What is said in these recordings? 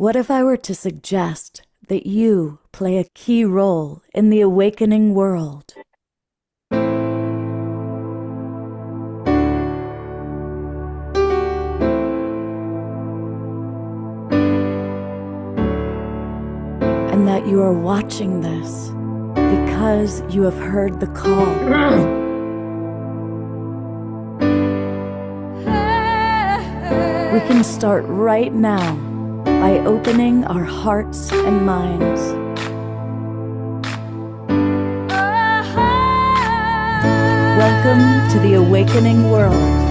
What if I were to suggest that you play a key role in the awakening world? And that you are watching this because you have heard the call. We can start right now by opening our hearts and minds. Welcome to the awakening world.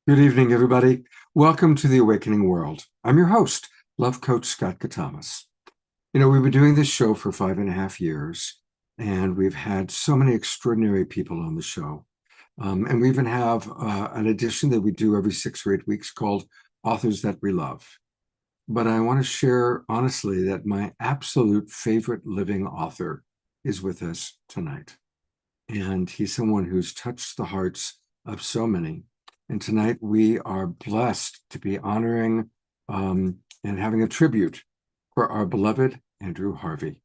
Good evening, everybody. Welcome to the Awakening World. I'm your host, Love Coach Scott Katamas. You know, we've been doing this show for 5.5 years, and we've had so many extraordinary people on the show. And we even have an edition that we do every 6 or 8 weeks called Authors That We Love. But I want to share honestly that my absolute favorite living author is with us tonight. And he's someone who's touched the hearts of so many. And tonight we are blessed to be honoring and having a tribute for our beloved Andrew Harvey.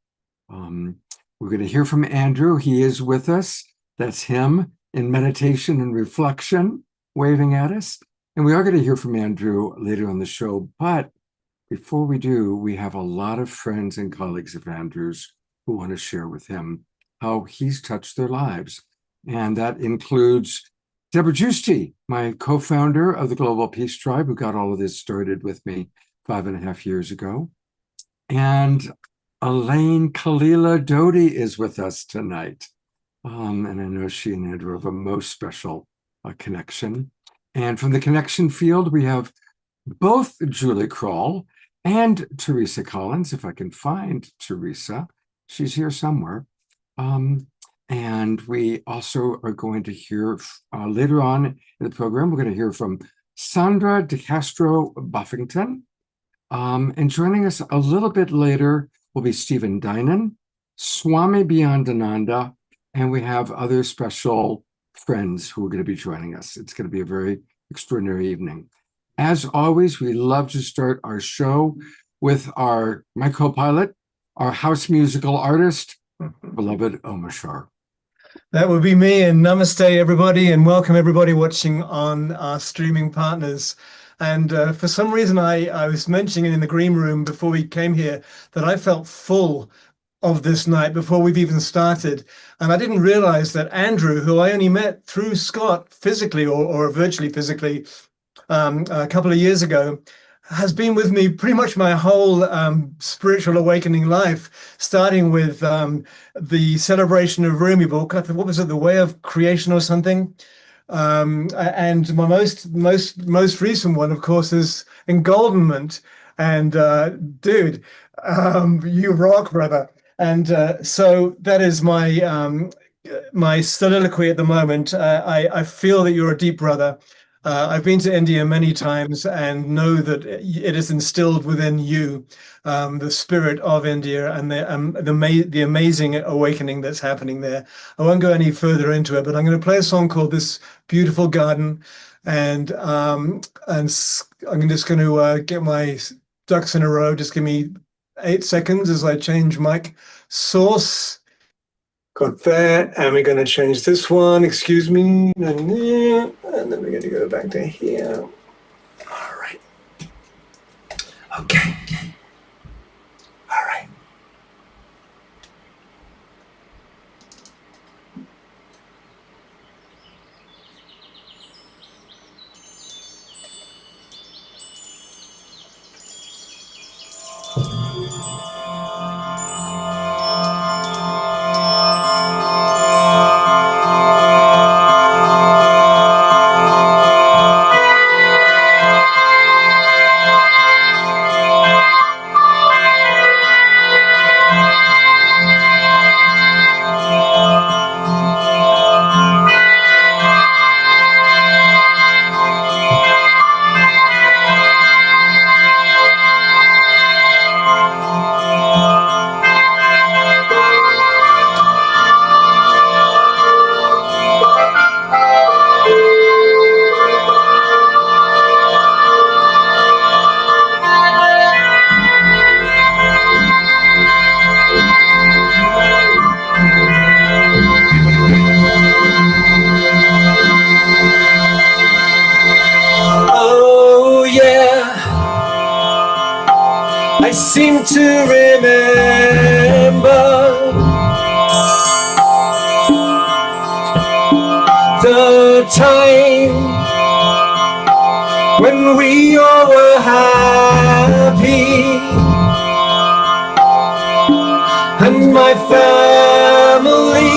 We're going to hear from Andrew. He is with us. That's him in meditation and reflection, waving at us. And we are going to hear from Andrew later on the show. But before we do, we have a lot of friends and colleagues of Andrew's who want to share with him how he's touched their lives. And that includes Deborah Giusti, my co-founder of the Global Peace Tribe, who got all of this started with me 5.5 years ago. And Elaine Kalila Doty is with us tonight. And I know she and Andrew have a most special connection. And from the connection field, we have both Julie Kroll and Teresa Collins, if I can find Teresa. She's here somewhere. And we also are going to hear later on in the program, we're going to hear from Sandra DeCastro Buffington. And joining us a little bit later will be Stephen Dinan, Swami Beyondananda, and we have other special friends who are going to be joining us. It's going to be a very extraordinary evening. As always, we love to start our show with my co-pilot, our house musical artist, beloved Omashar. That would be me, and namaste, everybody, and welcome everybody watching on our streaming partners. And for some reason, I was mentioning in the green room before we came here that I felt full of this night before we've even started. And I didn't realize that Andrew, who I only met through Scott physically or virtually physically a couple of years ago, has been with me pretty much my whole spiritual awakening life, starting with the celebration of Rumi book. What was it, The Way of Creation or something? And my most recent one, of course, is Engoldenment. And dude, you rock, brother. And so that is my soliloquy at the moment. I feel that you're a deep brother. I've been to India many times and know that it is instilled within you the spirit of India and the amazing awakening that's happening there. I won't go any further into it, but I'm going to play a song called "This Beautiful Garden," and I'm just going to get my ducks in a row. Just give me 8 seconds as I change mic source. Got that, and we're going to change this one. Excuse me. And then we're going to go back to here. All right. Okay. All right. Oh yeah, I seem to remember the time when we all were happy, and my family,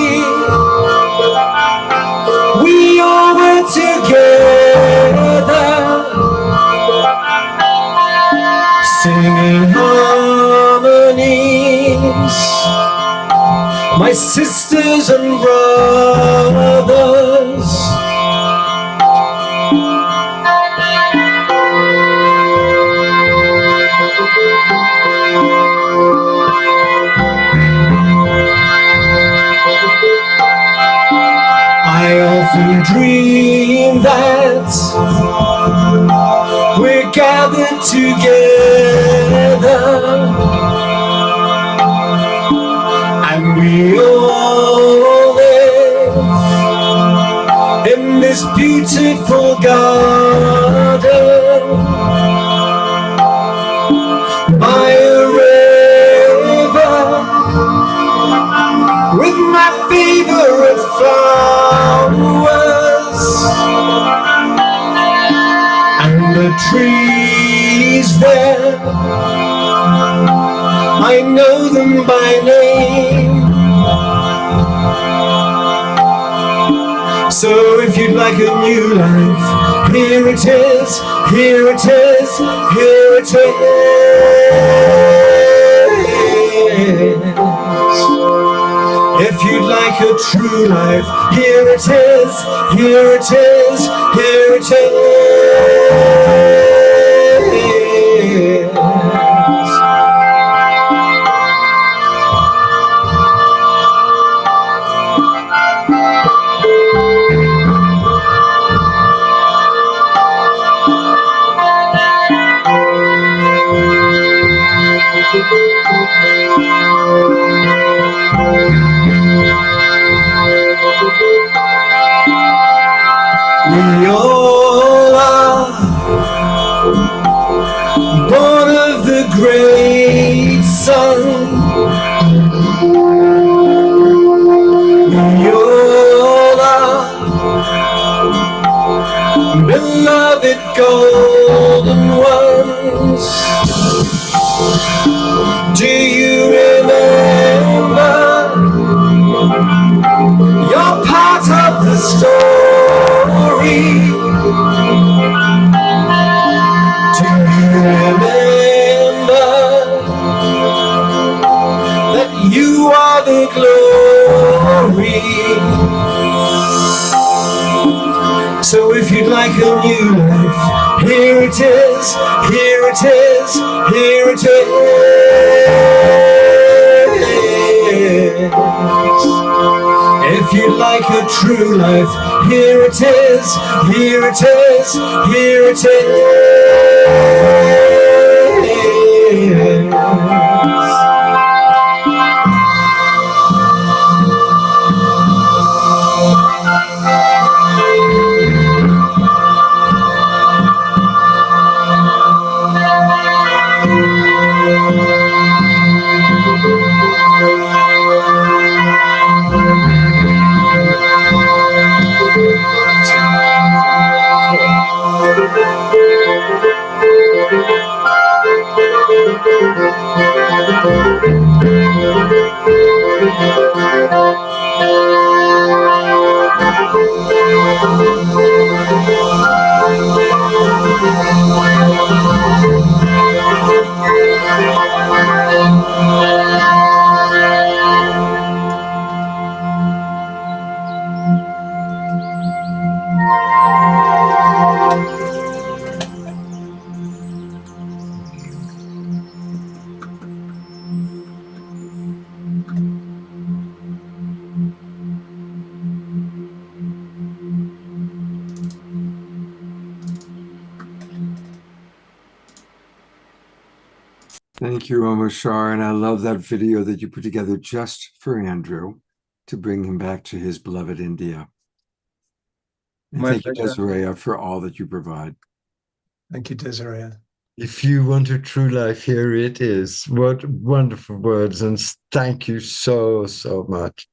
we all were together, singing harmonies, my sisters and brothers. I often dream that we're gathered together, and we all live in this beautiful garden by a river with my favorite flowers, and the trees there, I know them by name. So if you'd like a new life, here it is, here it is, here it is. If you'd like a true life, here it is, here it is, here it is. We all are born of the great sun. We all are beloved golden ones. Do you remember? You're part of the story. Do you remember that you are the glory? So if you'd like a new life, here it is, here it is, here it is. If you'd like a true life, here it is, here it is, here it is. Thank you, Omashar. And I love that video that you put together just for Andrew to bring him back to his beloved India. And My thank you, pleasure. Desiree, for all that you provide. Thank you, Desiree. If you want a true life, here it is. What wonderful words, and thank you so, so much.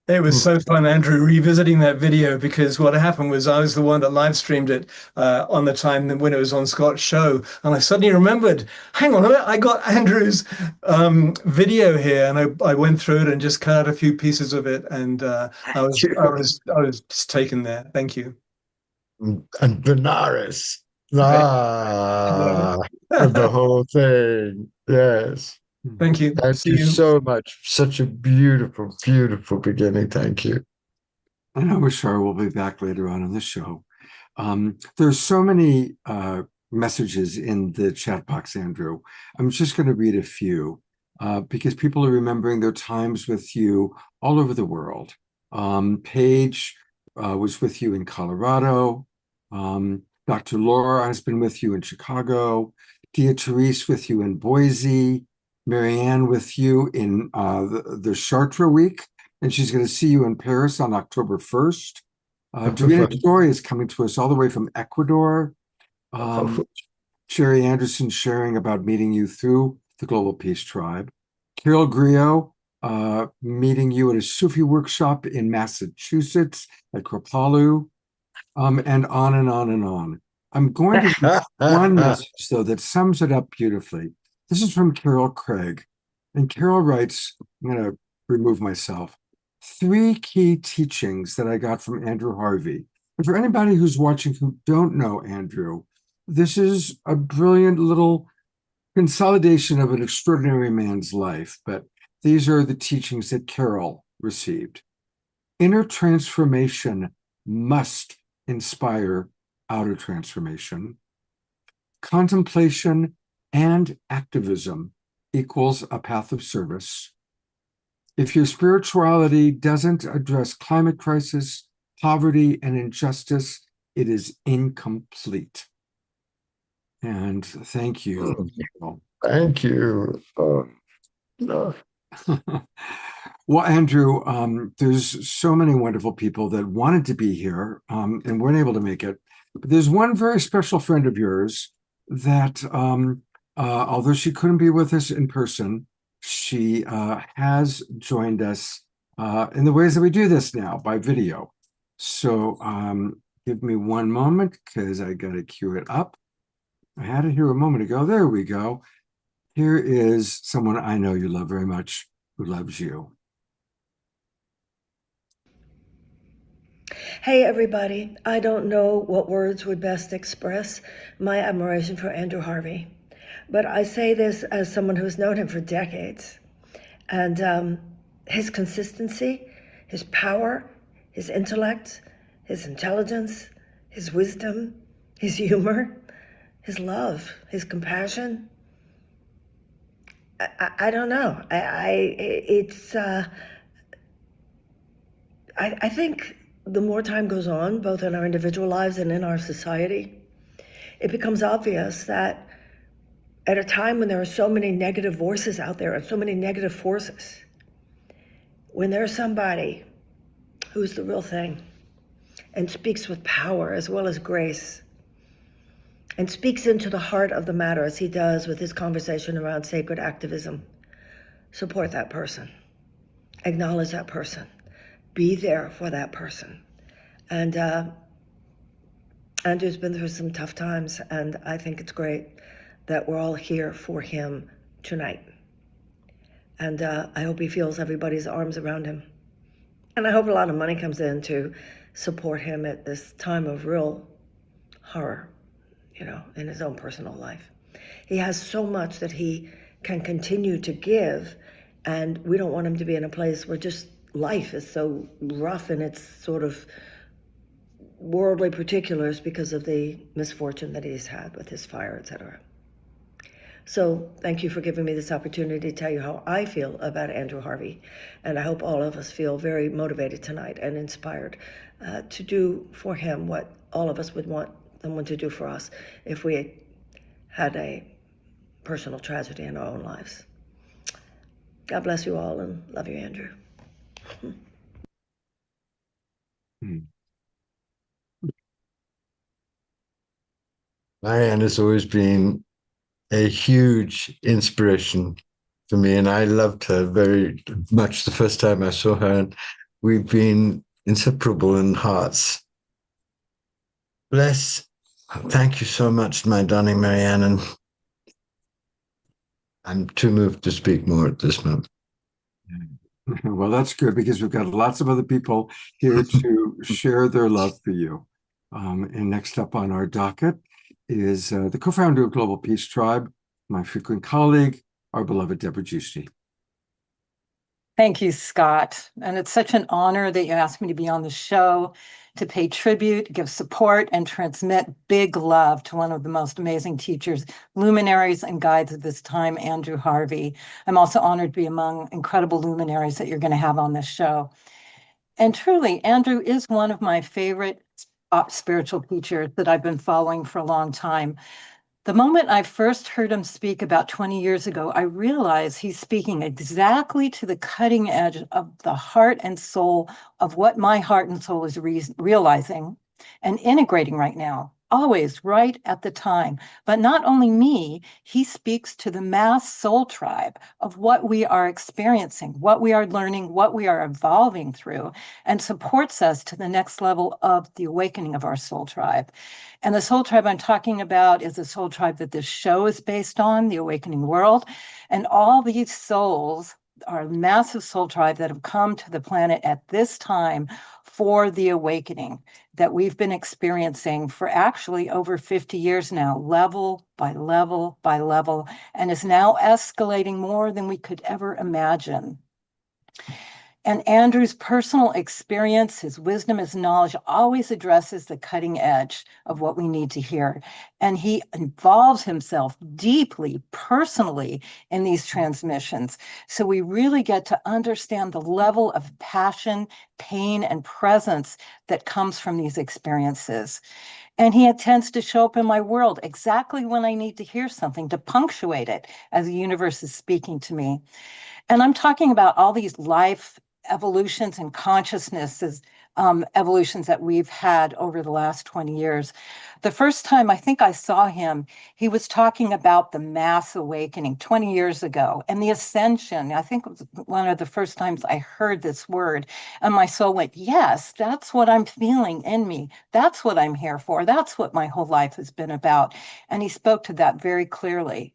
It was so fun, Andrew, revisiting that video, because what happened was I was the one that live streamed it on the time when it was on Scott's show. And I suddenly remembered, hang on a minute, I got Andrew's video here, and I went through it and just cut out a few pieces of it. And I was just taken there. Thank you. And Benares. Right. The whole thing. Yes. Thank you. Thank See you you. so much. Such a beautiful, beautiful beginning. Thank you. And Omashar will be back later on in the show. There's so many messages in the chat box, Andrew. I'm just going to read a few because people are remembering their times with you all over the world. Paige was with you in Colorado. Dr. Laura has been with you in Chicago. Dia Therese with you in Boise. Marianne with you in the Chartres week. And she's going to see you in Paris on October 1st. Dorina Joy is coming to us all the way from Ecuador. Sherry Anderson sharing about meeting you through the Global Peace Tribe. Carol Griot meeting you at a Sufi workshop in Massachusetts at Kripalu, and on and on and on. I'm going to read one message, though, that sums it up beautifully. This is from Carol Craig. And Carol writes, I'm going to remove myself. 3 key teachings that I got from Andrew Harvey. And for anybody who's watching who don't know Andrew, this is a brilliant little consolidation of an extraordinary man's life. But these are the teachings that Carol received. Inner transformation must inspire outer transformation. Contemplation and activism equals a path of service. If your spirituality doesn't address climate crisis, poverty, and injustice, it is incomplete. And thank you. Thank you. No. Well, Andrew, there's so many wonderful people that wanted to be here and weren't able to make it. But there's one very special friend of yours that, although she couldn't be with us in person, she has joined us in the ways that we do this now, by video. So give me one moment, because I got to cue it up. I had it here a moment ago. There we go. Here is someone I know you love very much, who loves you. Hey, everybody. I don't know what words would best express my admiration for Andrew Harvey, but I say this as someone who's known him for decades. And his consistency, his power, his intellect, his intelligence, his wisdom, his humor, his love, his compassion. I don't know. I think the more time goes on, both in our individual lives and in our society, it becomes obvious that at a time when there are so many negative voices out there and so many negative forces, when there's somebody who's the real thing and speaks with power as well as grace and speaks into the heart of the matter as he does with his conversation around sacred activism, support that person, acknowledge that person, be there for that person. And Andrew's been through some tough times, and I think it's great that we're all here for him tonight. And I hope he feels everybody's arms around him. And I hope a lot of money comes in to support him at this time of real horror, in his own personal life. He has so much that he can continue to give, and we don't want him to be in a place where just life is so rough in its sort of worldly particulars because of the misfortune that he's had with his fire, etc. So thank you for giving me this opportunity to tell you how I feel about Andrew Harvey. And I hope all of us feel very motivated tonight and inspired to do for him what all of us would want someone to do for us if we had a personal tragedy in our own lives. God bless you all, and love you, Andrew. Marianne has always been a huge inspiration for me, and I loved her very much the first time I saw her, and we've been inseparable in hearts. Bless. Thank you so much, my darling Marianne, and I'm too moved to speak more at this moment. Well, that's good because we've got lots of other people here to share their love for you. And next up on our docket is the co-founder of Global Peace Tribe, my frequent colleague, our beloved Deborah Giusti. Thank you, Scott. And it's such an honor that you asked me to be on the show to pay tribute, give support, and transmit big love to one of the most amazing teachers, luminaries, and guides of this time, Andrew Harvey. I'm also honored to be among incredible luminaries that you're going to have on this show. And truly, Andrew is one of my favorite spiritual teachers that I've been following for a long time. The moment I first heard him speak about 20 years ago, I realized he's speaking exactly to the cutting edge of the heart and soul of what my heart and soul is realizing and integrating right now, always right at the time. But not only me, he speaks to the mass soul tribe of what we are experiencing, what we are learning, what we are evolving through, and supports us to the next level of the awakening of our soul tribe. And the soul tribe I'm talking about is the soul tribe that this show is based on, the Awakening World. And all these souls are a massive soul tribe that have come to the planet at this time for the awakening that we've been experiencing for actually over 50 years now, level by level by level, and is now escalating more than we could ever imagine. And Andrew's personal experience, his wisdom, his knowledge always addresses the cutting edge of what we need to hear. And he involves himself deeply, personally in these transmissions. So we really get to understand the level of passion, pain, and presence that comes from these experiences. And he tends to show up in my world exactly when I need to hear something to punctuate it as the universe is speaking to me. And I'm talking about all these life evolutions and consciousnesses, evolutions that we've had over the last 20 years. The first time I think I saw him, he was talking about the mass awakening 20 years ago and the ascension. I think it was one of the first times I heard this word. And my soul went, yes, that's what I'm feeling in me. That's what I'm here for. That's what my whole life has been about. And he spoke to that very clearly.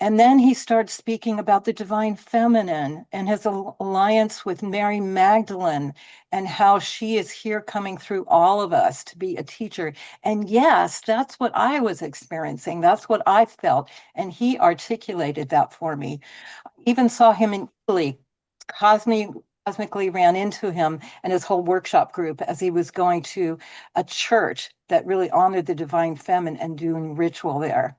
And then he started speaking about the divine feminine and his alliance with Mary Magdalene and how she is here coming through all of us to be a teacher. And yes, that's what I was experiencing. That's what I felt. And he articulated that for me. I even saw him in Italy, cosmically ran into him and his whole workshop group as he was going to a church that really honored the divine feminine and doing ritual there.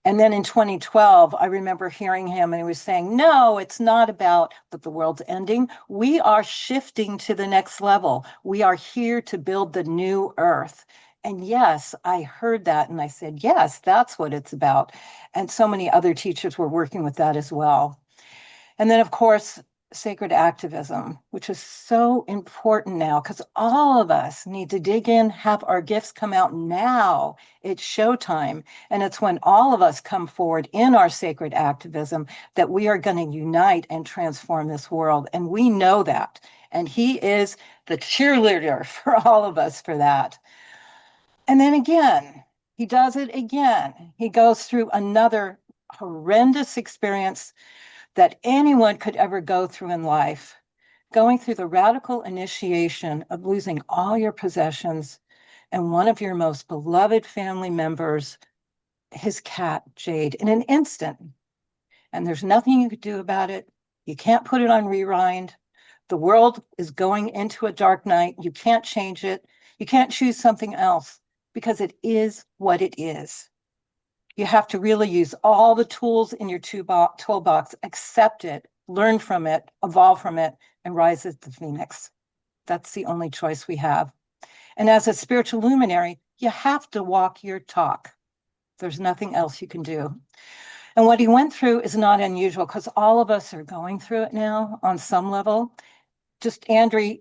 And then in 2012, I remember hearing him and he was saying, no, it's not about that the world's ending. We are shifting to the next level. We are here to build the new earth. And yes, I heard that and I said, yes, that's what it's about. And so many other teachers were working with that as well. And then, of course, sacred activism, which is so important now because all of us need to dig in, have our gifts come out now. It's showtime. And it's when all of us come forward in our sacred activism that we are going to unite and transform this world. And we know that. And he is the cheerleader for all of us for that. And then again, he does it again. He goes through another horrendous experience that anyone could ever go through in life, going through the radical initiation of losing all your possessions and one of your most beloved family members, his cat, Jade, in an instant. And there's nothing you could do about it. You can't put it on rewind. The world is going into a dark night. You can't change it. You can't choose something else because it is what it is. You have to really use all the tools in your toolbox, accept it, learn from it, evolve from it, and rise as the phoenix. That's the only choice we have. And as a spiritual luminary, you have to walk your talk. There's nothing else you can do. And what he went through is not unusual because all of us are going through it now on some level. Just Andrew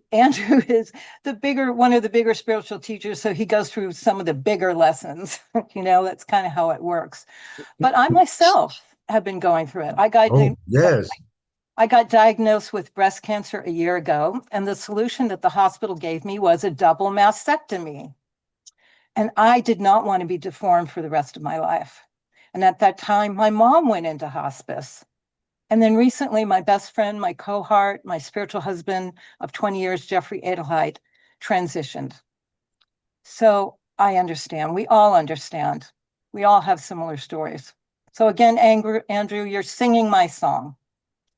is one of the bigger spiritual teachers, so he goes through some of the bigger lessons. That's kind of how it works. But I myself have been going through it. Oh, yes. I got diagnosed with breast cancer a year ago, and the solution that the hospital gave me was a double mastectomy. And I did not want to be deformed for the rest of my life. And at that time, my mom went into hospice. And then recently, my best friend, my cohort, my spiritual husband of 20 years, Jeffrey Adelheid, transitioned. So I understand. We all understand. We all have similar stories. So again, Andrew, you're singing my song.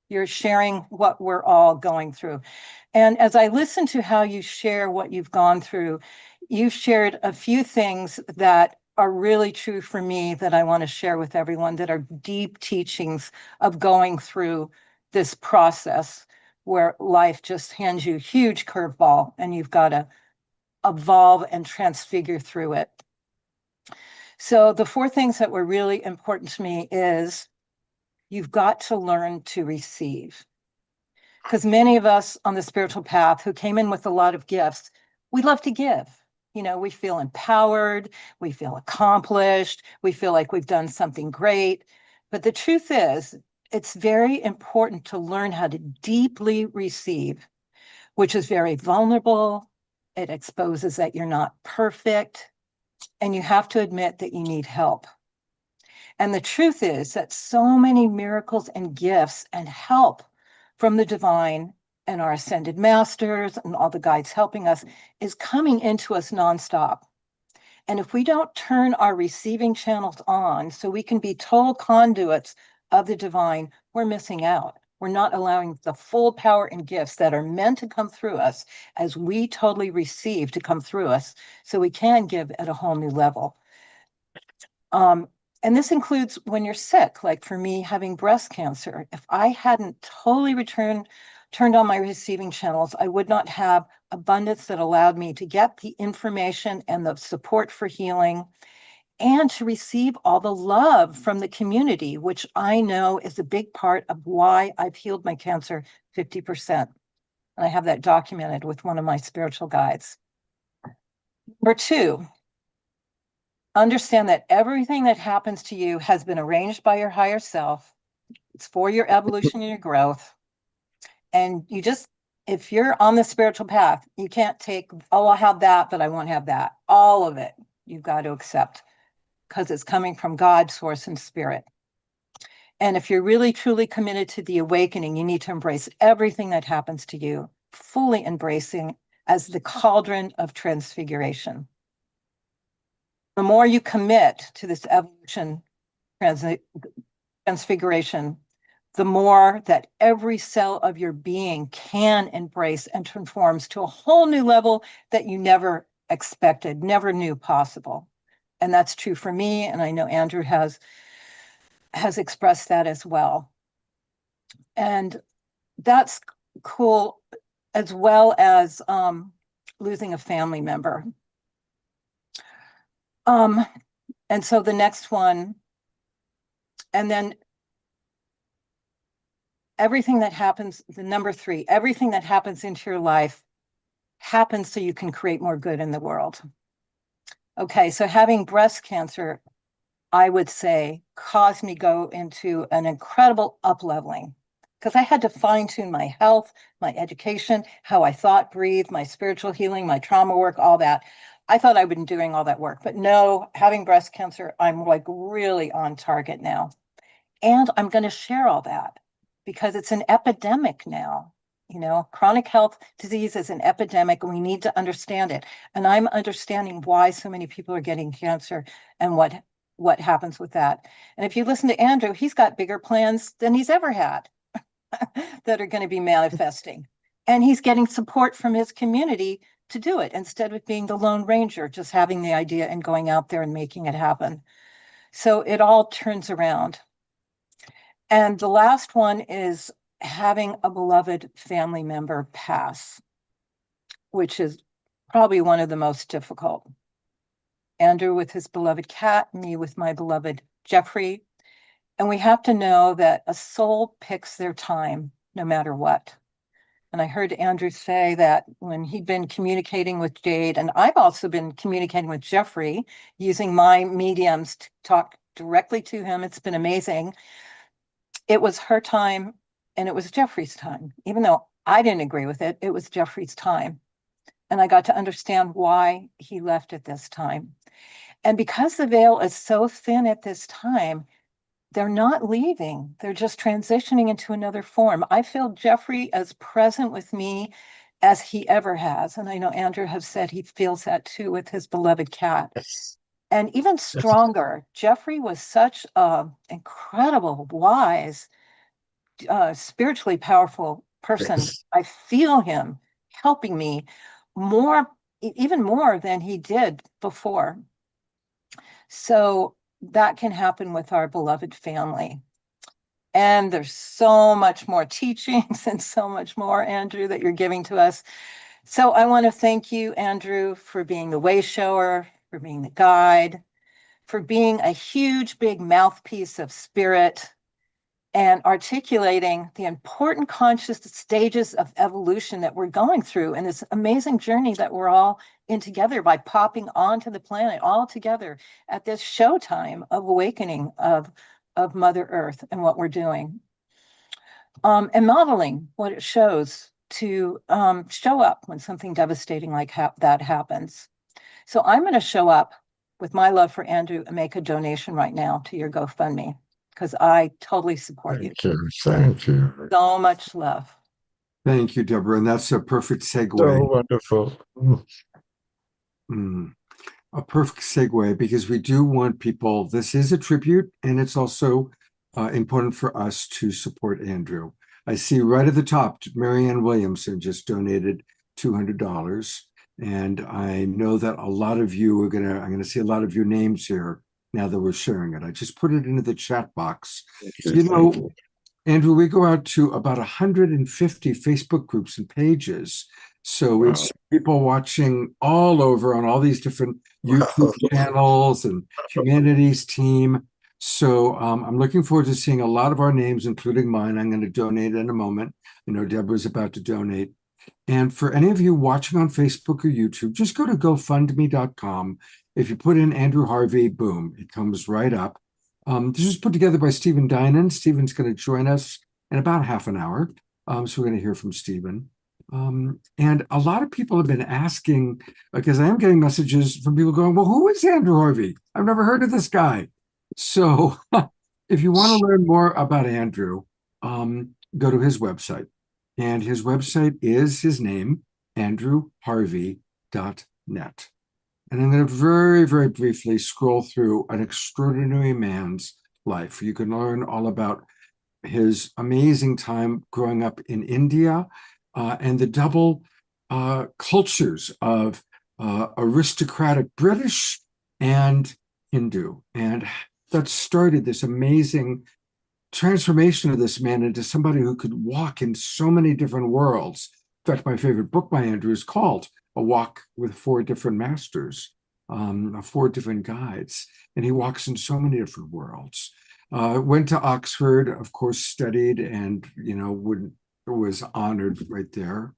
You're sharing what we're all going through. And as I listen to how you share what you've gone through, you shared a few things that are really true for me that I want to share with everyone, that are deep teachings of going through this process where life just hands you a huge curveball and you've got to evolve and transfigure through it. So the 4 things that were really important to me is you've got to learn to receive. Because many of us on the spiritual path who came in with a lot of gifts, we love to give. We feel empowered, we feel accomplished, we feel like we've done something great. But the truth is, it's very important to learn how to deeply receive, which is very vulnerable. It exposes that you're not perfect, and you have to admit that you need help. And the truth is that so many miracles and gifts and help from the divine and our ascended masters and all the guides helping us is coming into us nonstop. And if we don't turn our receiving channels on so we can be total conduits of the divine, we're missing out. We're not allowing the full power and gifts that are meant to come through us as we totally receive to come through us so we can give at a whole new level. And this includes when you're sick, like for me having breast cancer. If I hadn't totally turned on my receiving channels, I would not have abundance that allowed me to get the information and the support for healing and to receive all the love from the community, which I know is a big part of why I've healed my cancer 50%. And I have that documented with one of my spiritual guides. Number 2, understand that everything that happens to you has been arranged by your higher self. It's for your evolution and your growth. And if you're on the spiritual path, you can't take, oh, I'll have that, but I won't have that. All of it, you've got to accept because it's coming from God, source, and spirit. And if you're really, truly committed to the awakening, you need to embrace everything that happens to you, fully embracing as the cauldron of transfiguration. The more you commit to this evolution transfiguration, the more that every cell of your being can embrace and transforms to a whole new level that you never expected, never knew possible. And that's true for me, and I know Andrew has expressed that as well. And that's cool, as well as losing a family member. And so the next one, and then everything that happens, the number 3, everything that happens into your life happens so you can create more good in the world. Okay, so having breast cancer, I would say, caused me go into an incredible up-leveling because I had to fine-tune my health, my education, how I thought, breathed, my spiritual healing, my trauma work, all that. I thought I'd been doing all that work, but no, having breast cancer, I'm like really on target now. And I'm going to share all that because it's an epidemic now. Chronic health disease is an epidemic and we need to understand it. And I'm understanding why so many people are getting cancer and what happens with that. And if you listen to Andrew, he's got bigger plans than he's ever had that are going to be manifesting. And he's getting support from his community to do it instead of being the Lone Ranger, just having the idea and going out there and making it happen. So it all turns around. And the last one is having a beloved family member pass, which is probably one of the most difficult. Andrew with his beloved cat, me with my beloved Jeffrey. And we have to know that a soul picks their time no matter what. And I heard Andrew say that when he'd been communicating with Jade, and I've also been communicating with Jeffrey using my mediums to talk directly to him. It's been amazing. It was her time and it was Jeffrey's time. Even though I didn't agree with it, it was Jeffrey's time. And I got to understand why he left at this time. And because the veil is so thin at this time, they're not leaving. They're just transitioning into another form. I feel Jeffrey as present with me as he ever has. And I know Andrew has said he feels that too with his beloved cat. Yes. And even stronger, Jeffrey was such an incredible, wise, spiritually powerful person. Yes. I feel him helping me more, even more than he did before. So that can happen with our beloved family. And there's so much more teachings and so much more, Andrew, that you're giving to us. So I want to thank you, Andrew, for being the way shower, for being the guide, for being a huge, big mouthpiece of spirit and articulating the important conscious stages of evolution that we're going through in this amazing journey that we're all in together by popping onto the planet all together at this showtime of awakening of Mother Earth and what we're doing. And modeling what it shows to show up when something devastating like that happens. So I'm going to show up with my love for Andrew and make a donation right now to your GoFundMe, because I totally support you. Thank you. Thank you. So much love. Thank you, Deborah. And that's a perfect segue. So wonderful. A perfect segue, because we do want people, this is a tribute, and it's also important for us to support Andrew. I see right at the top, Marianne Williamson just donated $200. And I know that a lot of you are I'm going to see a lot of your names here now that we're sharing it. I just put it into the chat box. Andrew, we go out to about 150 Facebook groups and pages. So Wow. it's people watching all over on all these different YouTube channels and humanities team. So I'm looking forward to seeing a lot of our names, including mine. I'm going to donate in a moment. I know Deborah's about to donate. And for any of you watching on Facebook or YouTube, just go to GoFundMe.com. If you put in Andrew Harvey, boom, it comes right up. This was put together by Stephen Dinan. Stephen's going to join us in about half an hour. So we're going to hear from Stephen. And a lot of people have been asking, because I am getting messages from people going, well, who is Andrew Harvey? I've never heard of this guy. So if you want to learn more about Andrew, go to his website. And his website is his name, andrewharvey.net. And I'm going to very, very briefly scroll through an extraordinary man's life. You can learn all about his amazing time growing up in India and the double cultures of aristocratic British and Hindu. And that started this amazing transformation of this man into somebody who could walk in so many different worlds. In fact, my favorite book by Andrew is called A Walk with Four Different Masters, four different guides. And he walks in so many different worlds. Went to Oxford, of course, studied and, was honored right there.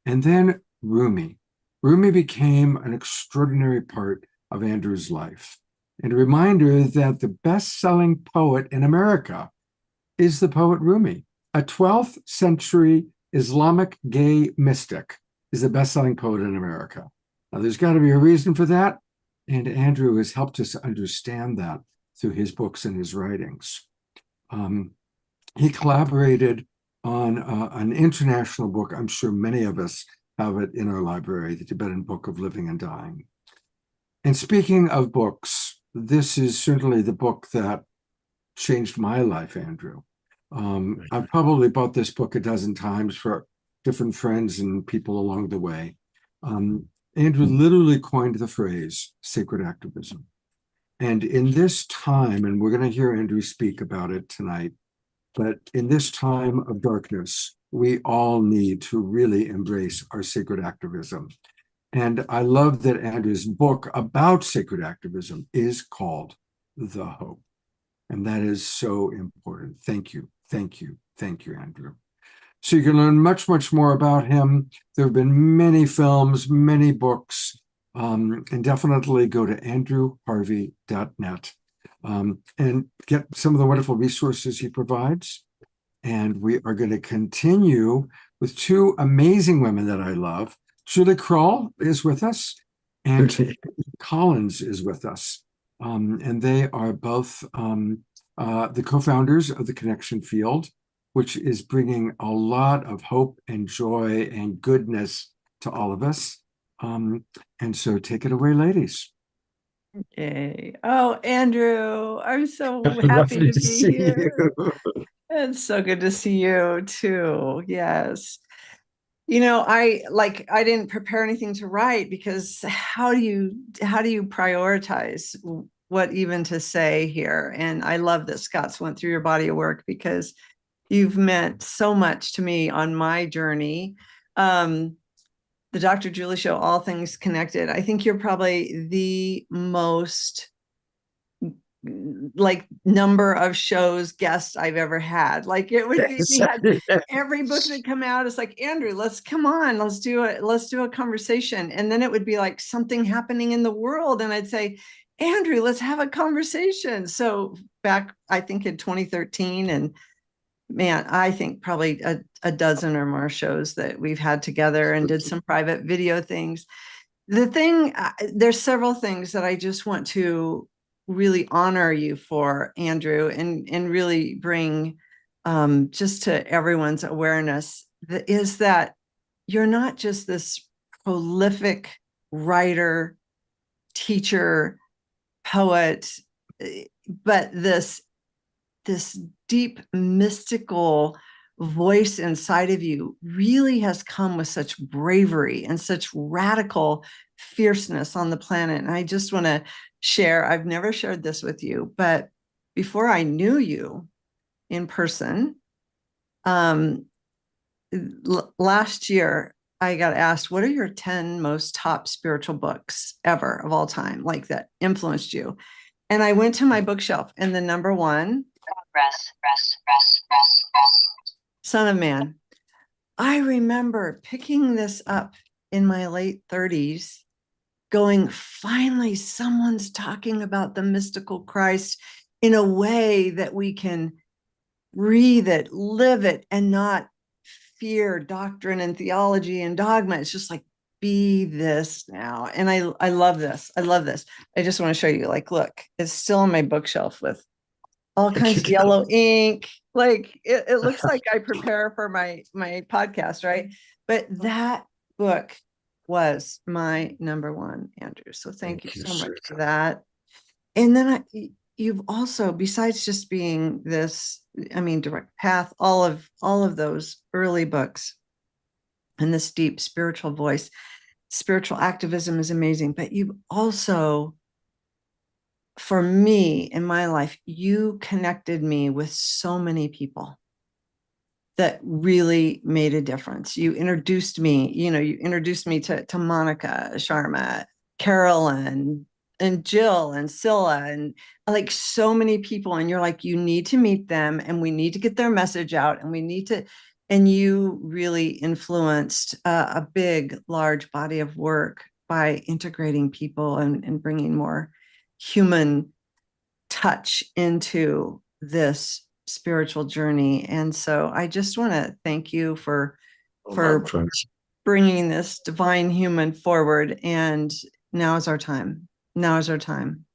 And then Rumi. Rumi became an extraordinary part of Andrew's life. And a reminder that the best-selling poet in America is the poet Rumi. A 12th century Islamic gay mystic is the best-selling poet in America. Now, there's got to be a reason for that, and Andrew has helped us understand that through his books and his writings. He collaborated on an international book. I'm sure many of us have it in our library, the Tibetan Book of Living and Dying. And speaking of books, this is certainly the book that changed my life, Andrew. I've probably bought this book a dozen times for different friends and people along the way. Andrew literally coined the phrase sacred activism. And in this time, and we're going to hear Andrew speak about it tonight, but in this time of darkness, we all need to really embrace our sacred activism. And I love that Andrew's book about sacred activism is called The Hope. And that is so important. Thank you. Thank you. Thank you, Andrew. So you can learn much, much more about him. There have been many films, many books, and definitely go to andrewharvey.net and get some of the wonderful resources he provides. And we are going to continue with two amazing women that I love. Julie Kroll is with us, and Collins is with us. And they are both the co-founders of the Connection Field, which is bringing a lot of hope and joy and goodness to all of us. And so take it away, ladies. Yay. Oh, Andrew, I'm so happy Lovely to be see here. you. It's so good to see you too. Yes. I didn't prepare anything to write because how do you prioritize what even to say here? And I love that Scott's went through your body of work because you've meant so much to me on my journey. The Dr. Julie Show, All Things Connected. I think you're probably the most number of shows guests I've ever had. Like it would be, we had every book that come out. It's like, Andrew, let's do a conversation. And then it would be like something happening in the world. And I'd say, Andrew, let's have a conversation. So back, I think in 2013, and man, I think probably a dozen or more shows that we've had together and did some private video things. There's several things that I just want to really honor you for, Andrew, and really bring just to everyone's awareness is that you're not just this prolific writer, teacher, poet, but this deep mystical voice inside of you really has come with such bravery and such radical fierceness on the planet. And I just want to share, I've never shared this with you, but before I knew you in person, last year, I got asked, what are your 10 most top spiritual books ever of all time, like that influenced you? And I went to my bookshelf and the number one, Son of Man. I remember picking this up in my late 30s, going, finally, someone's talking about the mystical Christ in a way that we can breathe it, live it, and not fear doctrine and theology and dogma. It's just like, be this now. And I love this. I love this. I just want to show you, like, look, it's still on my bookshelf with all kinds of yellow ink. Like it looks like I prepare for my podcast, right? But that book was my number one, Andrew. So thank you so much for that. And then you've also, besides just being this, Direct Path, all of those early books and this deep spiritual voice, spiritual activism is amazing. But you've also, for me in my life, you connected me with so many people that really made a difference. You introduced me to Monica Sharma, Carolyn, and Jill and Scylla, and like so many people. And you're like, you need to meet them and we need to get their message out and you really influenced a big, large body of work by integrating people and bringing more human touch into this spiritual journey. And so I just want to thank you for bringing this divine human forward. And now is our time.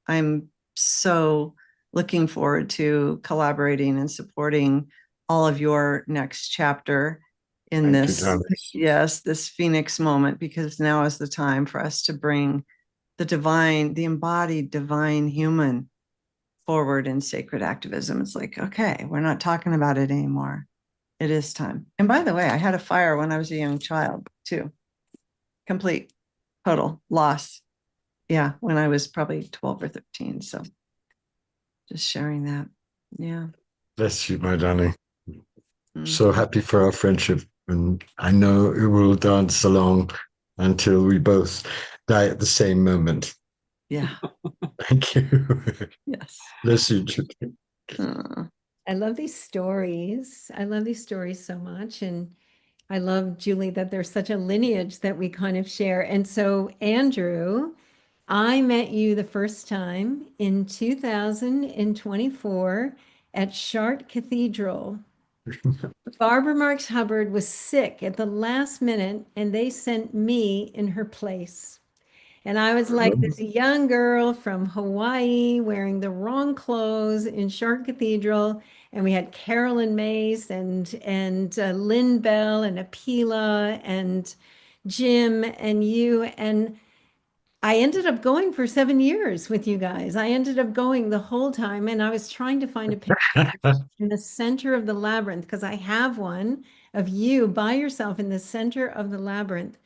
I'm so looking forward to collaborating and supporting all of your next chapter in Thank you, this, Thomas. yes, this Phoenix moment, because now is the time for us to bring the divine, the embodied divine human forward in sacred activism. It's like, okay, we're not talking about it anymore. It is time. And by the way, I had a fire when I was a young child too. Complete, total loss. Yeah, when I was probably 12 or 13. So just sharing that. Yeah. Bless you, my darling. So Mhm. happy for our friendship. And I know it will dance along until we both die at the same moment. Yeah. Thank you. Yes. Bless you, Judy. I love these stories. I love these stories so much. And I love, Julie, that there's such a lineage that we kind of share. And so, Andrew, I met you the first time in 2024 at Chartres Cathedral. Barbara Marx Hubbard was sick at the last minute, and they sent me in her place. And I was like this young girl from Hawaii wearing the wrong clothes in Chartres Cathedral. And we had Carolyn Mace and Lynn Bell and Apila and Jim and you. And I ended up going for 7 years with you guys. I ended up going the whole time. And I was trying to find a picture in the center of the labyrinth because I have one of you by yourself in the center of the labyrinth.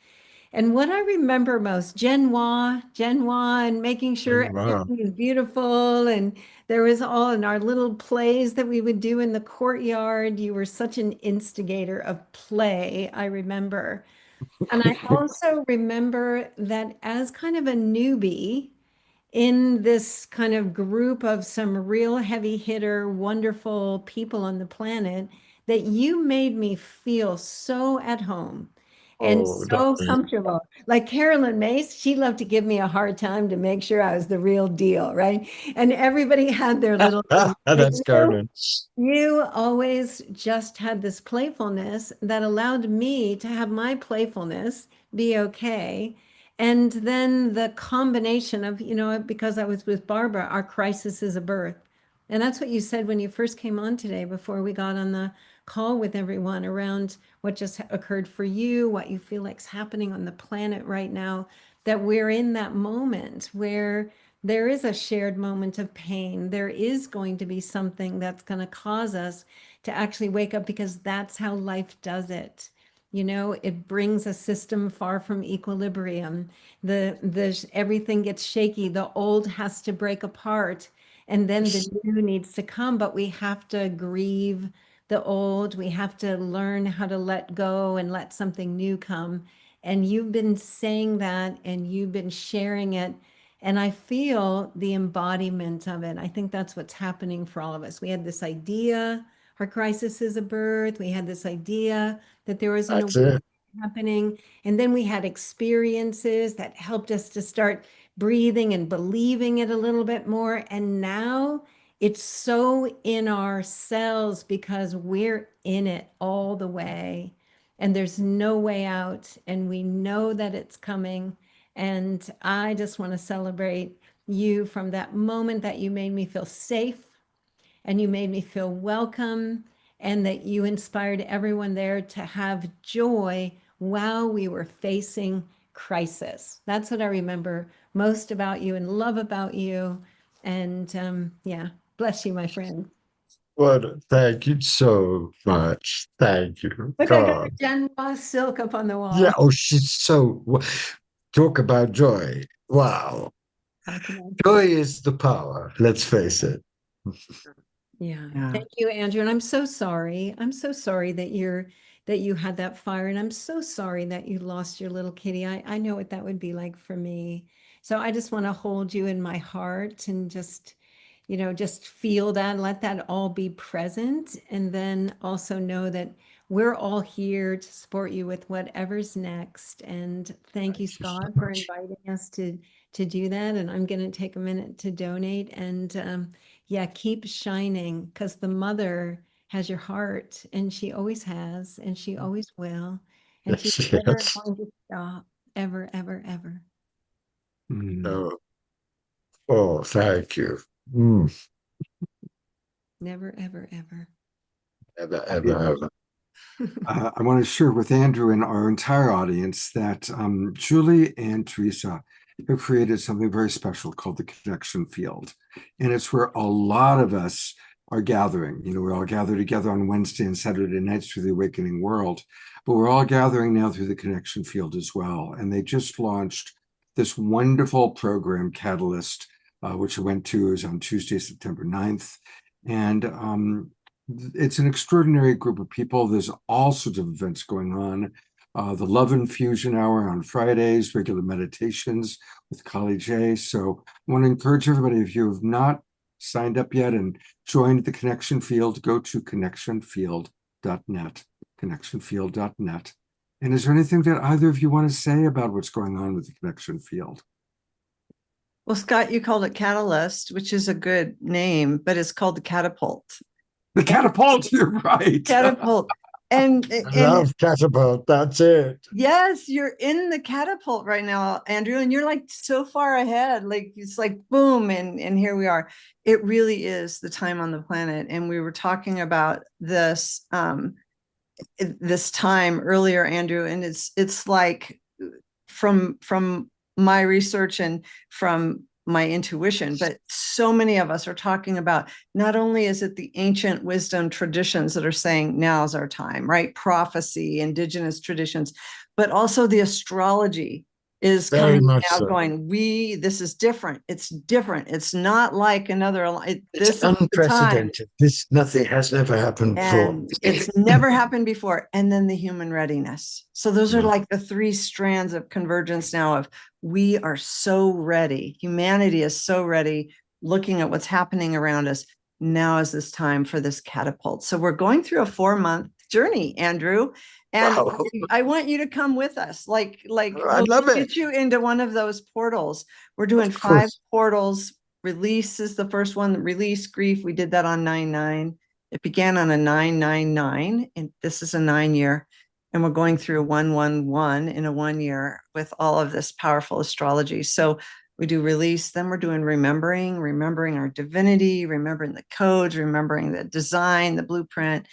And what I remember most, Genoa, and making sure Wow. everything is beautiful. And there was all in our little plays that we would do in the courtyard. You were such an instigator of play, I remember. And I also remember that as kind of a newbie in this kind of group of some real heavy hitter, wonderful people on the planet, that you made me feel so at home and Oh, so darling. comfortable. Like Carolyn Mace, she loved to give me a hard time to make sure I was the real deal, right? And everybody had their little thing. But That's Carolyn. you always just had this playfulness that allowed me to have my playfulness be okay. And then the combination of, because I was with Barbara, our crisis is a birth. And that's what you said when you first came on today before we got on the call with everyone around what just occurred for you, what you feel like's happening on the planet right now, that we're in that moment where there is a shared moment of pain. There is going to be something that's going to cause us to actually wake up because that's how life does it. It brings a system far from equilibrium. The everything gets shaky. The old has to break apart, and then the new needs to come. But we have to grieve the old. We have to learn how to let go and let something new come. And you've been saying that, and you've been sharing it. And I feel the embodiment of it. I think that's what's happening for all of us. We had this idea, our crisis is a birth. We had this idea that there was an That's it. happening. And then we had experiences that helped us to start breathing and believing it a little bit more. And now it's so in our cells because we're in it all the way. And there's no way out. And we know that it's coming. And I just want to celebrate you from that moment that you made me feel safe and you made me feel welcome and that you inspired everyone there to have joy while we were facing crisis. That's what I remember most about you and love about you. And yeah, bless you, my friend. Thank you so much. Thank you. Look, I got God. a Jen Moss silk up on the Yeah. wall. Oh, she's so. Talk about joy. Wow. How can I? Joy is the power. Let's face it. Yeah. Yeah. Thank you, Andrew. And I'm so sorry. I'm so sorry that you had that fire. And I'm so sorry that you lost your little kitty. I know what that would be like for me. So I just want to hold you in my heart and just feel that, let that all be present. And then also know that we're all here to support you with whatever's next. And thank you, Thank you so Scott, for much. inviting us to do that. And I'm going to take a minute to donate. And yeah, keep shining because the mother has your heart and she always has and she always will. And she's Yes, never yes. going to stop, ever, ever, ever. Mm. Oh, oh, thank you. Mm. Never, ever, ever. Ever, ever, ever. I want to share with Andrew and our entire audience that Julie and Teresa have created something very special called the Connection Field. And it's where a lot of us are gathering. You know, we all gather together on Wednesday and Saturday nights through the Awakening World, but we're all gathering now through the Connection Field as well. And they just launched this wonderful program, Catalyst, which I went to, is on Tuesday, September 9th. And it's an extraordinary group of people. There's all sorts of events going on. The Love Infusion Hour on Fridays, regular meditations with Kali J. So I want to encourage everybody, if you have not signed up yet and joined the Connection Field, go to connectionfield.net, connectionfield.net. And is there anything that either of you want to say about what's going on with the Connection Field? Well, Scott, you called it Catalyst, which is a good name, but it's called the Catapult. The catapult, you're right. Catapult. And Love catapult, that's it. yes, you're in the catapult right now, Andrew, and you're like so far ahead. Like it's like boom, and here we are. It really is the time on the planet. And we were talking about this this time earlier, Andrew, and it's like from my research and from my intuition, but so many of us are talking about, not only is it the ancient wisdom traditions that are saying now's our time, right? Prophecy, indigenous traditions, but also the astrology is Very coming much now so. going, this is different. It's different. It's not like another, It's this is the time. unprecedented. This nothing has never happened before. And it's never happened before. And then the human readiness. So those are like the three strands of convergence now of we are so ready. Humanity is so ready, looking at what's happening around us. Now is this time for this catapult. So we're going through a 4-month journey, Andrew. And Wow. I want you to come with us. Like I love it. get you into one of those portals. We're doing Of course. 5 portals. Release is the first one. Release grief. We did that on 9/9. It began on a 9/9/9, and this is a 9-year. And we're going through a 1/1/1 in a 1 year with all of this powerful astrology. So we do release, then we're doing remembering our divinity, remembering the codes, remembering the design, the blueprint.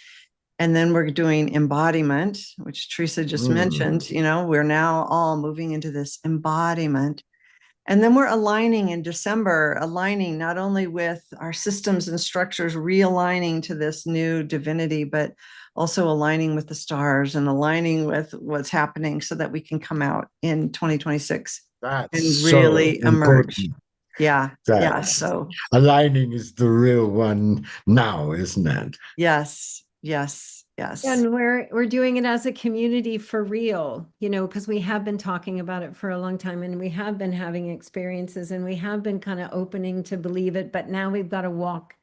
And then we're doing embodiment, which Teresa just mentioned. You know, we're now all moving into this embodiment. And then we're aligning in December, aligning not only with our systems and structures, realigning to this new divinity, but also aligning with the stars and aligning with what's happening so that we can come out in 2026 That's and so really emerge. important. Yeah. Yeah. That's- So Aligning is the real one now, isn't it? yes, yes, yes. And we're doing it as a community for real, you know, because we have been talking about it for a long time and we have been having experiences and we have been kind of opening to believe it, but now we got to walk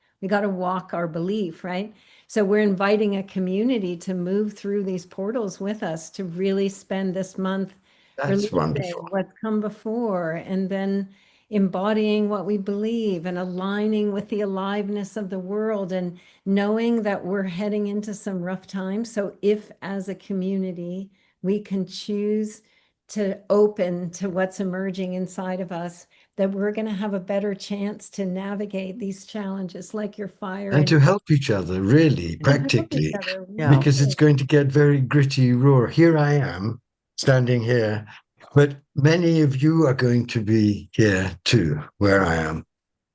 our belief, right? So we're inviting a community to move through these portals with us to really spend this month That's releasing wonderful. what's come before and then embodying what we believe and aligning with the aliveness of the world and knowing that we're heading into some rough times. So if as a community, we can choose to open to what's emerging inside of us, that we're going to have a better chance to navigate these challenges like your fire. And to help each other, really, to help each practically, other. Yeah. because it's going to get very gritty, raw. Here I am, standing here, but many of you are going to be here too, where I am.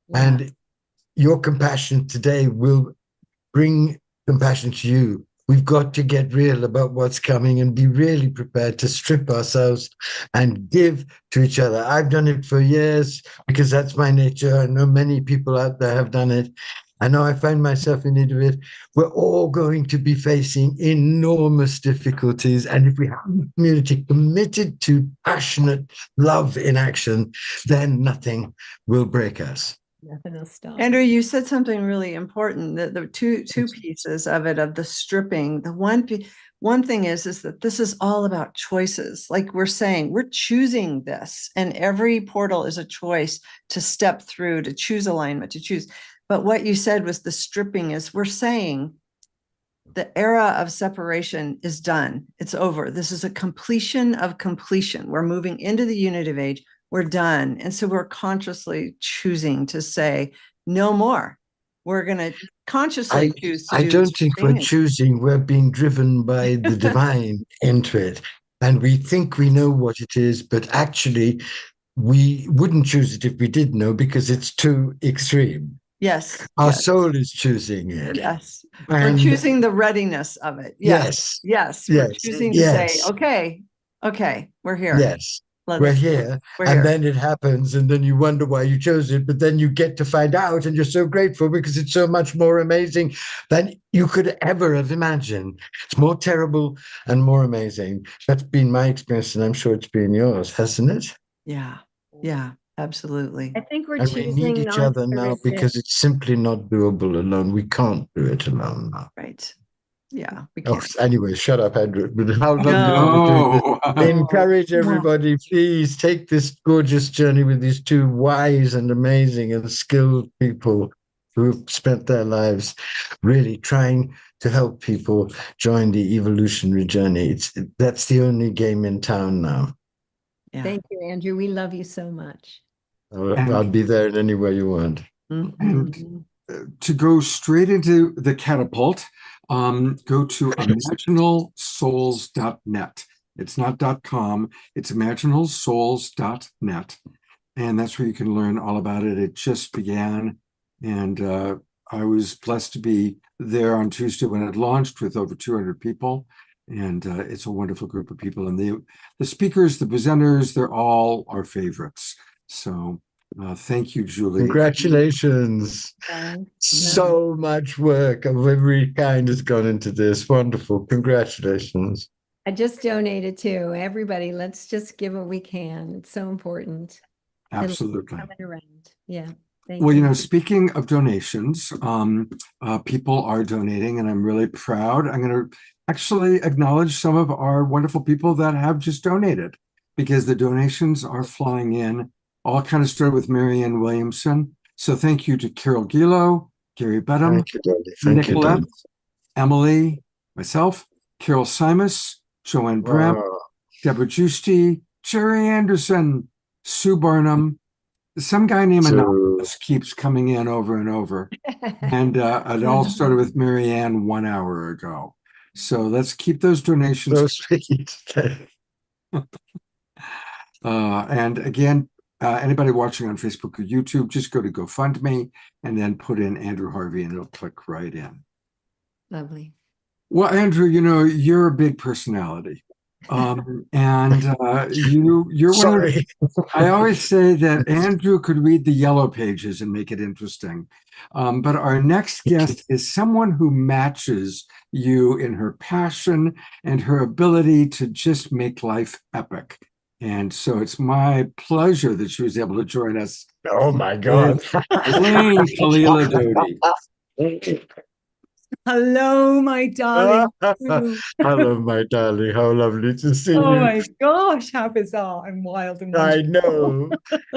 Yeah. And your compassion today will bring compassion to you. We've got to get real about what's coming and be really prepared to strip ourselves and give to each other. I've done it for years because that's my nature. I know many people out there have done it. I know I find myself in need of it. We're all going to be facing enormous difficulties. And if we have a community committed to passionate love in action, then nothing will break us. Nothing will stop. Andrew, you said something really important. That the two pieces of it, of the stripping. The one thing is that this is all about choices. Like we're saying, we're choosing this, and every portal is a choice to step through, to choose alignment, to choose. But what you said was the stripping is we're saying the era of separation is done. It's over. This is a completion of completion. We're moving into the unitive age. We're done. And so we're consciously choosing to say, no more. We're going to consciously choose to I do don't this think we're routine. choosing, we're being driven by the divine into it. And we think we know what it is, but actually we wouldn't choose it if we did know because it's too extreme. Yes. Our Yes. soul is choosing it. Yes. We're And choosing the readiness of it. Yes. yes, Yes. We're yes, choosing to say, yes, okay, we're here. yes. We're Let's, here. we're And here. then it happens, and then you wonder why you chose it, but then you get to find out, and you're so grateful because it's so much more amazing than you could ever have imagined. It's more terrible and more amazing. That's been my experience, and I'm sure it's been yours, hasn't it? Yeah. Yeah, absolutely. I think we're And we need choosing each not other to now resist. because it's simply not doable alone. We can't do it alone now. Right. Yeah, we Oh, can't. anyway, shut up, Andrew. But how lovely No. that we're doing this. No. Encourage everybody, please take this gorgeous journey with these two wise and amazing and skilled people who have spent their lives really trying to help people join the evolutionary journey. That's the only game in town now. Yeah. Thank you, Andrew. We love you so much. I'll be there in any way you want. Mhm. And to go straight into the catapult, go to imaginalsouls.net. It's not .com, it's imaginalsouls.net. And that's where you can learn all about it. It just began. And I was blessed to be there on Tuesday when it launched with over 200 people. And it's a wonderful group of people. And the speakers, the presenters, they're all our favorites. So thank you, Julie. Congratulations. Thanks. So much work of every kind has gone into this. Wonderful. Congratulations. I just donated too. Everybody, let's just give what we can. It's so important. It'll keep Absolutely. coming around. Yeah. Thank Well, you. speaking of donations, people are donating, and I'm really proud. I'm going to actually acknowledge some of our wonderful people that have just donated because the donations are flying in. All kind of started with Marianne Williamson. So thank you to Carol Gilo, Gary Bedham, Thank you, Dolly. Thank you, Nicolette, Dolly. Emily, myself, Carol Simus, Joanne Brem, Wow. Deborah Giusti, Jerry Anderson, Sue Barnum. Some guy named So, Anonymous keeps coming in over and over. And it all started with Marianne 1 hour ago. So let's keep those donations. so sweet. And again, anybody watching on Facebook or YouTube, just go to GoFundMe and then put in Andrew Harvey and it'll click right in. Lovely. Well, Andrew, you're a big personality. And you're one of Sorry. I always say that Andrew could read the yellow pages and make it interesting. But our next guest is someone who matches you in her passion and her ability to just make life epic. And so it's my pleasure that she was able to join us. Oh my God. Elaine Kalila Dodi. Hello, my darling. Hello, my darling. How lovely to see Oh you. my gosh, how bizarre. I'm wild and I wonderful. know.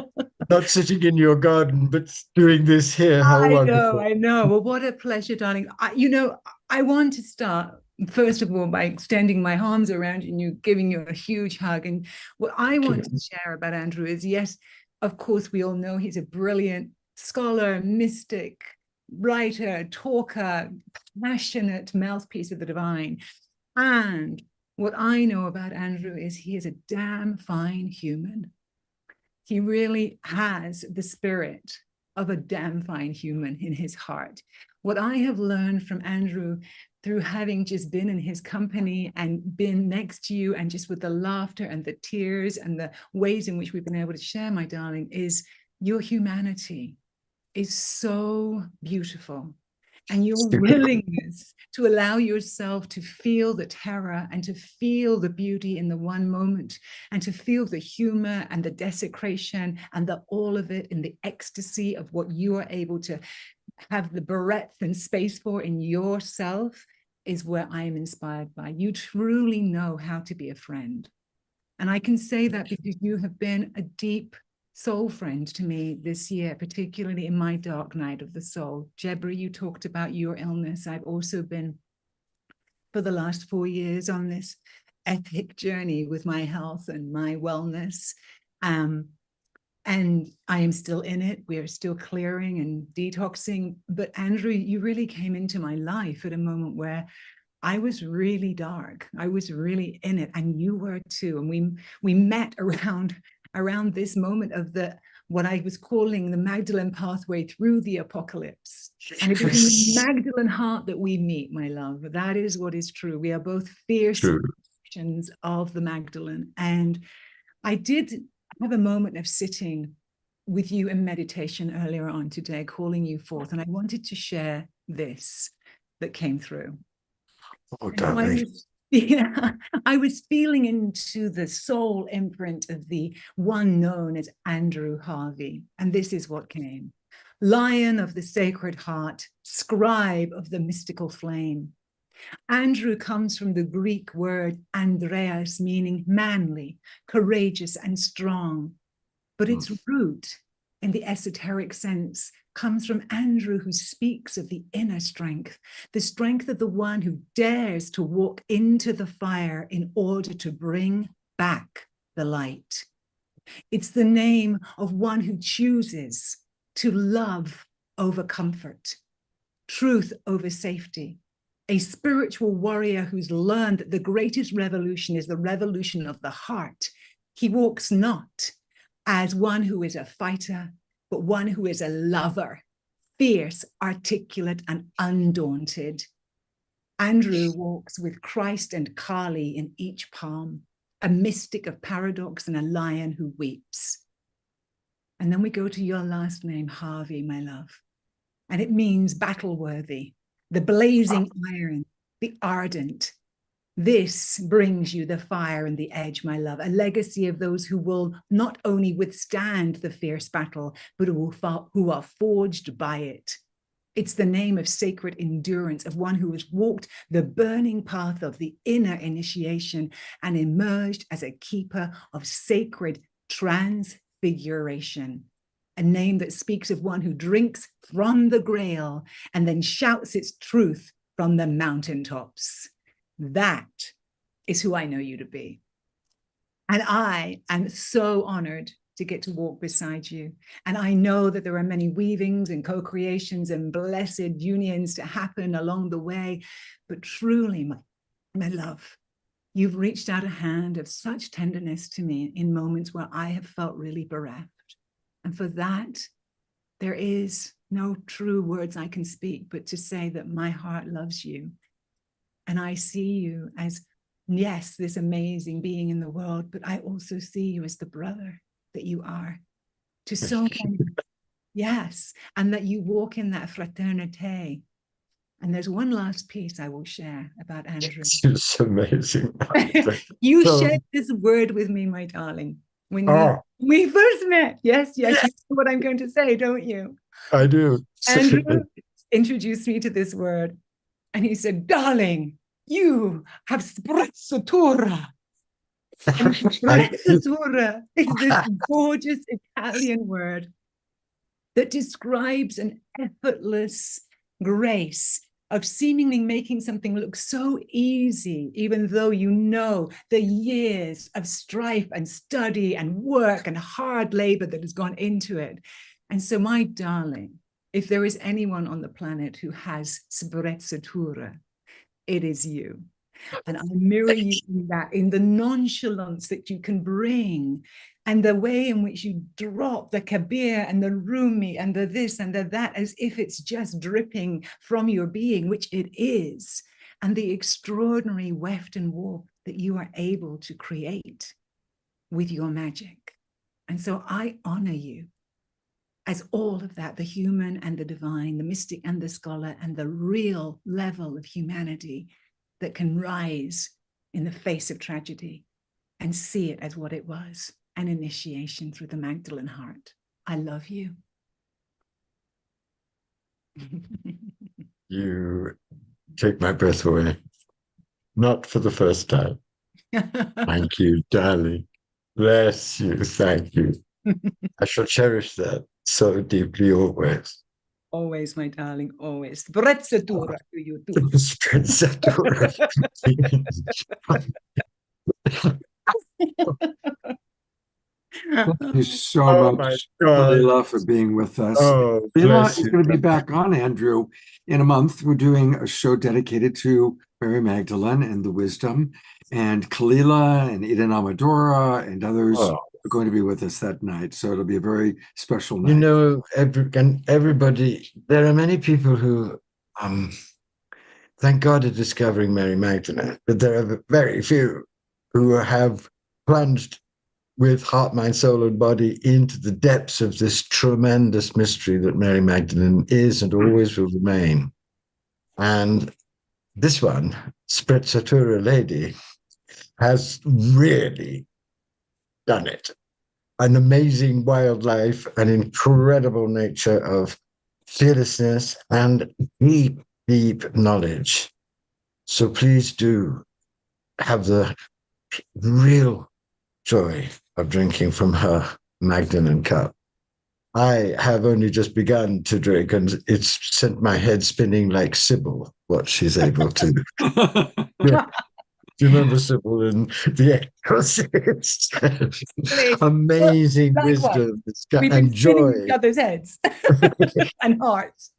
Not sitting in your garden, but doing this here. How wonderful. I know. Well, what a pleasure, darling. I want to start, first of all, by extending my arms around you and giving you a huge hug. And what I want to share about Andrew is, yes, of course, we all know he's a brilliant scholar, mystic, writer, talker, passionate mouthpiece of the divine. And what I know about Andrew is he is a damn fine human. He really has the spirit of a damn fine human in his heart. What I have learned from Andrew through having just been in his company and been next to you and just with the laughter and the tears and the ways in which we've been able to share, my darling, is your humanity is so beautiful. And your willingness to allow yourself to feel the terror and to feel the beauty in the one moment and to feel the humor and the desecration and all of it in the ecstasy of what you are able to have the breadth and space for in yourself is where I am inspired by. You truly know how to be a friend. And I can say that because you have been a deep soul friend to me this year, particularly in my dark night of the soul. Jebra, you talked about your illness. I've also been, for the last 4 years, on this epic journey with my health and my wellness. And I am still in it. We are still clearing and detoxing. But Andrew, you really came into my life at a moment where I was really dark. I was really in it, and you were too. And we met around this moment of what I was calling the Magdalene pathway through the apocalypse. And it is in the Magdalene heart that we meet, my love. That is what is true. We are both fierce versions of the Magdalene. And I did have a moment of sitting with you in meditation earlier on today, calling you forth. And I wanted to share this that came through. Oh, darling. I was feeling into the soul imprint of the one known as Andrew Harvey. And this is what came. Lion of the Sacred Heart, scribe of the mystical flame. Andrew comes from the Greek word Andreas, meaning manly, courageous, and strong. But its root, in the esoteric sense, comes from Andrew, who speaks of the inner strength, the strength of the one who dares to walk into the fire in order to bring back the light. It's the name of one who chooses to love over comfort, truth over safety, a spiritual warrior who's learned that the greatest revolution is the revolution of the heart. He walks not as one who is a fighter, but one who is a lover, fierce, articulate, and undaunted. Andrew walks with Christ and Kali in each palm, a mystic of paradox and a lion who weeps. And then we go to your last name, Harvey, my love. And it means battle-worthy, the blazing iron, the ardent. This brings you the fire and the edge, my love, a legacy of those who will not only withstand the fierce battle, but who are forged by it. It's the name of sacred endurance, of one who has walked the burning path of the inner initiation and emerged as a keeper of sacred transfiguration. A name that speaks of one who drinks from the grail and then shouts its truth from the mountaintops. That is who I know you to be. And I am so honored to get to walk beside you. And I know that there are many weavings and co-creations and blessed unions to happen along the way. But truly, my love, you've reached out a hand of such tenderness to me in moments where I have felt really bereft. And for that, there is no true words I can speak, but to say that my heart loves you. And I see you as, yes, this amazing being in the world, but I also see you as the brother that you are to so many. Yes, and that you walk in that fraternité. And there's one last piece I will share about Andrew. It's amazing. You shared this word with me, my darling, when we first met. Yes, you know what I'm going to say, don't you? I do. Andrew introduced me to this word, and he said, darling, you have sprezzatura. And sprezzatura is this gorgeous Italian word that describes an effortless grace of seemingly making something look so easy, even though you know the years of strife and study and work and hard labor that has gone into it. And so, my darling, if there is anyone on the planet who has sprezzatura, it is you. And I mirror you in that, in the nonchalance that you can bring, and the way in which you drop the kabir and the rumi and the this and the that, as if it's just dripping from your being, which it is, and the extraordinary weft and warp that you are able to create with your magic. And so I honor you as all of that, the human and the divine, the mystic and the scholar, and the real level of humanity that can rise in the face of tragedy and see it as what it was, an initiation through the Magdalene heart. I love you. You take my breath away. Not for the first time. Thank you, darling. Bless you. Thank you. I shall cherish that so deeply always. Always, my darling, always. Sprezzatura to you too. Sprezzatura. Thank you so Oh my much, God. Leila, for being with us. Oh, Leila bless is you. going to be back on, Andrew, in a month. We're doing a show dedicated to Mary Magdalene and the wisdom, and Kalila and Eden Amadora and others Oh, are going to be with us that night. So it'll be a very special night. you know, everybody, there are many people who, thank God, are discovering Mary Magdalene, but there are very few who have plunged with heart, mind, soul, and body into the depths of this tremendous mystery that Mary Magdalene is and always will remain. And this one, Sprezzatura Lady, has really done it. An amazing wildlife, an incredible nature of fearlessness, and deep, deep knowledge. So please do have the real joy of drinking from her Magdalene cup. I have only just begun to drink, and it's sent my head spinning like Sybil, what she's able to do. Do you remember Sybil in The Exorcist? Amazing Well, likewise. wisdom We've been and spinning joy. each other's heads and hearts.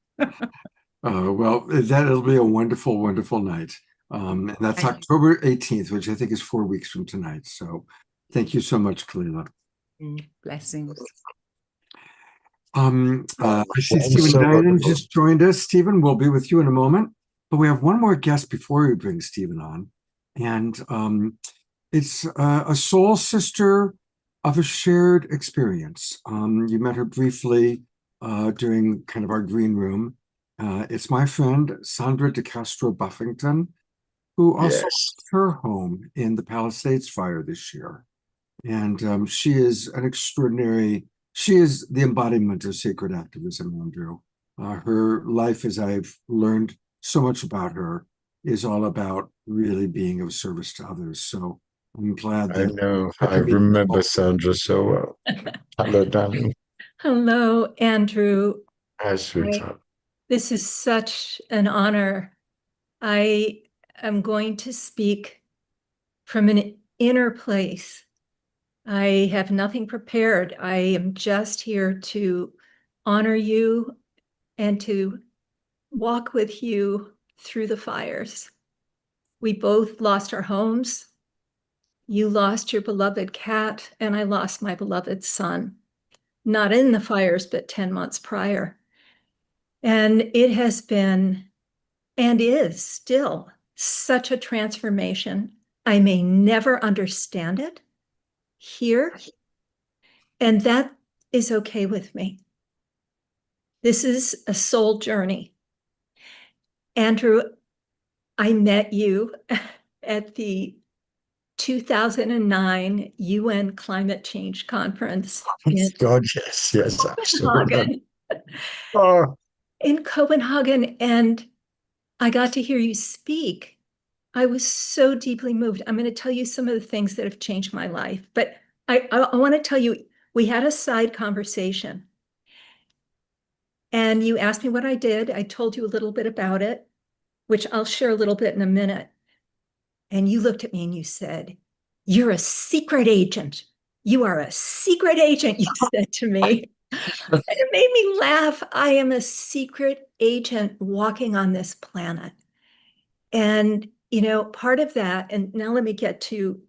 Well, that'll be a wonderful, wonderful night. And that's Thank you. October 18th, which I think is 4 weeks from tonight. So thank you so much, Kalila. Blessings. I see I'm Stephen so Dinan wonderful. just joined us. Stephen, we'll be with you in a moment, but we have one more guest before we bring Stephen on. And it's a soul sister of a shared experience. You met her briefly during kind of our green room. It's my friend, Sandra de Castro Buffington, who also Yes. lost her home in the Palisades fire this year. And she is an extraordinary, she is the embodiment of sacred activism, Andrew. Her life, as I've learned so much about her, is all about really being of service to others. So I'm glad I that know. I I can be remember Sandra so well. Hello, darling. Hello, Andrew. Hi, sweetheart. This is such an honor. I am going to speak from an inner place. I have nothing prepared. I am just here to honor you and to walk with you through the fires. We both lost our homes. You lost your beloved cat, and I lost my beloved son. Not in the fires, but 10 months prior. And it has been, and is still, such a transformation. I may never understand it here, and that is okay with me. This is a soul journey. Andrew, I met you at the 2009 UN Climate Change Conference in God, yes, yes, absolutely. Copenhagen. Oh, In Copenhagen, and I got to hear you speak. I was so deeply moved. I'm going to tell you some of the things that have changed my life, but I want to tell you, we had a side conversation and you asked me what I did. I told you a little bit about it, which I'll share a little bit in a minute. And you looked at me and you said, "You're a secret agent. You are a secret agent," you said to me. And it made me laugh. I am a secret agent walking on this planet. And, you know, part of that, and now let me get to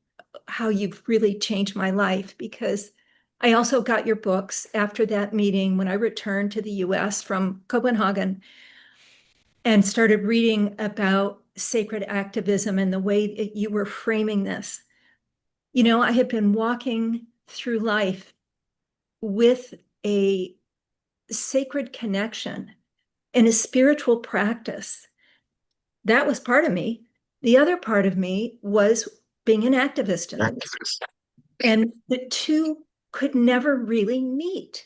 how you've really changed my life, because I also got your books after that meeting when I returned to the US from Copenhagen and started reading about sacred activism and the way that you were framing this. You know, I had been walking through life with a sacred connection and a spiritual practice. That was part of me. The other part of me was being an activist in this. And the two could never really meet.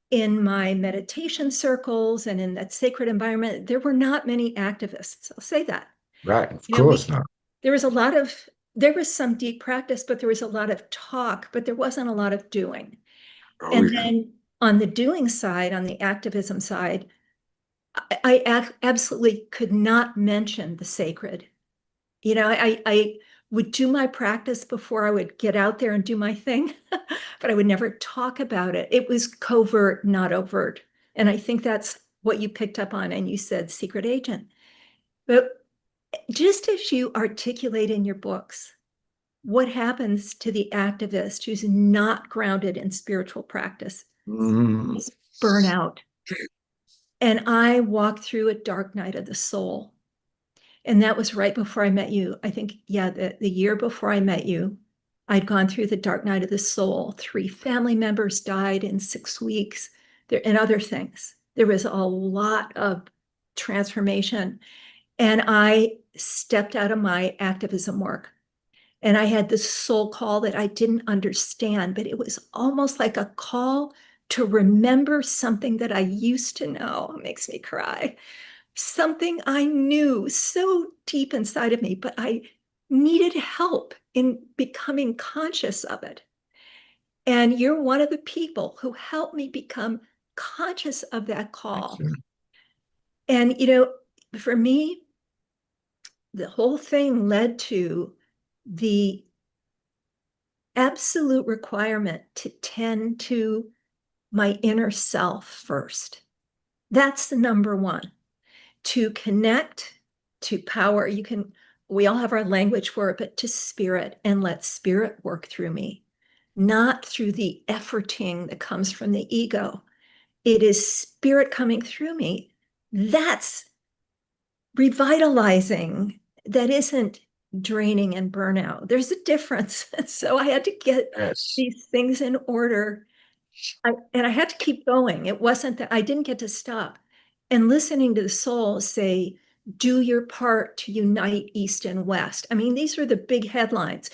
In my meditation circles and in that sacred environment, there were not many activists. I'll say that. right, of You know, course not. there was some deep practice, but there was a lot of talk, but there wasn't a lot of doing. Oh, And yeah. then on the doing side, on the activism side, I absolutely could not mention the sacred. You know, I would do my practice before I would get out there and do my thing, but I would never talk about it. It was covert, not overt. And I think that's what you picked up on, and you said secret agent. But just as you articulate in your books, what happens to the activist who's not grounded in spiritual practice is burnout. And I walked through a dark night of the soul. And that was right before I met you. I think, yeah, the year before I met you, I'd gone through the dark night of the soul. 3 family members died in 6 weeks, there and other things. There was a lot of transformation. And I stepped out of my activism work. And I had this soul call that I didn't understand, but it was almost like a call to remember something that I used to know. It makes me cry. Something I knew so deep inside of me, but I needed help in becoming conscious of it. And you're one of the people who helped me become conscious of that call. And, for me, the whole thing led to the absolute requirement to tend to my inner self first. That's the number one. To connect to power. We all have our language for it, but to spirit, and let spirit work through me, not through the efforting that comes from the ego. It is spirit coming through me. That's revitalizing. That isn't draining and burnout. There's a difference. So I had to get these things in order. And I had to keep going. It wasn't that I didn't get to stop. And listening to the soul say, do your part to unite East and West. I mean, these are the big headlines.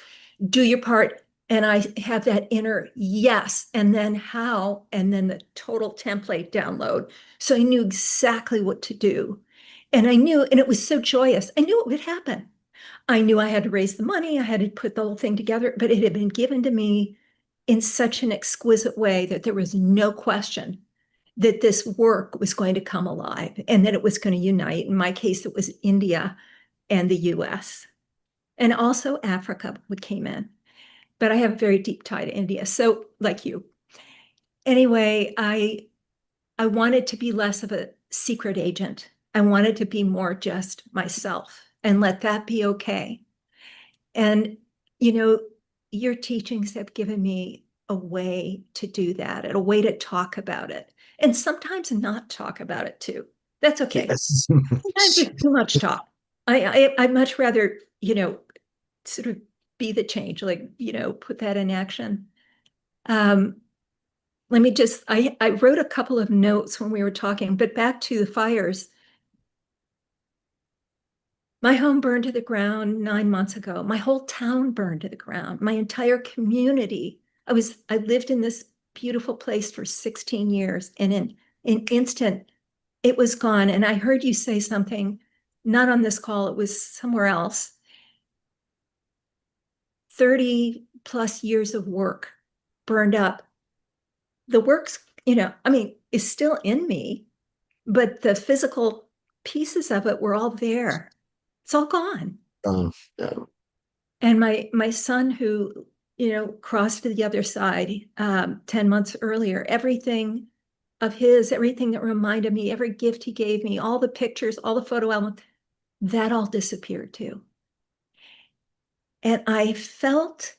Do your part. And I have that inner yes, and then how, and then the total template download. So I knew exactly what to do. And I knew, and it was so joyous. I knew it would happen. I knew I had to raise the money. I had to put the whole thing together, but it had been given to me in such an exquisite way that there was no question that this work was going to come alive and that it was going to unite. In my case, it was India and the US, and also Africa came in. But I have a very deep tie to India. So like you. Anyway, I wanted to be less of a secret agent. I wanted to be more just myself and let that be okay. And, your teachings have given me a way to do that, and a way to talk about it, and sometimes not talk about it too. That's okay. Yes. Sometimes there's too much talk. I'd much rather, sort of be the change, like, put that in action. Let me just, I wrote a couple of notes when we were talking, but back to the fires. My home burned to the ground 9 months ago. My whole town burned to the ground. My entire community. I lived in this beautiful place for 16 years, and in an instant, it was gone. And I heard you say something, not on this call, it was somewhere else. 30 plus years of work burned up. The work's, is still in me, but the physical pieces of it were all there. It's all gone. Yeah. And my son, who, crossed to the other side 10 months earlier, everything that reminded me, every gift he gave me, all the pictures, all the photo albums, that all disappeared too. And I felt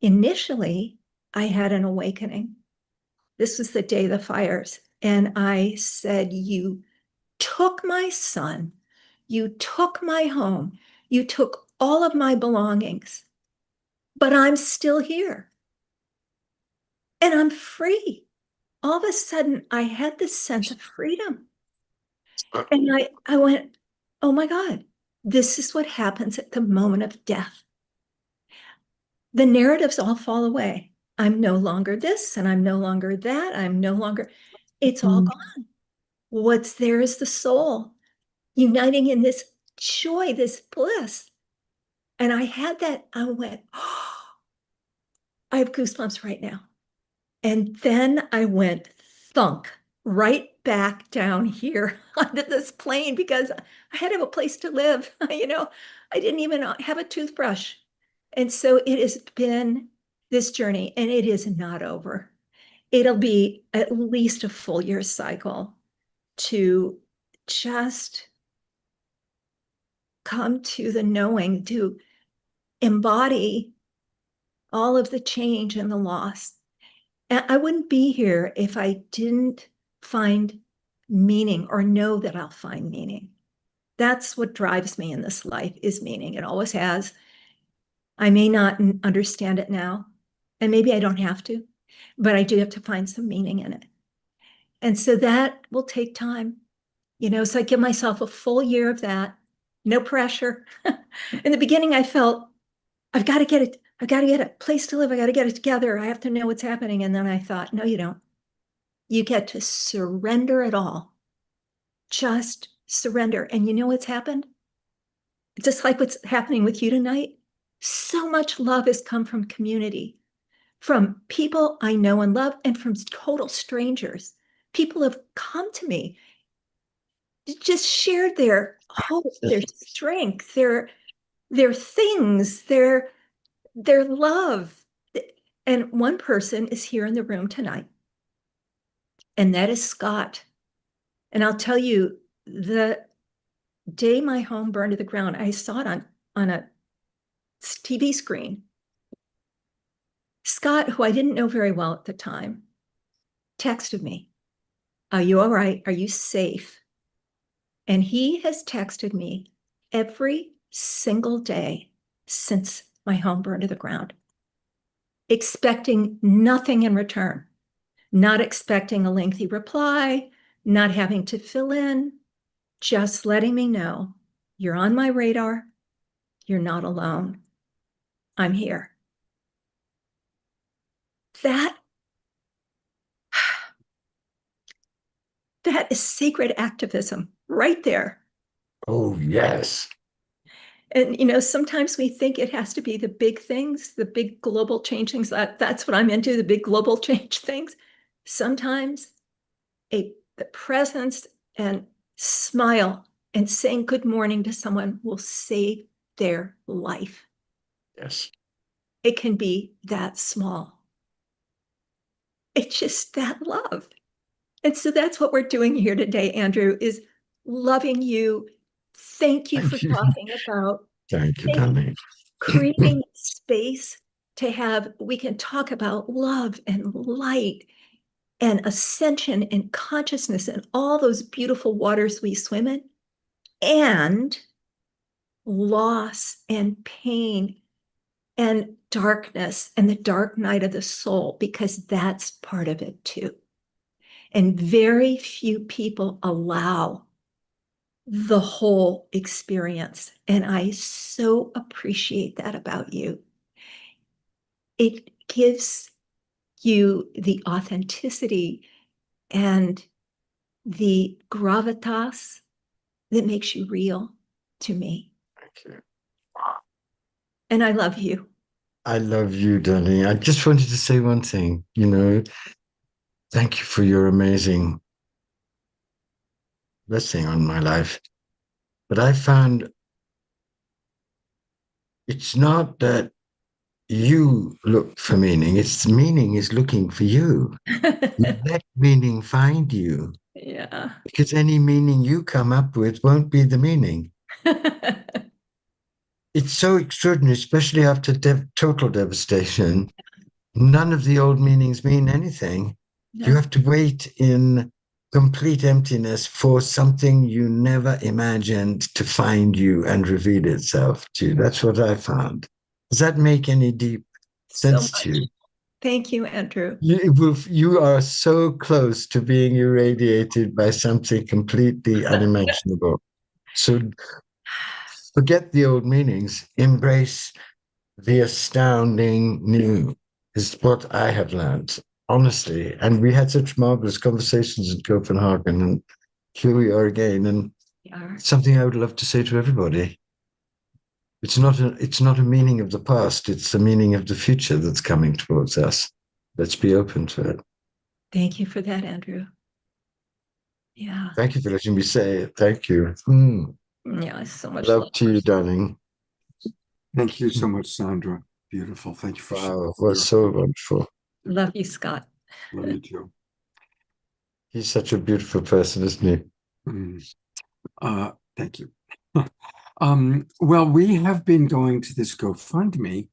initially I had an awakening. This was the day of the fires. And I said, you took my son, you took my home, you took all of my belongings, but I'm still here. And I'm free. All of a sudden, I had this sense of freedom. And I went, oh my God, this is what happens at the moment of death. The narratives all fall away. I'm no longer this, and I'm no longer that. It's all gone. What's there is the soul uniting in this joy, this bliss. And I had that, I went, oh, I have goosebumps right now. And then I went thunk right back down here onto this plane, because I had to have a place to live. I didn't even have a toothbrush. And so it has been this journey, and it is not over. It'll be at least a full year cycle to just come to the knowing, to embody all of the change and the loss. And I wouldn't be here if I didn't find meaning or know that I'll find meaning. That's what drives me in this life, is meaning. It always has. I may not understand it now, and maybe I don't have to, but I do have to find some meaning in it. And so that will take time, so I give myself a full year of that, no pressure. In the beginning, I felt, I've got to get a place to live. I got to get it together. I have to know what's happening. And then I thought, no, you don't. You get to surrender it all. Just surrender. And you know what's happened? Just like what's happening with you tonight. So much love has come from community, from people I know and love, and from total strangers. People have come to me, just shared their hope, their strength, their things, their love. And one person is here in the room tonight, and that is Scott. And I'll tell you, the day my home burned to the ground, I saw it on a TV screen. Scott, who I didn't know very well at the time, texted me, "Are you all right? Are you safe?" And he has texted me every single day since my home burned to the ground, expecting nothing in return, not expecting a lengthy reply, not having to fill in, just letting me know, you're on my radar, you're not alone, I'm here. That is sacred activism right there. Oh, yes. And, sometimes we think it has to be the big things, the big global change things. That's what I'm into, the big global change things. Sometimes the presence and smile and saying good morning to someone will save their life. Yes. It can be that small. It's just that love. And so that's what we're doing here today, Andrew, is loving you. Thank you for talking about Thank you, darling. creating space we can talk about love and light and ascension and consciousness and all those beautiful waters we swim in, and loss and pain and darkness and the dark night of the soul, because that's part of it too. And very few people allow the whole experience. And I so appreciate that about you. It gives you the authenticity and the gravitas that makes you real to me. Thank you. And I love you. I love you, darling. I just wanted to say one thing, thank you for your amazing blessing on my life. But I found it's not that you look for meaning, it's the meaning is looking for you. Let meaning find you. Yeah. Because any meaning you come up with won't be the meaning. It's so extraordinary, especially after total devastation. None of the old meanings mean anything. No. You have to wait in complete emptiness for something you never imagined to find you and reveal itself to you. That's what I found. Does that make any deep sense to you? Thank you, Andrew. You are so close to being irradiated by something completely unimaginable. So forget the old meanings, embrace the astounding new, is what I have learned, honestly. And we had such marvelous conversations in Copenhagen, and here we are again. And something I would love to say to everybody. It's not a meaning of the past, it's the meaning of the future that's coming towards us. Let's be open to it. Thank you for that, Andrew. Yeah. Thank you for letting me say it. Thank you. Yeah, it's so much Love to you, darling. Thank you so much, Sandra. Beautiful. Thank you for sharing. Wow, it was so wonderful. Love you, Scott. Love you too. He's such a beautiful person, isn't he? Thank you. Well, we have been going to this GoFundMe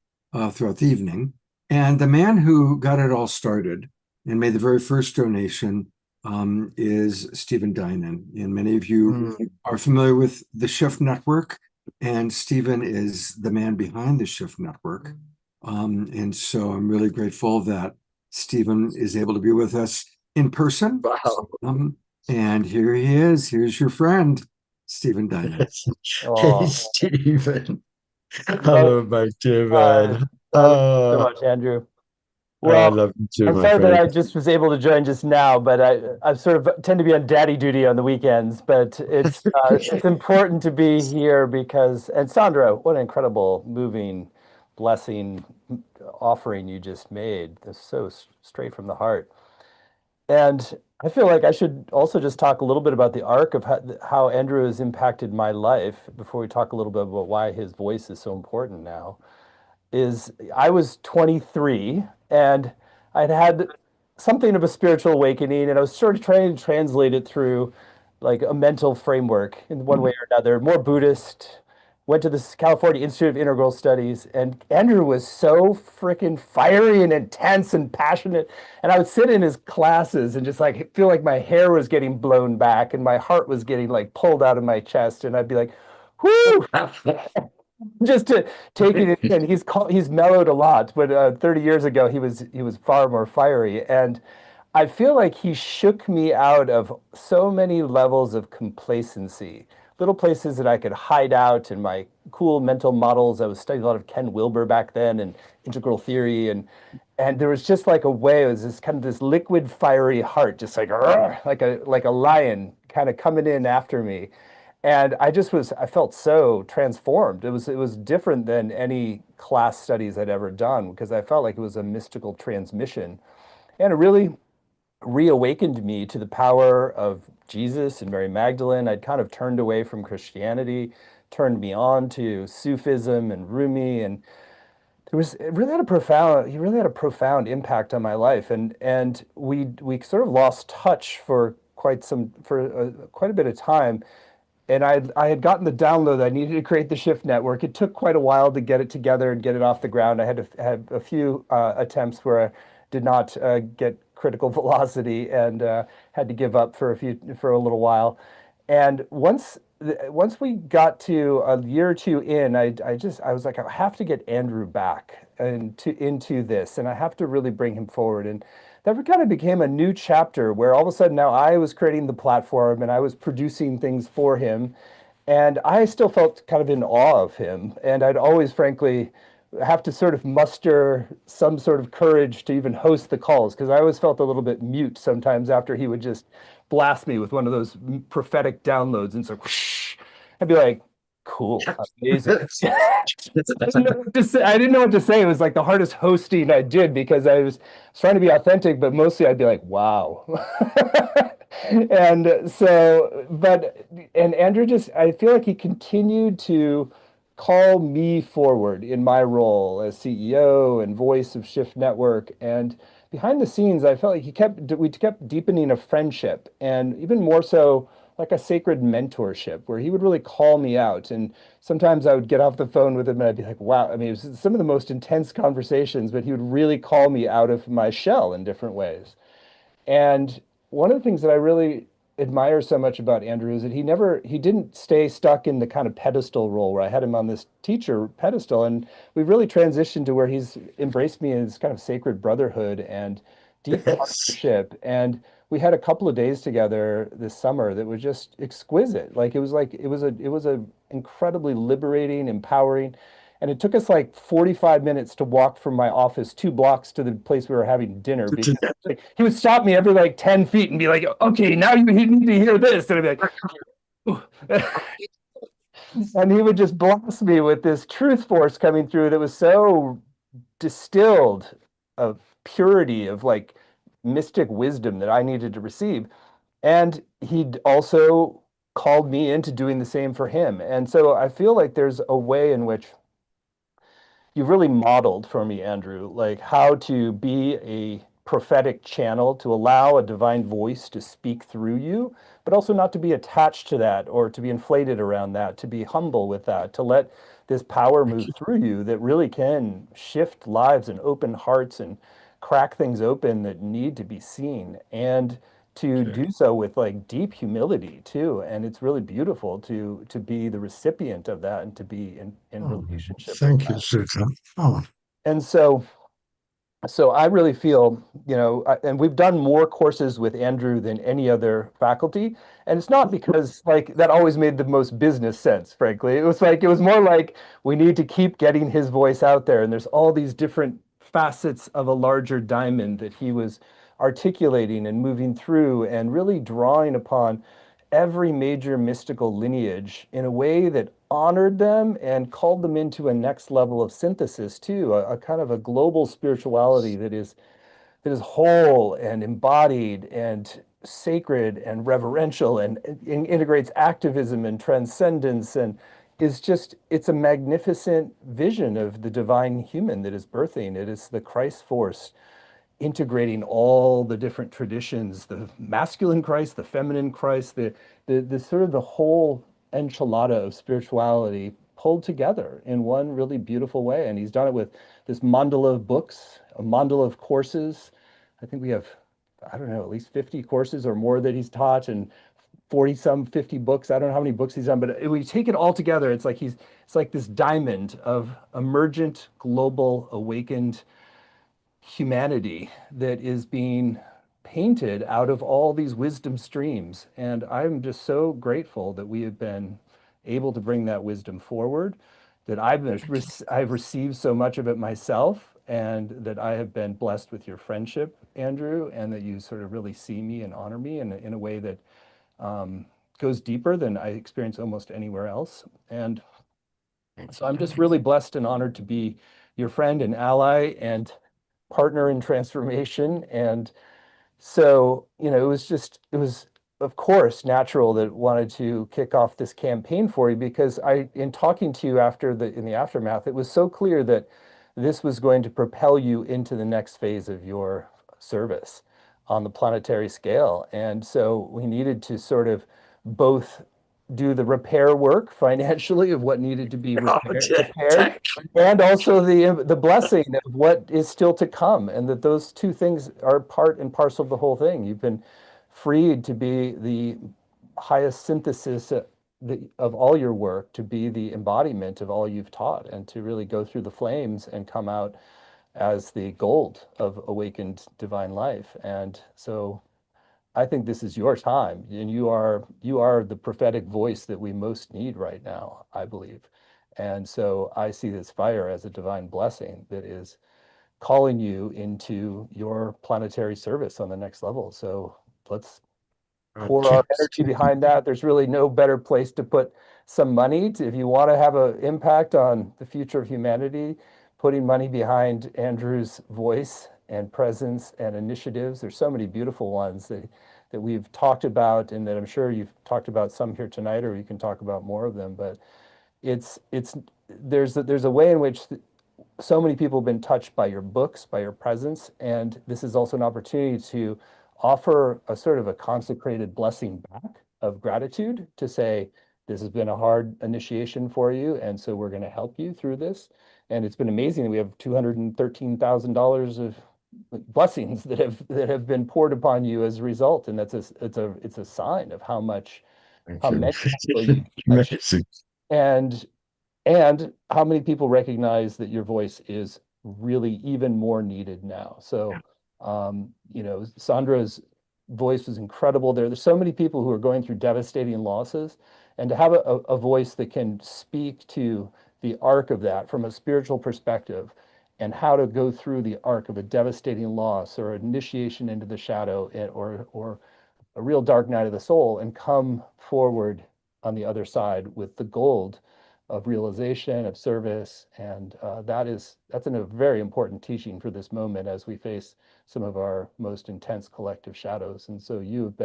throughout the evening, and the man who got it all started and made the very first donation is Stephen Dinan. And many of you are familiar with the Shift Network, and Stephen is the man behind the Shift Network. And so I'm really grateful that Stephen is able to be with us in person. Wow. And here he is. Here's your friend, Stephen Dinan. Hey, Stephen. Hello, my dear man. So much, Andrew. I Well, love you too, I'm my sorry that friend. I just was able to join just now, but I sort of tend to be on daddy duty on the weekends. But it's important to be here because, and Sandra, what an incredible, moving, blessing offering you just made. That's so straight from the heart. And I feel like I should also just talk a little bit about the arc of how Andrew has impacted my life before we talk a little bit about why his voice is so important now. Is I was 23 and I'd had something of a spiritual awakening, and I was sort of trying to translate it through like a mental framework in one way or another, more Buddhist. Went to this California Institute of Integral Studies, and Andrew was so freaking fiery and intense and passionate. And I would sit in his classes and just like feel like my hair was getting blown back and my heart was getting like pulled out of my chest. And I'd be like, whoo, just to take it in. He's mellowed a lot, but 30 years ago he was far more fiery, and I feel like he shook me out of so many levels of complacency, little places that I could hide out in my cool mental models. I was studying a lot of Ken Wilber back then and integral theory, and there was just like a way. It was this kind of this liquid fiery heart, just like like a lion kind of coming in after me. And I felt so transformed. It was different than any class studies I'd ever done because I felt like it was a mystical transmission. And it really reawakened me to the power of Jesus and Mary Magdalene. I'd kind of turned away from Christianity, turned me on to Sufism and Rumi, and he really had a profound impact on my life. And we sort of lost touch for quite a bit of time, and I had gotten the download that I needed to create the Shift Network. It took quite a while to get it together and get it off the ground. I had to have a few attempts where I did not get critical velocity and had to give up for a little while. And once we got to a year or two in, I was like, I have to get Andrew back into this, and I have to really bring him forward. And that kind of became a new chapter where all of a sudden now I was creating the platform and I was producing things for him. And I still felt kind of in awe of him. And I'd always, frankly, have to sort of muster some sort of courage to even host the calls because I always felt a little bit mute sometimes after he would just blast me with one of those prophetic downloads. And so whoosh, I'd be like, cool, amazing. I didn't know what to say. It was like the hardest hosting I did because I was trying to be authentic, but mostly I'd be like, wow. And so, and Andrew I feel like he continued to call me forward in my role as CEO and voice of Shift Network. And behind the scenes, I felt like we kept deepening a friendship, and even more so, like a sacred mentorship where he would really call me out. And sometimes I would get off the phone with him and I'd be like, wow, I mean, it was some of the most intense conversations, but he would really call me out of my shell in different ways. And one of the things that I really admire so much about Andrew is that he didn't stay stuck in the kind of pedestal role where I had him on this teacher pedestal. And we've really transitioned to where he's embraced me as kind of sacred brotherhood and deep Yes. partnership. And we had a couple of days together this summer that was just exquisite. Like it was a incredibly liberating, empowering. And it took us like 45 minutes to walk from my office 2 blocks to the place we were having dinner because like, he would stop me every like 10 feet and be like, okay, now you need to hear this. And I'd be like, and he would just blast me with this truth force coming through that was so distilled of purity, of like mystic wisdom that I needed to receive. And he'd also called me into doing the same for him. And so I feel like there's a way in which you've really modeled for me, Andrew, like how to be a prophetic channel to allow a divine voice to speak through you, but also not to be attached to that or to be inflated around that, to be humble with that, to let this power move through you that really can shift lives and open hearts and crack things open that need to be seen. And to do so with like deep humility too. And it's really beautiful to be the recipient of that and to be in Oh, relationship with thank you, that. Susan. Oh, And so I really feel, and we've done more courses with Andrew than any other faculty. And it's not because like that always made the most business sense, frankly. It was more like we need to keep getting his voice out there. And there's all these different facets of a larger diamond that he was articulating and moving through and really drawing upon every major mystical lineage in a way that honored them and called them into a next level of synthesis too, a kind of a global spirituality that is whole and embodied and sacred and reverential and integrates activism and transcendence and it's a magnificent vision of the divine human that is birthing. It is the Christ force integrating all the different traditions, the masculine Christ, the feminine Christ, the sort of the whole enchilada of spirituality pulled together in one really beautiful way. And he's done it with this mandala of books, a mandala of courses. I think we have, I don't know, at least 50 courses or more that he's taught and 40 some 50 books. I don't know how many books he's done, but when you take it all together, it's like this diamond of emergent, global, awakened humanity that is being painted out of all these wisdom streams. And I'm just so grateful that we have been able to bring that wisdom forward, that I've received so much of it myself, and that I have been blessed with your friendship, Andrew, and that you sort of really see me and honor me in a way that goes deeper than I experience almost anywhere else. And so I'm just really blessed and honored to be your friend and ally and partner in transformation. And so, it was, of course, natural that wanted to kick off this campaign for you because in talking to you in the aftermath, it was so clear that this was going to propel you into the next phase of your service on the planetary scale. And so we needed to sort of both do the repair work financially of what needed to be repaired and also the blessing of what is still to come, and that those two things are part and parcel of the whole thing. You've been freed to be the highest synthesis of all your work, to be the embodiment of all you've taught, and to really go through the flames and come out as the gold of awakened divine life. And so I think this is your time, and you are the prophetic voice that we most need right now, I believe. And so I see this fire as a divine blessing that is calling you into your planetary service on the next level. So let's pour our energy behind that. There's really no better place to put some money if you want to have an impact on the future of humanity, putting money behind Andrew's voice and presence and initiatives. There's so many beautiful ones that we've talked about, and that I'm sure you've talked about some here tonight, or you can talk about more of them. But it's there's a way in which so many people have been touched by your books, by your presence, and this is also an opportunity to offer a sort of a consecrated blessing back of gratitude to say, this has been a hard initiation for you, and so we're going to help you through this. And it's been amazing that we have $213,000 of blessings that have been poured upon you as a result, and it's a sign of how many people you've touched, Amazing. and and how many people recognize that your voice is really even more needed now. So, Sandra's voice was incredible. There's so many people who are going through devastating losses, and to have a voice that can speak to the arc of that from a spiritual perspective and how to go through the arc of a devastating loss or initiation into the shadow, or a real dark night of the soul, and come forward on the other side with the gold of realization, of service. And that's a very important teaching for this moment as we face some of our most intense collective shadows. And so you have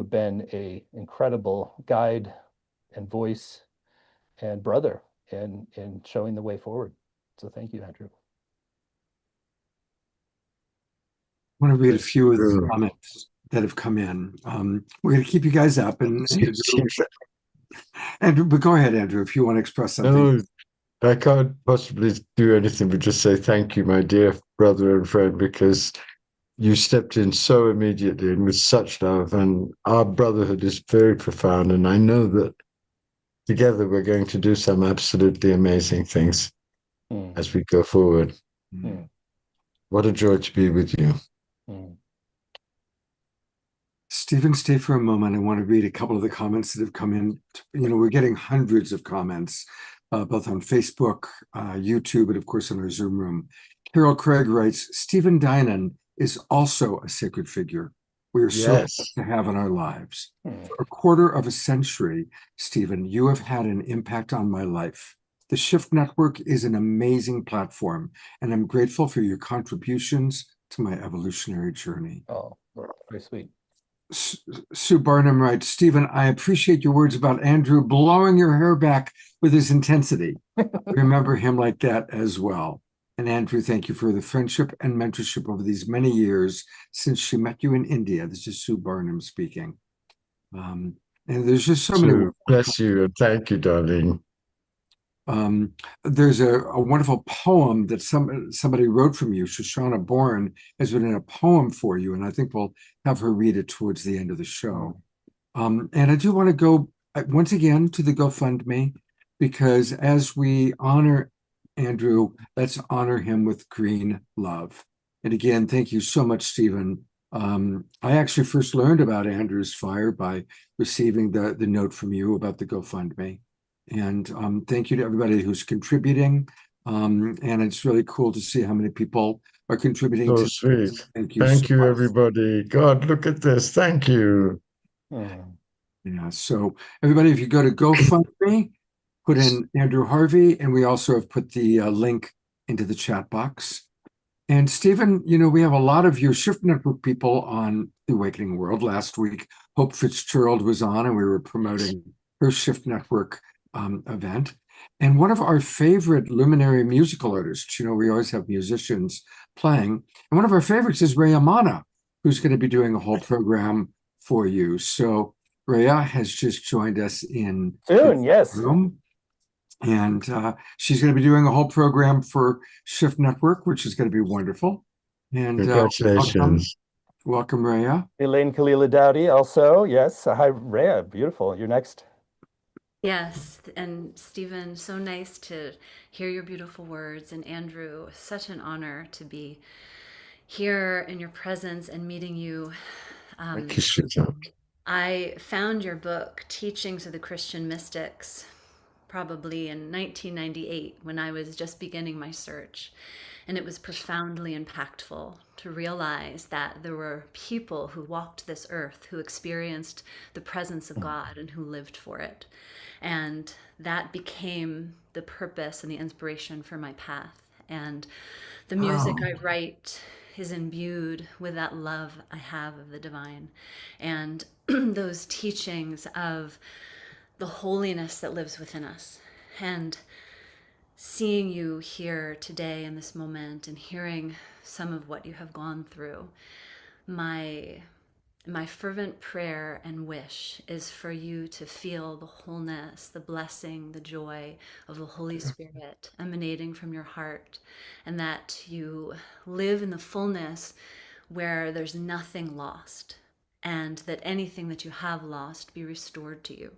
been a incredible guide and voice and brother in showing the way forward. So thank you, Andrew. I want to read a few of the True. comments that have come in. We're going to keep you guys up, and Andrew, but go ahead, Andrew, if you want to express something. No, I can't possibly do anything but just say thank you, my dear brother and friend, because you stepped in so immediately and with such love. And our brotherhood is very profound. And I know that together we're going to do some absolutely amazing things as we go forward. What a joy to be with you. Stephen, stay for a moment. I want to read a couple of the comments that have come in. We're getting hundreds of comments, both on Facebook, YouTube, and of course in our Zoom room. Carol Craig writes, Stephen Dinan is also a sacred figure we are so blessed to have in our lives. For a quarter of a century, Stephen, you have had an impact on my life. The Shift Network is an amazing platform, and I'm grateful for your contributions to my evolutionary journey. Oh, very sweet. Sue Barnum writes, Stephen, I appreciate your words about Andrew blowing your hair back with his intensity. Remember him like that as well. And Andrew, thank you for the friendship and mentorship over these many years since she met you in India. This is Sue Barnum speaking. And there's just so many. Bless you and thank you, darling. There's a wonderful poem that somebody wrote from you. Shoshana Bourne has written a poem for you, and I think we'll have her read it towards the end of the show. And I do want to go once again to the GoFundMe, because as we honor Andrew, let's honor him with green love. And again, thank you so much, Stephen. I actually first learned about Andrew's fire by receiving the note from you about the GoFundMe. And thank you to everybody who's contributing. And it's really cool to see how many people are contributing. So sweet. Thank you. Thank so you, much. everybody. God, look at this. Thank you. Yeah. So everybody, if you go to GoFundMe, put in Andrew Harvey, and we also have put the link into the chat box. And Stephen, we have a lot of your Shift Network people on the Awakening World. Last week, Hope Fitzgerald was on, and we were promoting her Shift Network event. And one of our favorite luminary musical artists, we always have musicians playing. And one of our favorites is Rhea Mana, who's going to be doing a whole program for you. So Rhea has just joined us in soon, yes. Room. And she's going to be doing a whole program for Shift Network, which is going to be wonderful. And congratulations. Welcome, Rhea. Elaine Kalila Dowdy also, yes. Hi, Rhea, beautiful. You're next. Yes, and Stephen, so nice to hear your beautiful words. And Andrew, such an honor to be here in your presence and meeting you. Thank you, sweetheart. I found your book, Teachings of the Christian Mystics, probably in 1998 when I was just beginning my search. And it was profoundly impactful to realize that there were people who walked this earth, who experienced the presence of God and who lived for it. And that became the purpose and the inspiration for my path. And the music I write is imbued with that love I have of the divine and those teachings of the holiness that lives within us. And seeing you here today in this moment and hearing some of what you have gone through, my fervent prayer and wish is for you to feel the wholeness, the blessing, the joy of the Holy Spirit emanating from your heart, and that you live in the fullness where there's nothing lost, and that anything that you have lost be restored to you.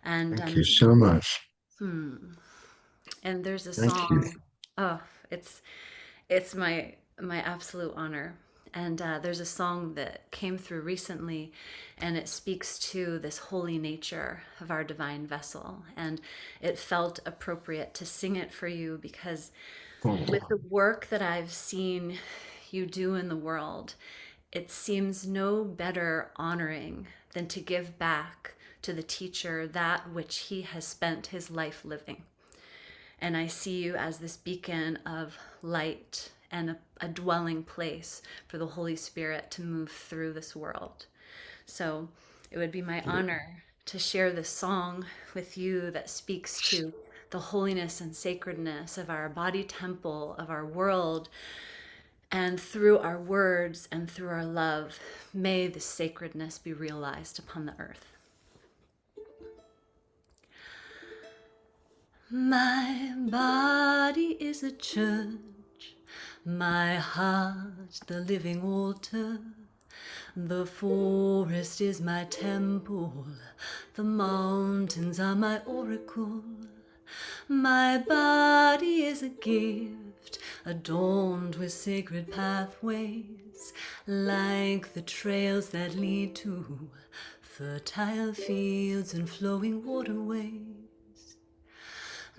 And thank you so much. And there's a Thank song. you. Oh, it's my absolute honor. And there's a song that came through recently, and it speaks to this holy nature of our divine vessel. And it felt appropriate to sing it for you because with the work that I've seen you do in the world, it seems no better honoring than to give back to the teacher that which he has spent his life living. And I see you as this beacon of light and a dwelling place for the Holy Spirit to move through this world. So it would be my honor to share this song with you that speaks to the holiness and sacredness of our body temple, of our world, and through our words and through our love, may the sacredness be realized upon the earth. My body is a church, my heart the living altar. The forest is my temple, the mountains are my oracle. My body is a gift, adorned with sacred pathways, like the trails that lead to fertile fields and flowing waterways.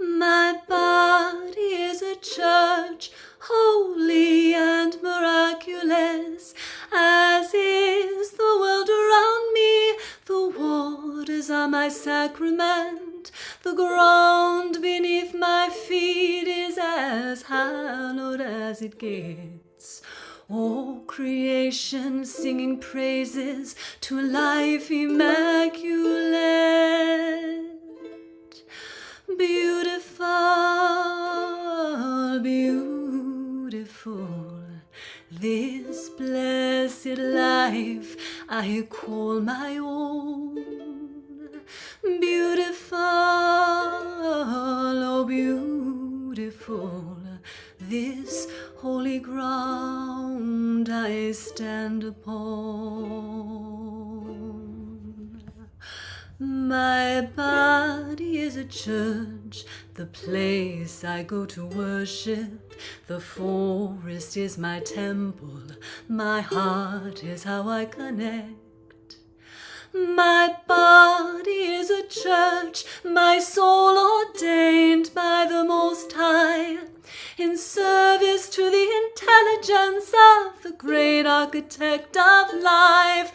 My body is a church, holy and miraculous, as is the world around me. The waters are my sacrament, the ground beneath my feet is as hallowed as it gets. Oh, creation singing praises to life immaculate. Beautiful, beautiful, this blessed life I call my own. Beautiful, oh beautiful, this holy ground I stand upon. My body is a church, the place I go to worship. The forest is my temple, my heart is how I connect. My body is a church, my soul ordained by the Most High, in service to the intelligence of the great architect of life.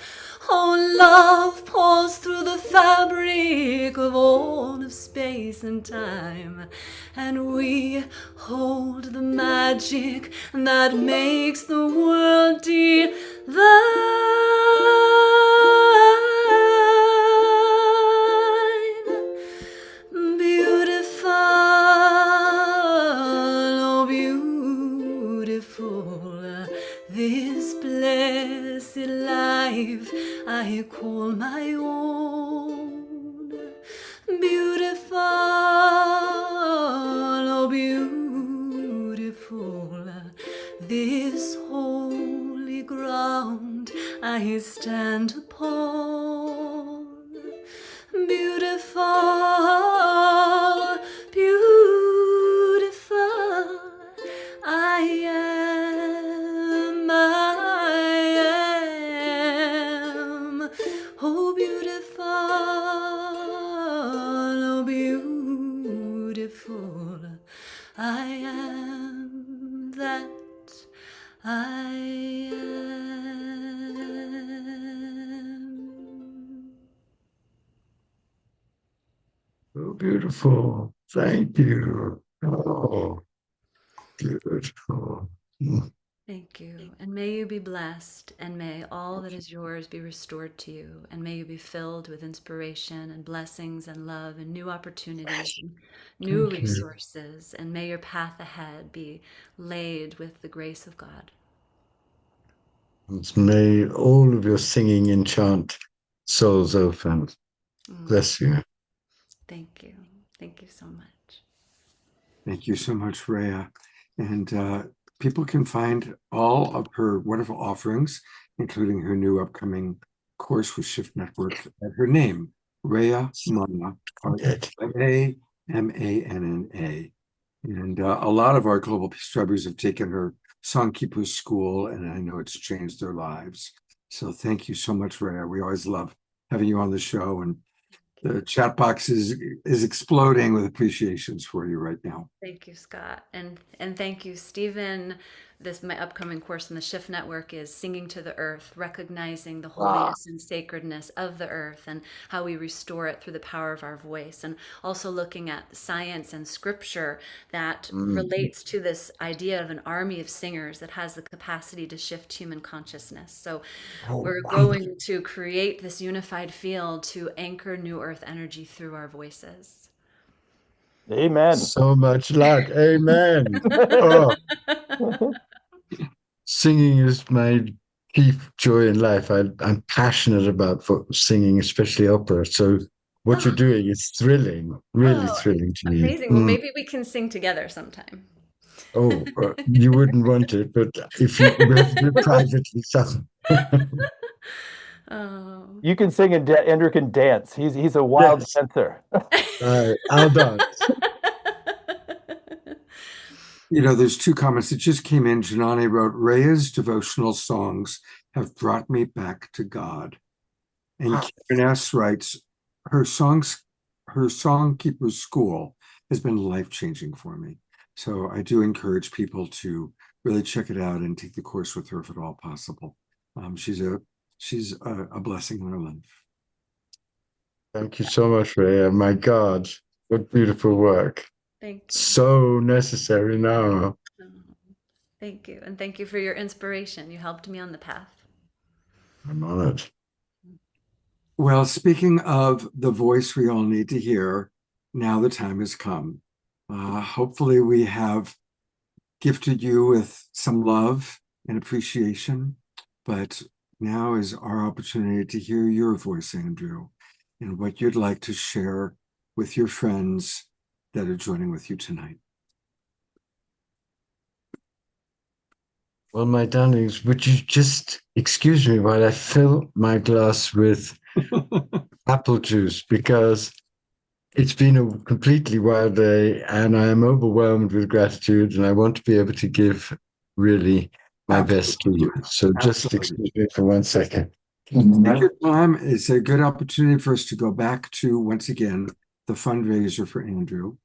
Oh, love pours through the fabric of all of space and time, and we hold the magic that makes the world divine. Beautiful, oh beautiful, this blessed life I call my own. Beautiful, oh beautiful, this holy ground I stand upon. Beautiful, beautiful, I am. Oh, beautiful, oh, beautiful, I am that I am. Oh, beautiful. Thank you. Oh, beautiful. Thank you. And may you be blessed, and may all that is yours be restored to you, and may you be filled with inspiration and blessings and love and new opportunities and new Thank you. resources, and may your path ahead be laid with the grace of God. And may all of your singing enchant souls open. Bless you. Thank you. Thank you so much. Thank you so much, Rhea. And people can find all of her wonderful offerings, including her new upcoming course with Shift Network, at her name, Rhea Manna, Amanna. And a lot of our global peace strivers have taken her Songkipu school, and I know it's changed their lives. So thank you so much, Rhea. We always love having you on the show, and the chat box is exploding with appreciations for you right now. Thank you, Scott. And thank you, Stephen. My upcoming course in the Shift Network is Singing to the Earth, recognizing the holiness and sacredness of the earth and how we restore it through the power of our voice. And also looking at science and scripture that relates to this idea of an army of singers that has the capacity to shift human consciousness. So we're going to create this unified field to anchor new earth energy through our voices. Amen. So much luck. Amen. Oh, singing is my chief joy in life. I'm passionate about singing, especially opera. So what you're doing is thrilling, really Oh, thrilling to me. amazing. Well, maybe we can sing together sometime. Oh, you wouldn't want it, but if you we have to do it privately, so. Oh. You can sing and Andrew can dance. He's a wild Yes, dancer. I'll dance. There's two comments that just came in. Janani wrote, Rhea's devotional songs have brought me back to God. And Karen S. writes, her Songkeeper's School has been life-changing for me. So I do encourage people to really check it out and take the course with her if at all possible. She's a blessing in her life. Thank you so much, Rhea. My God, what beautiful work. Thank you. So necessary now. Oh, thank you. And thank you for your inspiration. You helped me on the path. I'm honored. Well, speaking of the voice we all need to hear, now the time has come. Hopefully we have gifted you with some love and appreciation, but now is our opportunity to hear your voice, Andrew, and what you'd like to share with your friends that are joining with you tonight. Well, my darlings, would you just excuse me while I fill my glass with apple juice, because it's been a completely wild day and I am overwhelmed with gratitude and I want to be able to give really my best to you. So just excuse me for 1 second. Take your time. It's a good opportunity for us to go back to, once again, the fundraiser for Andrew.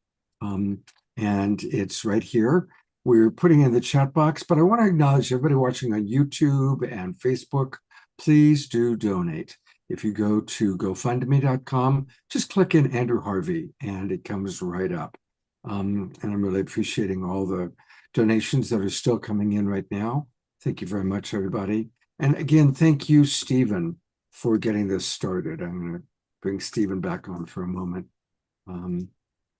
And it's right here. We're putting in the chat box, but I want to acknowledge everybody watching on YouTube and Facebook. Please do donate. If you go to GoFundMe.com, just click in Andrew Harvey and it comes right up. And I'm really appreciating all the donations that are still coming in right now. Thank you very much, everybody. And again, thank you, Stephen, for getting this started. I'm going to bring Stephen back on for a moment.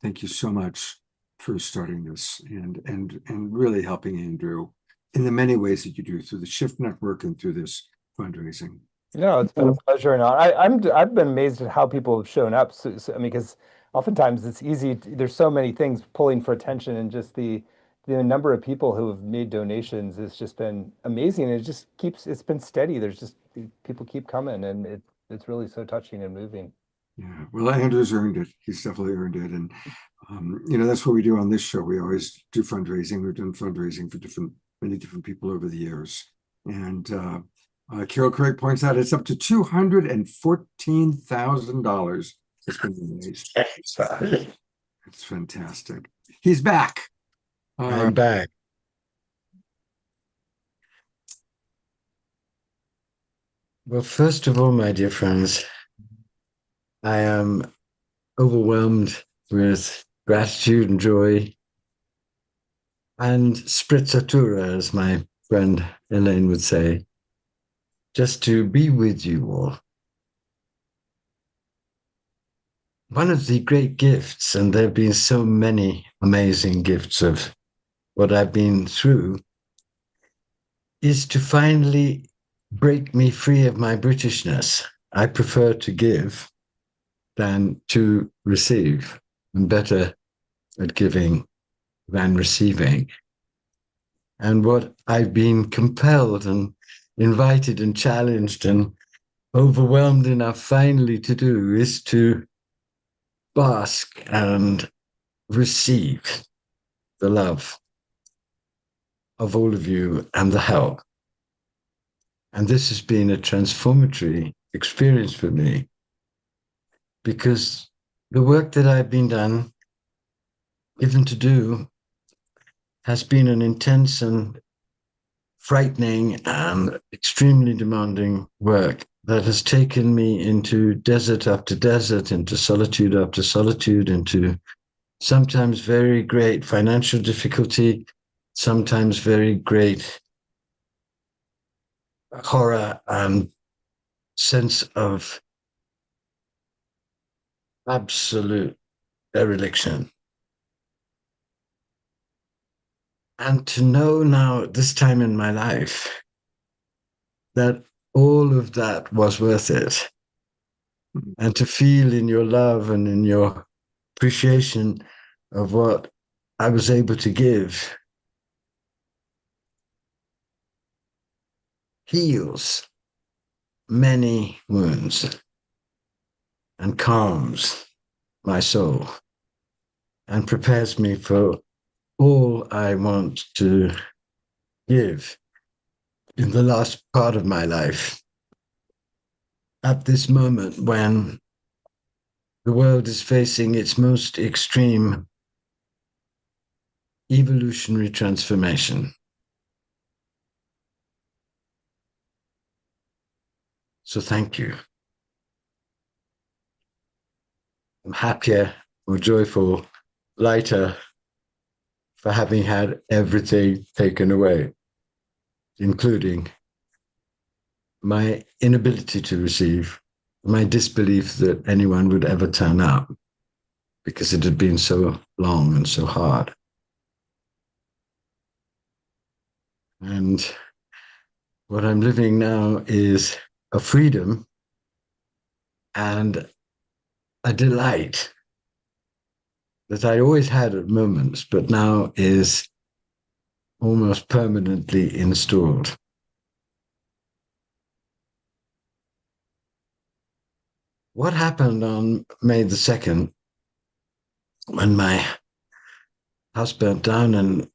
Thank you so much for starting this and really helping Andrew in the many ways that you do through the Shift Network and through this fundraising. No, it's been a pleasure, and I've been amazed at how people have shown up. So, I mean, because oftentimes it's easy. There's so many things pulling for attention, and just the number of people who have made donations has just been amazing. It just it's been steady. There's just people keep coming, and it's really so touching and moving. Yeah, well, Andrew's earned it. He's definitely earned it, and that's what we do on this show. We always do fundraising. We've done fundraising for many different people over the years, and Carol Craig points out it's up to $214,000. It's been raised. It's fantastic. He's back. I'm back. Well, first of all, my dear friends, I am overwhelmed with gratitude and joy and sprezzatura, as my friend Elaine would say, just to be with you all. One of the great gifts, and there have been so many amazing gifts of what I've been through, is to finally break me free of my Britishness. I prefer to give than to receive. I'm better at giving than receiving. And what I've been compelled and invited and challenged and overwhelmed enough finally to do is to bask and receive the love of all of you and the help. And this has been a transformatory experience for me, because the work that I've been given to do has been an intense and frightening and extremely demanding work that has taken me into desert after desert, into solitude after solitude, into sometimes very great financial difficulty, sometimes very great horror and sense of absolute dereliction. And to know now at this time in my life that all of that was worth it, and to feel in your love and in your appreciation of what I was able to give heals many wounds and calms my soul and prepares me for all I want to give in the last part of my life. At this moment when the world is facing its most extreme evolutionary transformation. So thank you. I'm happier, more joyful, lighter for having had everything taken away, including my inability to receive, my disbelief that anyone would ever turn up because it had been so long and so hard. And what I'm living now is a freedom and a delight that I always had at moments, but now is almost permanently installed. What happened on May the 2nd when my house burnt down and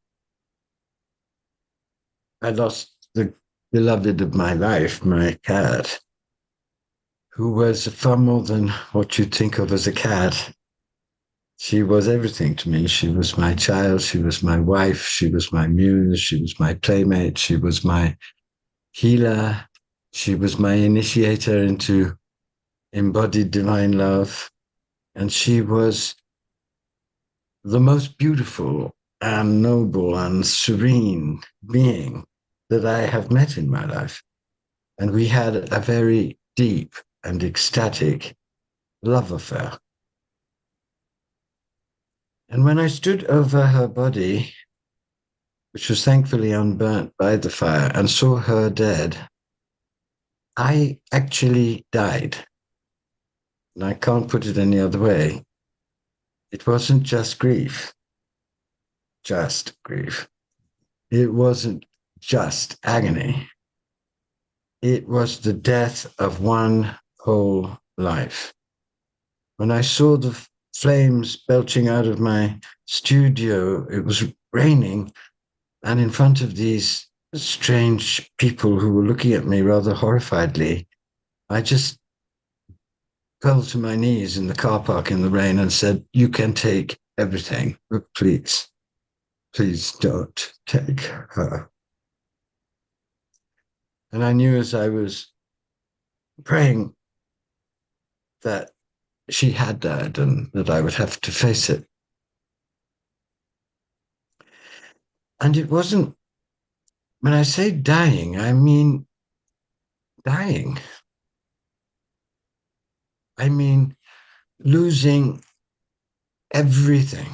I lost the beloved of my life, my cat, who was far more than what you'd think of as a cat. She was everything to me. She was my child. She was my wife. She was my muse. She was my playmate. She was my healer. She was my initiator into embodied divine love. And she was the most beautiful and noble and serene being that I have met in my life. And we had a very deep and ecstatic love affair. And when I stood over her body, which was thankfully unburnt by the fire, and saw her dead, I actually died. And I can't put it any other way. It wasn't just grief. It wasn't just agony. It was the death of one whole life. When I saw the flames belching out of my studio, it was raining, and in front of these strange people who were looking at me rather horrifiedly, I just fell to my knees in the car park in the rain and said, "You can take everything, but please don't take her." And I knew as I was praying that she had died and that I would have to face it. And it wasn't, when I say dying, I mean dying. I mean losing everything.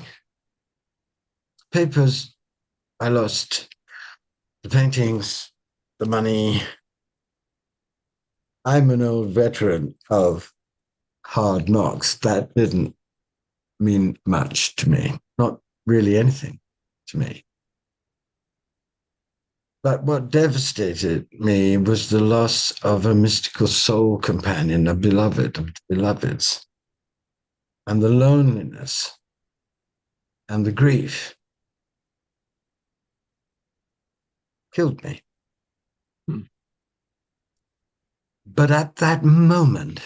Papers, I lost. The paintings, the money. I'm an old veteran of hard knocks. That didn't mean much to me, not really anything to me. But what devastated me was the loss of a mystical soul companion, a beloved of beloveds, and the loneliness and the grief killed me. But at that moment,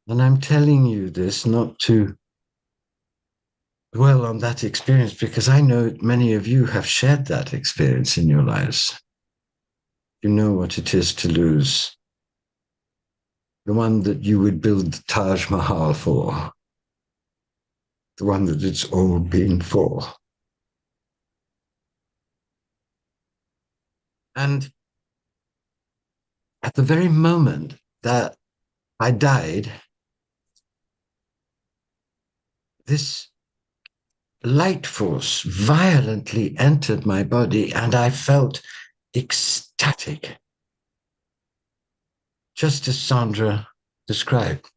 and I'm telling you this not to dwell on that experience, because I know many of you have shared that experience in your lives. You know what it is to lose the one that you would build the Taj Mahal for, the one that it's all been for. And at the very moment that I died, this light force violently entered my body and I felt ecstatic, just as Sandra described.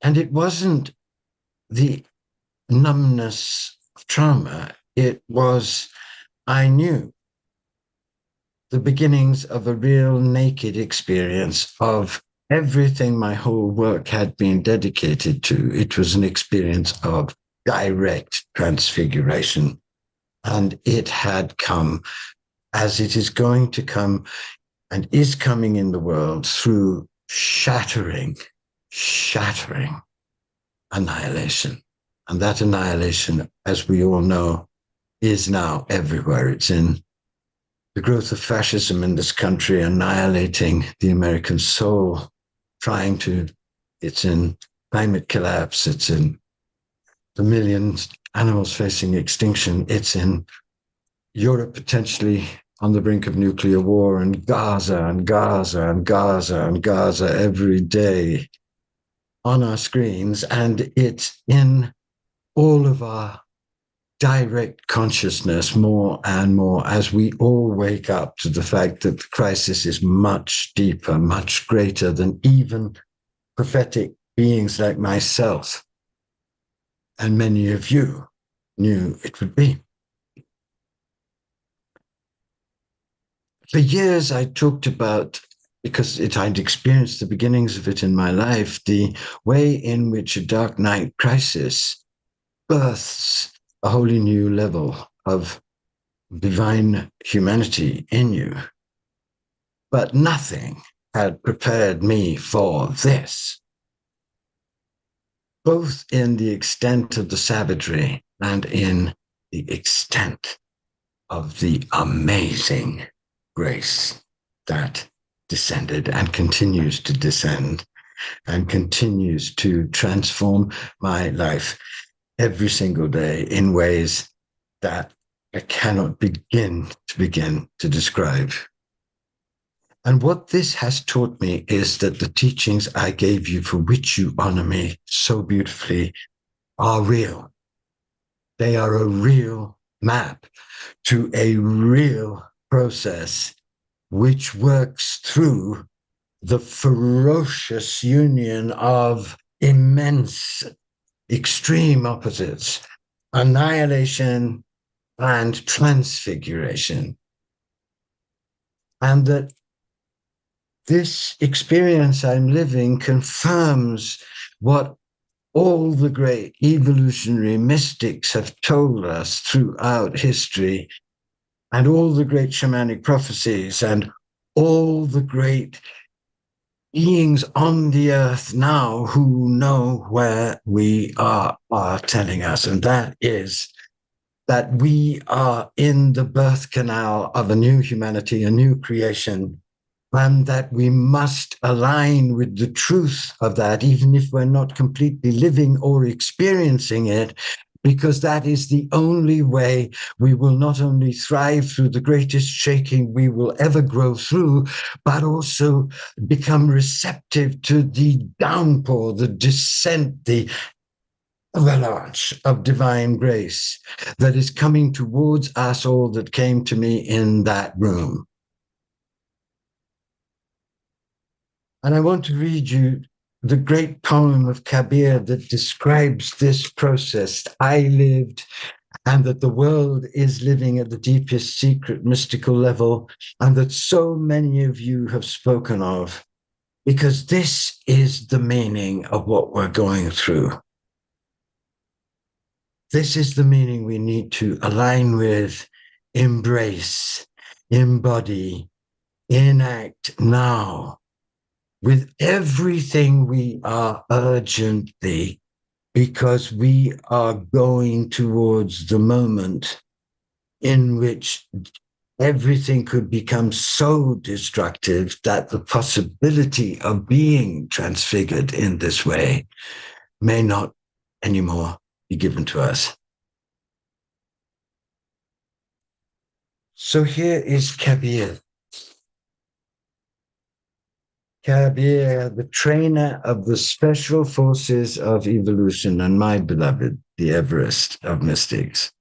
And it wasn't the numbness of trauma, it was, I knew, the beginnings of a real naked experience of everything my whole work had been dedicated to. It was an experience of direct transfiguration. And it had come, as it is going to come and is coming in the world, through shattering annihilation. And that annihilation, as we all know, is now everywhere. It's in the growth of fascism in this country, annihilating the American soul, it's in climate collapse, it's in the millions animals facing extinction, it's in Europe potentially on the brink of nuclear war, and Gaza and Gaza and Gaza and Gaza every day on our screens. And it's in all of our direct consciousness more and more as we all wake up to the fact that the crisis is much deeper, much greater than even prophetic beings like myself and many of you knew it would be. For years, I talked about, because I'd experienced the beginnings of it in my life, the way in which a dark night crisis births a wholly new level of divine humanity in you. But nothing had prepared me for this, both in the extent of the savagery and in the extent of the amazing grace that descended and continues to descend and continues to transform my life every single day in ways that I cannot begin to describe. And what this has taught me is that the teachings I gave you, for which you honor me so beautifully, are real. They are a real map to a real process which works through the ferocious union of immense, extreme opposites, annihilation and transfiguration. And that this experience I'm living confirms what all the great evolutionary mystics have told us throughout history, and all the great shamanic prophecies, and all the great beings on the earth now who know where we are telling us. And that is that we are in the birth canal of a new humanity, a new creation, and that we must align with the truth of that, even if we're not completely living or experiencing it, because that is the only way we will not only thrive through the greatest shaking we will ever grow through, but also become receptive to the downpour, the descent, the avalanche of divine grace that is coming towards us all, that came to me in that room. And I want to read you the great poem of Kabir that describes this process I lived, and that the world is living at the deepest secret mystical level, and that so many of you have spoken of, because this is the meaning of what we're going through. This is the meaning we need to align with, embrace, embody, enact now, with everything we are urgently, because we are going towards the moment in which everything could become so destructive that the possibility of being transfigured in this way may not anymore be given to us. So here is Kabir. Kabir, the trainer of the Special Forces of Evolution, and my beloved, the Everest of mystics.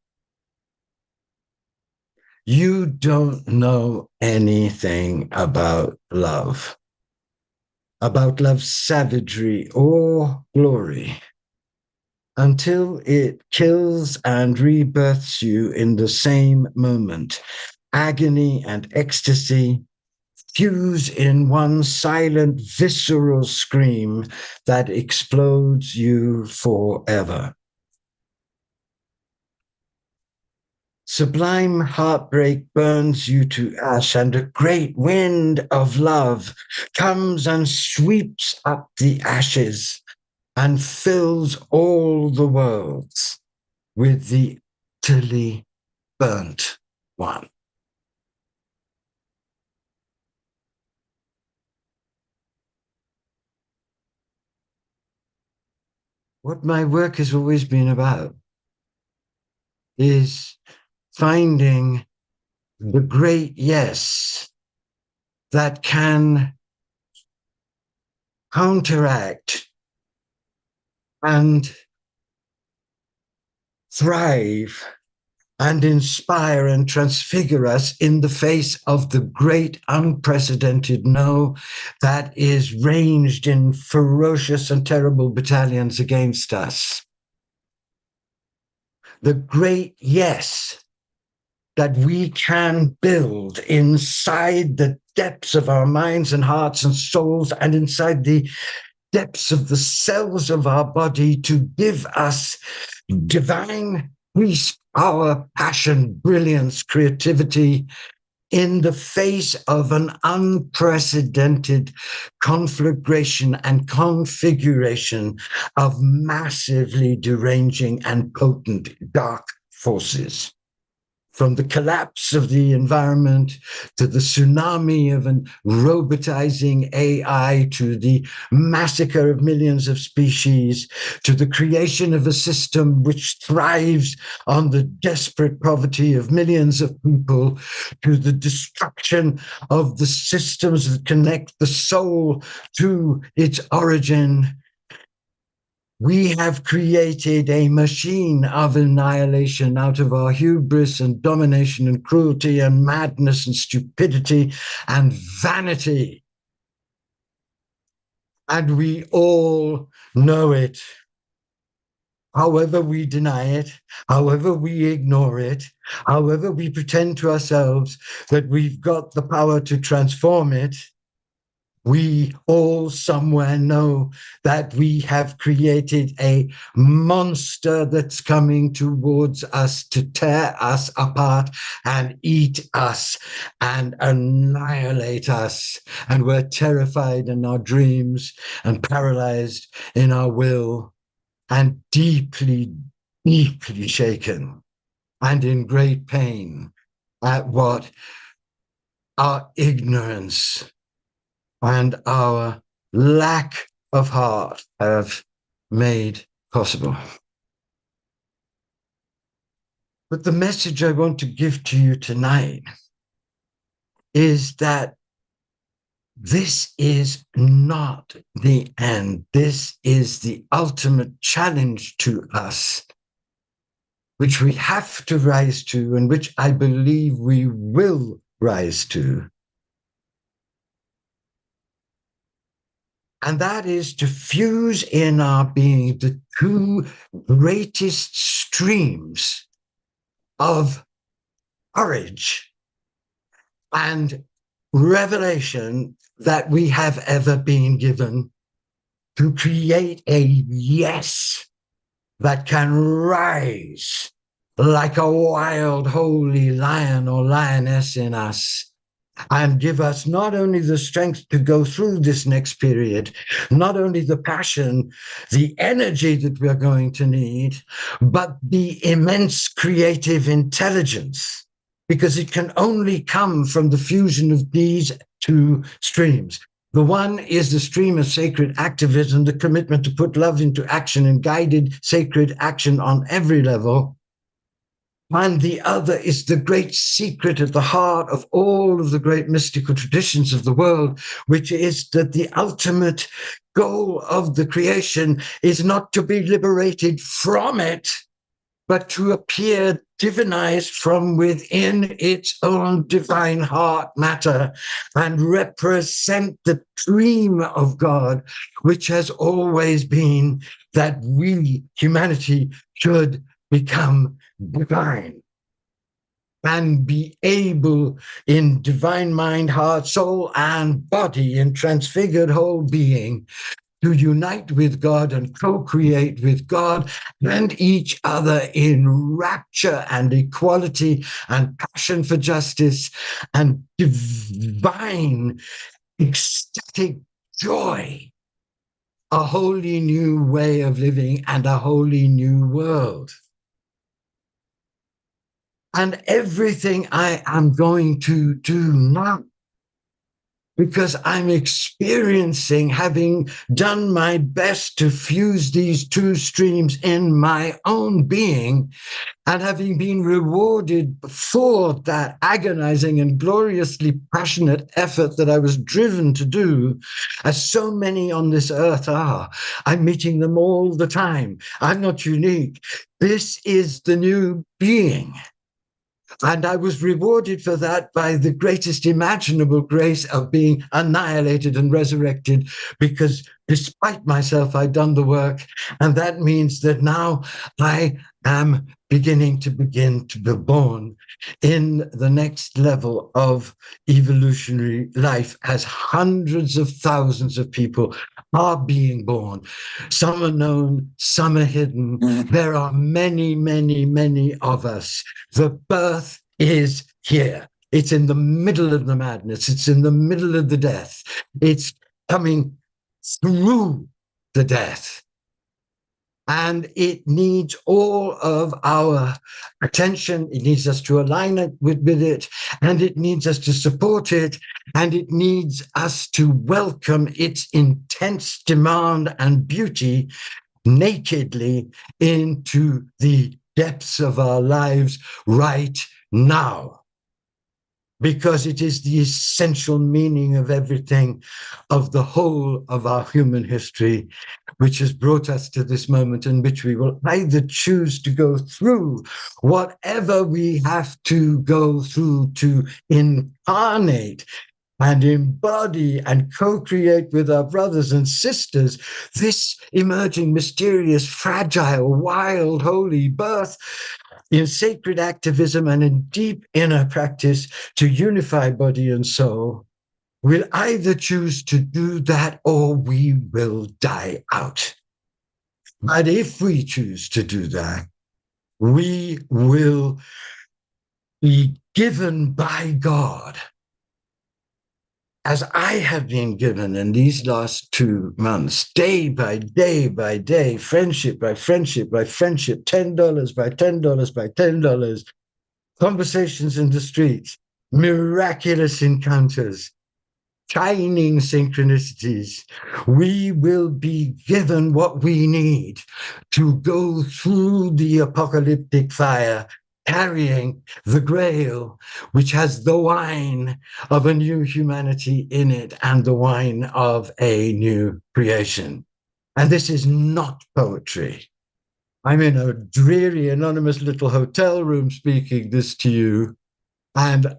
You don't know anything about love's savagery or glory, until it kills and rebirths you in the same moment. Agony and ecstasy fuse in one silent, visceral scream that explodes you forever. Sublime heartbreak burns you to ash, and a great wind of love comes and sweeps up the ashes and fills all the worlds with the utterly burnt one. What my work has always been about is finding the great yes that can counteract and thrive and inspire and transfigure us in the face of the great unprecedented no that is ranged in ferocious and terrible battalions against us. The great yes that we can build inside the depths of our minds and hearts and souls, and inside the depths of the cells of our body, to give us divine peace, power, passion, brilliance, creativity in the face of an unprecedented conflagration and configuration of massively deranging and potent dark forces. From the collapse of the environment to the tsunami of an robotizing AI, to the massacre of millions of species, to the creation of a system which thrives on the desperate poverty of millions of people, to the destruction of the systems that connect the soul to its origin. We have created a machine of annihilation out of our hubris and domination and cruelty and madness and stupidity and vanity. And we all know it. However we deny it, however we ignore it, however we pretend to ourselves that we've got the power to transform it, we all somewhere know that we have created a monster that's coming towards us to tear us apart and eat us and annihilate us. And we're terrified in our dreams and paralyzed in our will and deeply, deeply shaken and in great pain at what our ignorance and our lack of heart have made possible. But the message I want to give to you tonight is that this is not the end. This is the ultimate challenge to us, which we have to rise to, and which I believe we will rise to. And that is to fuse in our being the two greatest streams of courage and revelation that we have ever been given, to create a yes that can rise like a wild, holy lion or lioness in us, and give us not only the strength to go through this next period, not only the passion, the energy that we're going to need, but the immense creative intelligence, because it can only come from the fusion of these two streams. The one is the stream of sacred activism, the commitment to put love into action and guided sacred action on every level. And the other is the great secret at the heart of all of the great mystical traditions of the world, which is that the ultimate goal of the creation is not to be liberated from it, but to appear divinized from within its own divine heart matter and represent the dream of God, which has always been that we, humanity, should become divine and be able in divine mind, heart, soul, and body, in transfigured whole being, to unite with God and co-create with God and each other in rapture and equality and passion for justice and divine ecstatic joy, a wholly new way of living and a wholly new world. And everything I am going to do now, because I'm experiencing, having done my best to fuse these two streams in my own being, and having been rewarded for that agonizing and gloriously passionate effort that I was driven to do, as so many on this earth are. I'm meeting them all the time. I'm not unique. This is the new being. And I was rewarded for that by the greatest imaginable grace of being annihilated and resurrected, because despite myself, I'd done the work. And that means that now I am begin to be born in the next level of evolutionary life, as hundreds of thousands of people are being born. Some are known, some are hidden. There are many, many, many of us. The birth is here. It's in the middle of the madness. It's in the middle of the death. It's coming through the death. And it needs all of our attention. It needs us to align it with it, and it needs us to support it, and it needs us to welcome its intense demand and beauty nakedly into the depths of our lives right now. Because it is the essential meaning of everything, of the whole of our human history, which has brought us to this moment in which we will either choose to go through whatever we have to go through to incarnate and embody and co-create with our brothers and sisters this emerging, mysterious, fragile, wild, holy birth in sacred activism and in deep inner practice to unify body and soul. We'll either choose to do that or we will die out. But if we choose to do that, we will be given by God, as I have been given in these last 2 months, day by day by day, friendship by friendship by friendship, $10 by $10 by $10, conversations in the streets, miraculous encounters, shining synchronicities. We will be given what we need to go through the apocalyptic fire, carrying the grail, which has the wine of a new humanity in it and the wine of a new creation. And this is not poetry. I'm in a dreary, anonymous little hotel room speaking this to you, and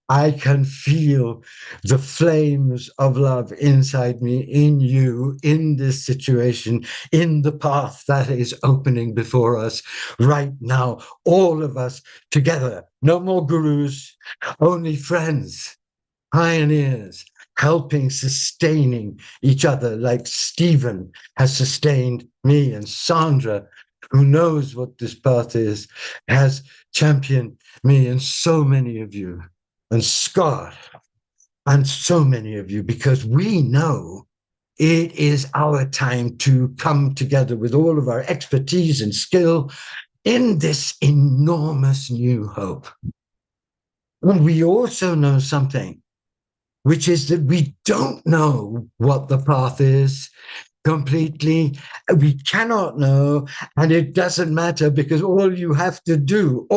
I can feel the flames of love inside me, in you, in this situation, in the path that is opening before us right now, all of us together. No more gurus, only friends, pioneers, helping, sustaining each other, like Stephen has sustained me, and Sandra, who knows what this path is, has championed me, and so many of you. And Scott, and so many of you, because we know it is our time to come together with all of our expertise and skill in this enormous new hope. And we also know something, which is that we don't know what the path is. completely. We cannot know, and it doesn't matter, because all you have to do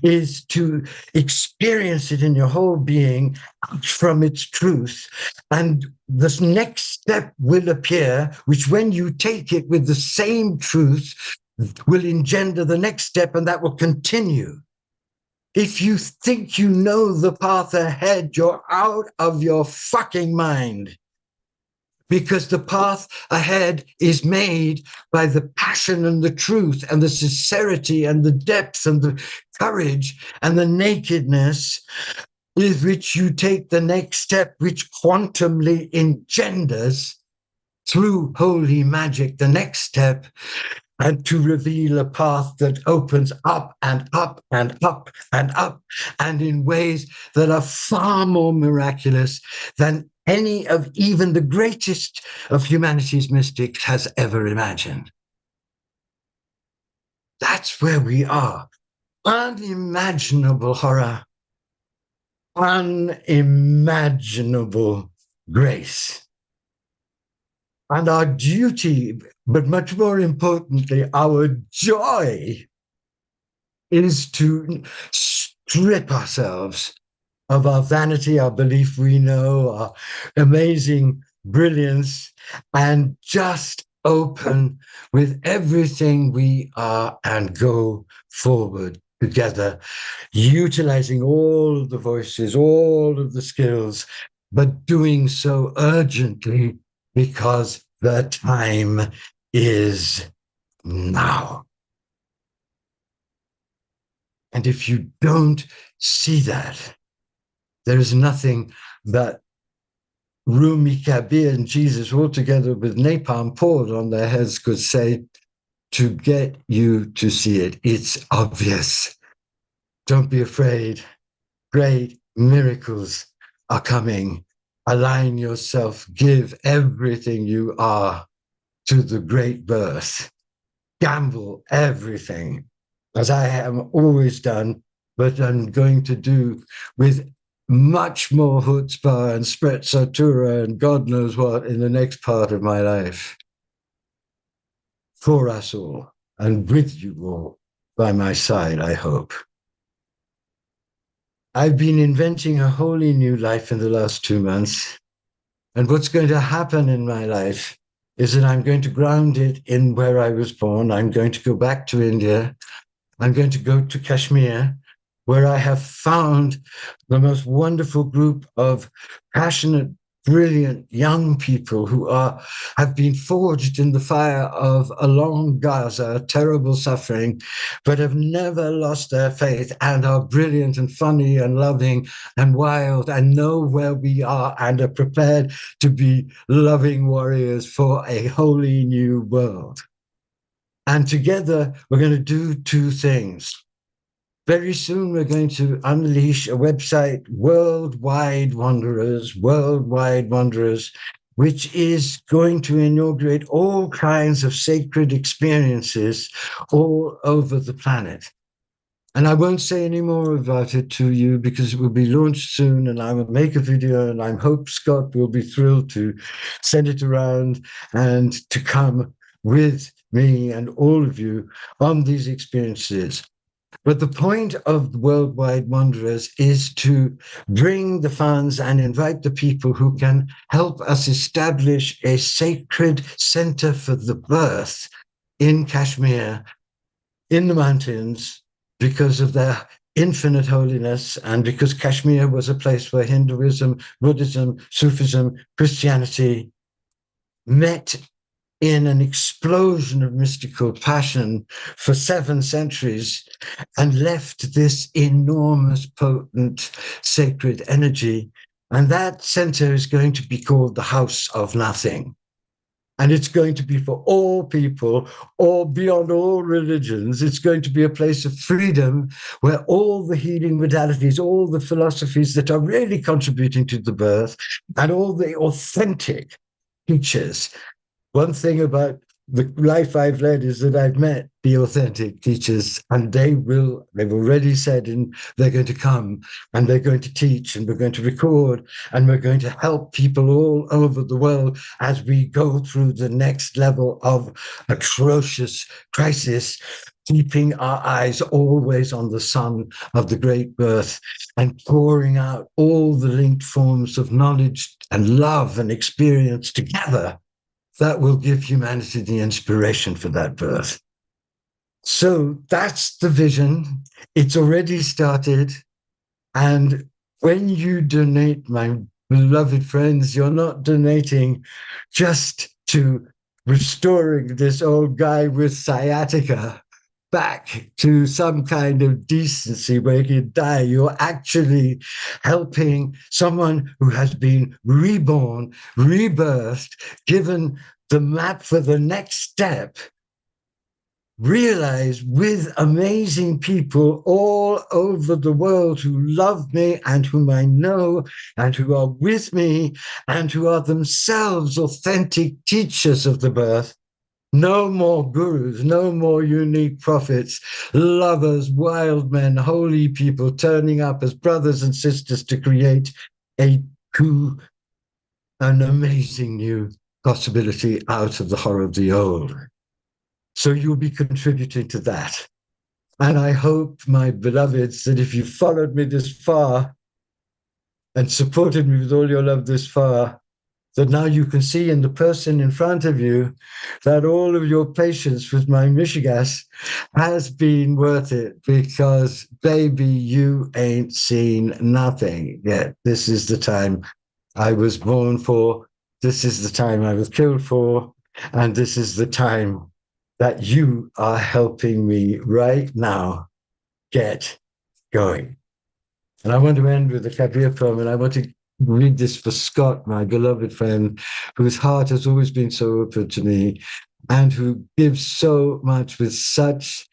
is to experience it in your whole being from its truth. And this next step will appear, which when you take it with the same truth, will engender the next step, and that will continue. If you think you know the path ahead, you're out of your fucking mind. Because the path ahead is made by the passion and the truth and the sincerity and the depth and the courage and the nakedness with which you take the next step, which quantumly engenders through holy magic the next step, and to reveal a path that opens up and up and up and up, and in ways that are far more miraculous than any of even the greatest of humanity's mystics has ever imagined. That's where we are. Unimaginable horror, unimaginable grace. And our duty, but much more importantly, our joy, is to strip ourselves of our vanity, our belief we know, our amazing brilliance, and just open with everything we are and go forward together, utilizing all of the voices, all of the skills, but doing so urgently, because the time is now. And if you don't see that, there is nothing that Rumi Kabir and Jesus, all together with napalm poured on their heads, could say to get you to see it. It's obvious. Don't be afraid. Great miracles are coming. Align yourself. Give everything you are to the great birth. Gamble everything, as I have always done, but I'm going to do with much more chutzpah and sprezzatura and God knows what in the next part of my life. For us all, and with you all by my side, I hope. I've been inventing a wholly new life in the last 2 months. And what's going to happen in my life is that I'm going to ground it in where I was born. I'm going to go back to India. I'm going to go to Kashmir, where I have found the most wonderful group of passionate, brilliant young people who have been forged in the fire of a long Gaza, terrible suffering, but have never lost their faith and are brilliant and funny and loving and wild and know where we are and are prepared to be loving warriors for a wholly new world. And together, we're going to do two things. Very soon, we're going to unleash a website, Worldwide Wanderers, which is going to inaugurate all kinds of sacred experiences all over the planet. And I won't say any more about it to you because it will be launched soon, and I will make a video, and I hope Scott will be thrilled to send it around and to come with me and all of you on these experiences. But the point of the Worldwide Wanderers is to bring the funds and invite the people who can help us establish a sacred center for the birth in Kashmir, in the mountains, because of their infinite holiness, and because Kashmir was a place where Hinduism, Buddhism, Sufism, Christianity met in an explosion of mystical passion for 7 centuries and left this enormous, potent, sacred energy. And that center is going to be called the House of Nothing. And it's going to be for all people, all beyond all religions. It's going to be a place of freedom where all the healing modalities, all the philosophies that are really contributing to the birth, and all the authentic teachers. One thing about the life I've led is that I've met the authentic teachers, and they've already said, and they're going to come and they're going to teach, and we're going to record, and we're going to help people all over the world as we go through the next level of atrocious crisis, keeping our eyes always on the sun of the great birth and pouring out all the linked forms of knowledge and love and experience together that will give humanity the inspiration for that birth. So that's the vision. It's already started. And when you donate, my beloved friends, you're not donating just to restoring this old guy with sciatica back to some kind of decency where he could die. You're actually helping someone who has been reborn, rebirthed, given the map for the next step, realize with amazing people all over the world who love me and whom I know and who are with me and who are themselves authentic teachers of the birth. No more gurus, no more unique prophets, lovers, wild men, holy people turning up as brothers and sisters to create an amazing new possibility out of the horror of the old. So you'll be contributing to that. And I hope, my beloveds, that if you followed me this far and supported me with all your love this far, that now you can see in the person in front of you that all of your patience with my Michigas has been worth it, because, baby, you ain't seen nothing yet. This is the time I was born for. This is the time I was killed for. And this is the time that you are helping me right now get going. And I want to end with a Kabir poem, and I want to read this for Scott, my beloved friend, whose heart has always been so open to me and who gives so much with such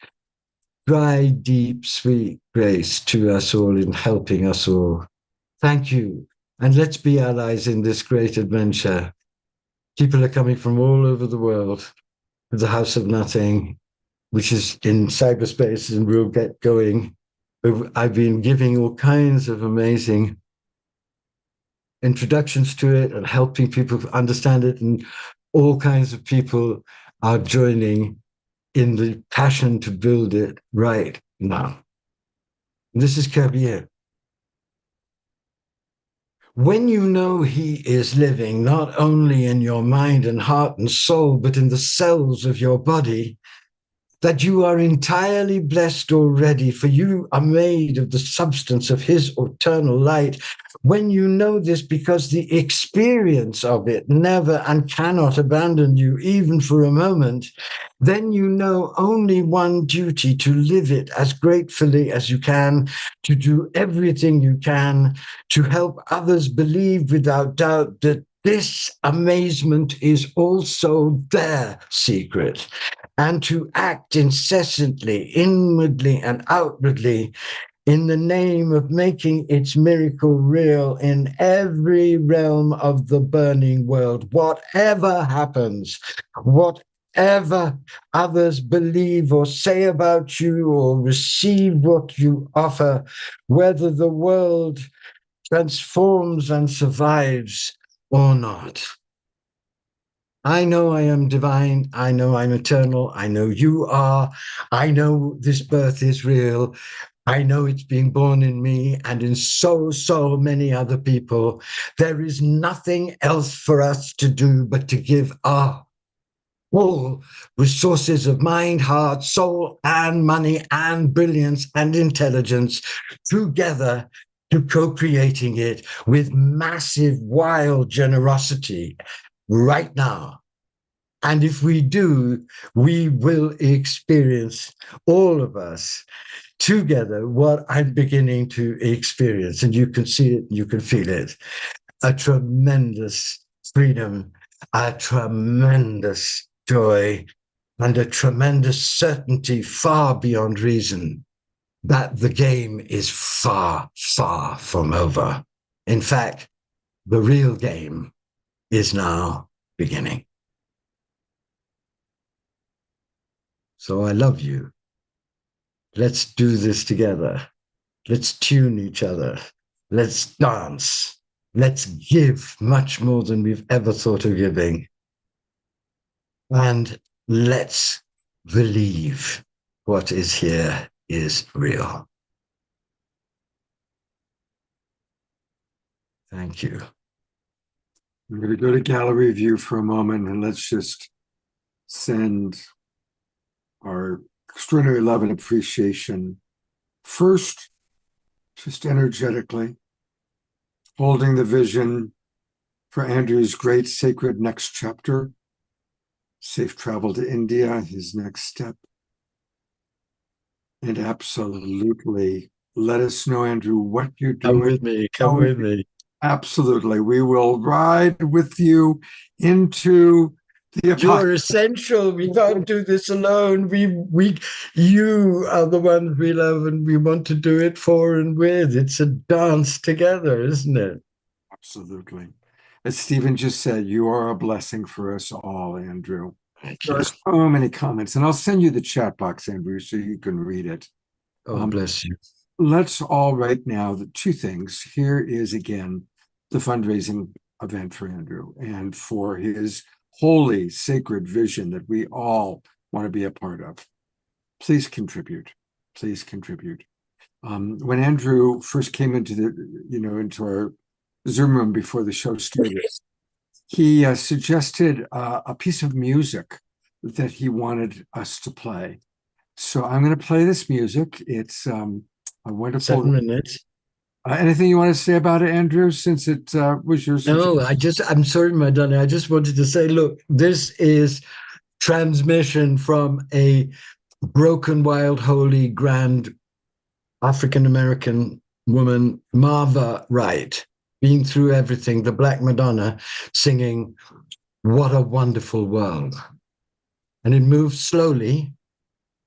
dry, deep, sweet grace to us all in helping us all. Thank you. And let's be allies in this great adventure. People are coming from all over the world to the House of Nothing, which is in cyberspace, and we'll get going. I've been giving all kinds of amazing introductions to it and helping people understand it, and all kinds of people are joining in the passion to build it right now. This is Kabir. When you know he is living not only in your mind and heart and soul, but in the cells of your body, that you are entirely blessed already, for you are made of the substance of his eternal light. When you know this, because the experience of it never and cannot abandon you, even for a moment, then you know only one duty: to live it as gratefully as you can, to do everything you can, to help others believe without doubt that this amazement is also their secret, and to act incessantly, inwardly and outwardly, in the name of making its miracle real in every realm of the burning world. Whatever happens, whatever others believe or say about you or receive what you offer, whether the world transforms and survives or not. I know I am divine. I know I'm eternal. I know you are. I know this birth is real. I know it's being born in me and in so many other people. There is nothing else for us to do but to give our all resources of mind, heart, soul, and money, and brilliance and intelligence together to co-creating it with massive, wild generosity right now. And if we do, we will experience, all of us together, what I'm beginning to experience. And you can see it, you can feel it. A tremendous freedom, a tremendous joy, and a tremendous certainty far beyond reason that the game is far from over. In fact, the real game is now beginning. So I love you. Let's do this together. Let's tune each other. Let's dance. Let's give much more than we've ever thought of giving. And let's believe what is here is real. Thank you. I'm going to go to gallery view for a moment, and let's just send our extraordinary love and appreciation first, just energetically, holding the vision for Andrew's great sacred next chapter, safe travel to India, his next step. And absolutely let us know, Andrew, what you're doing. Come with me. Come with me. Absolutely. We will ride with you into the apocalypse. You're essential. We can't do this alone. You are the ones we love and we want to do it for and with. It's a dance together, isn't it? Absolutely. As Stephen just said, you are a blessing for us all, Andrew. Thank you. There are so many comments, and I'll send you the chat box, Andrew, so you can read it. Oh, bless you. Let's all right now, the two things. Here is again the fundraising event for Andrew and for his holy, sacred vision that we all want to be a part of. Please contribute. Please contribute. When Andrew first came into into our Zoom room before the show started, he suggested a piece of music that he wanted us to play. So I'm going to play this music. It's a wonderful. 7 minutes. Anything you want to say about it, Andrew, since it was your suggestion? No, I'm sorry, my darling. I just wanted to say, look, this is transmission from a broken, wild, holy, grand African-American woman, Marva Wright, being through everything, the Black Madonna, singing, "What a Wonderful World." And it moves slowly,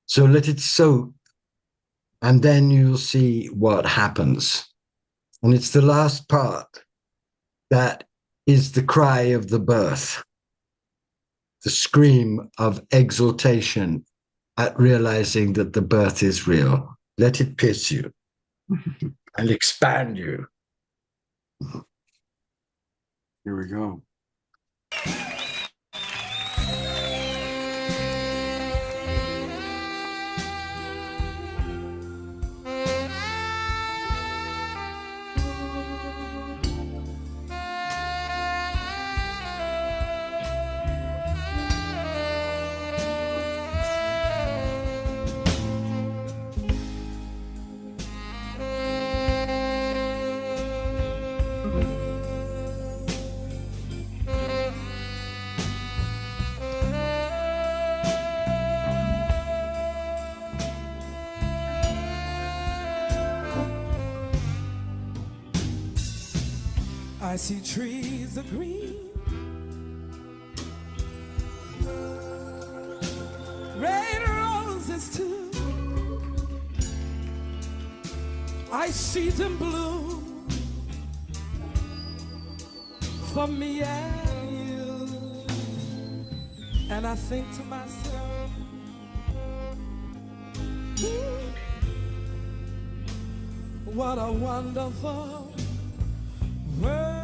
so let it soak, and then you'll see what happens. And it's the last part that is the cry of the birth, the scream of exultation at realizing that the birth is real. Let it pierce you and expand you. Here we go. I see trees of green, red roses too. I see them bloom for me and you. And I think to myself, what a wonderful world.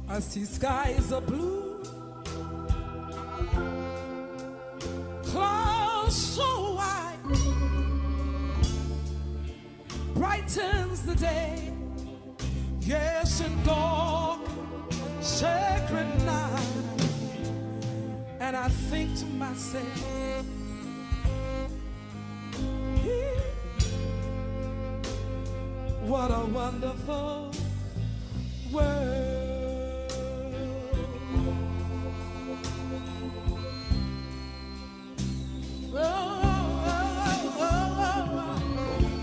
I see skies of blue, clouds so white, brightens the day, yes, in dark, sacred night. And I think to myself, what a wonderful world.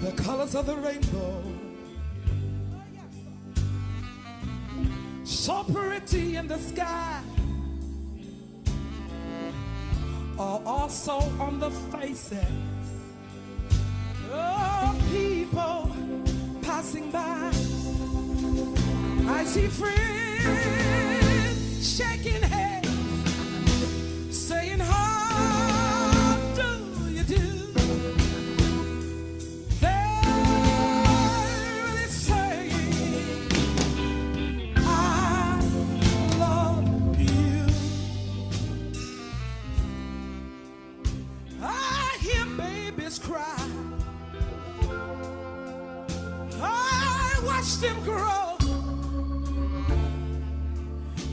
The colors of the rainbow, so pretty in the sky, are also on the faces of people I see friends shaking hands, saying, how do you do? They're really saying, I love you. I hear babies cry. I watch them grow.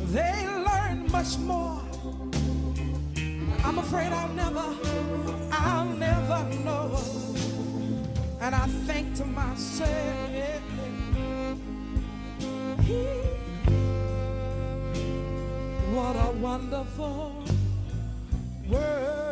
They learn much more. I'm afraid I'll never know. And I think to myself, what a wonderful world.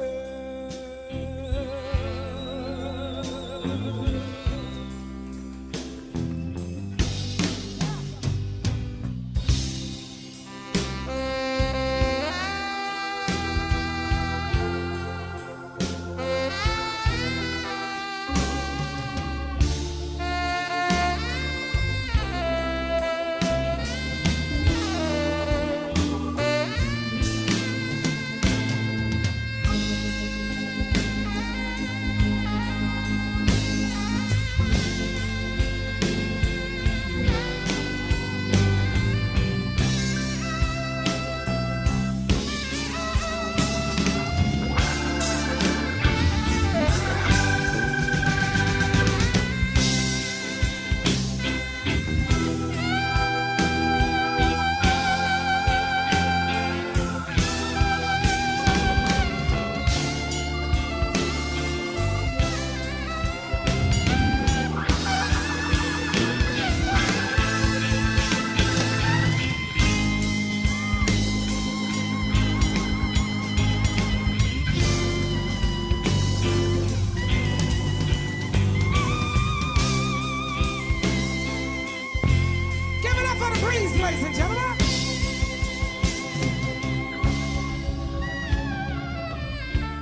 Ladies and gentlemen,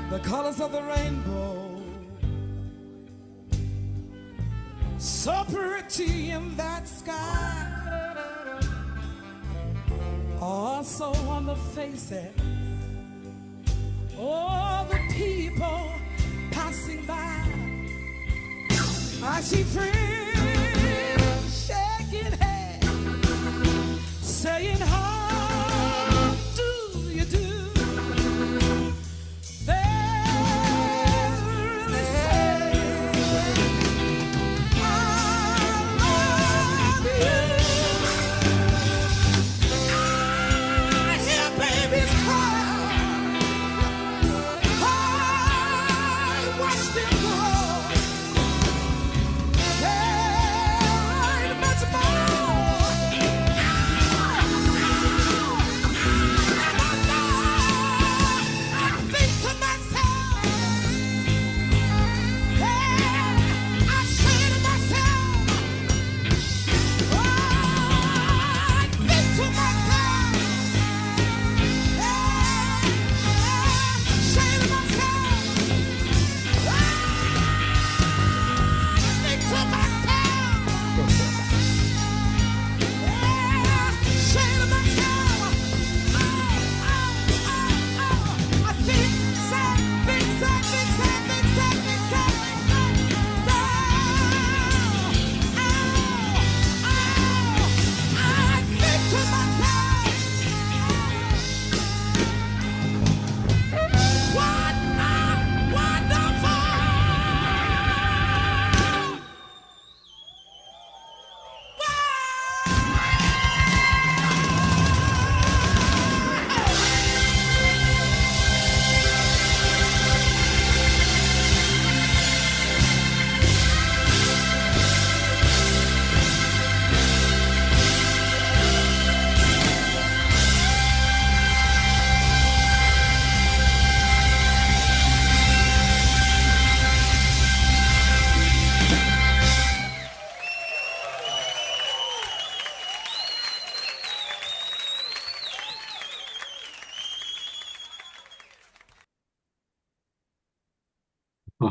the colors of the rainbow, so pretty in that sky, also on the faces of the people passing by. I see friends shaking hands, saying, how do you do? They're really saying, I love you. I hear babies cry. I watch them grow. There's much more.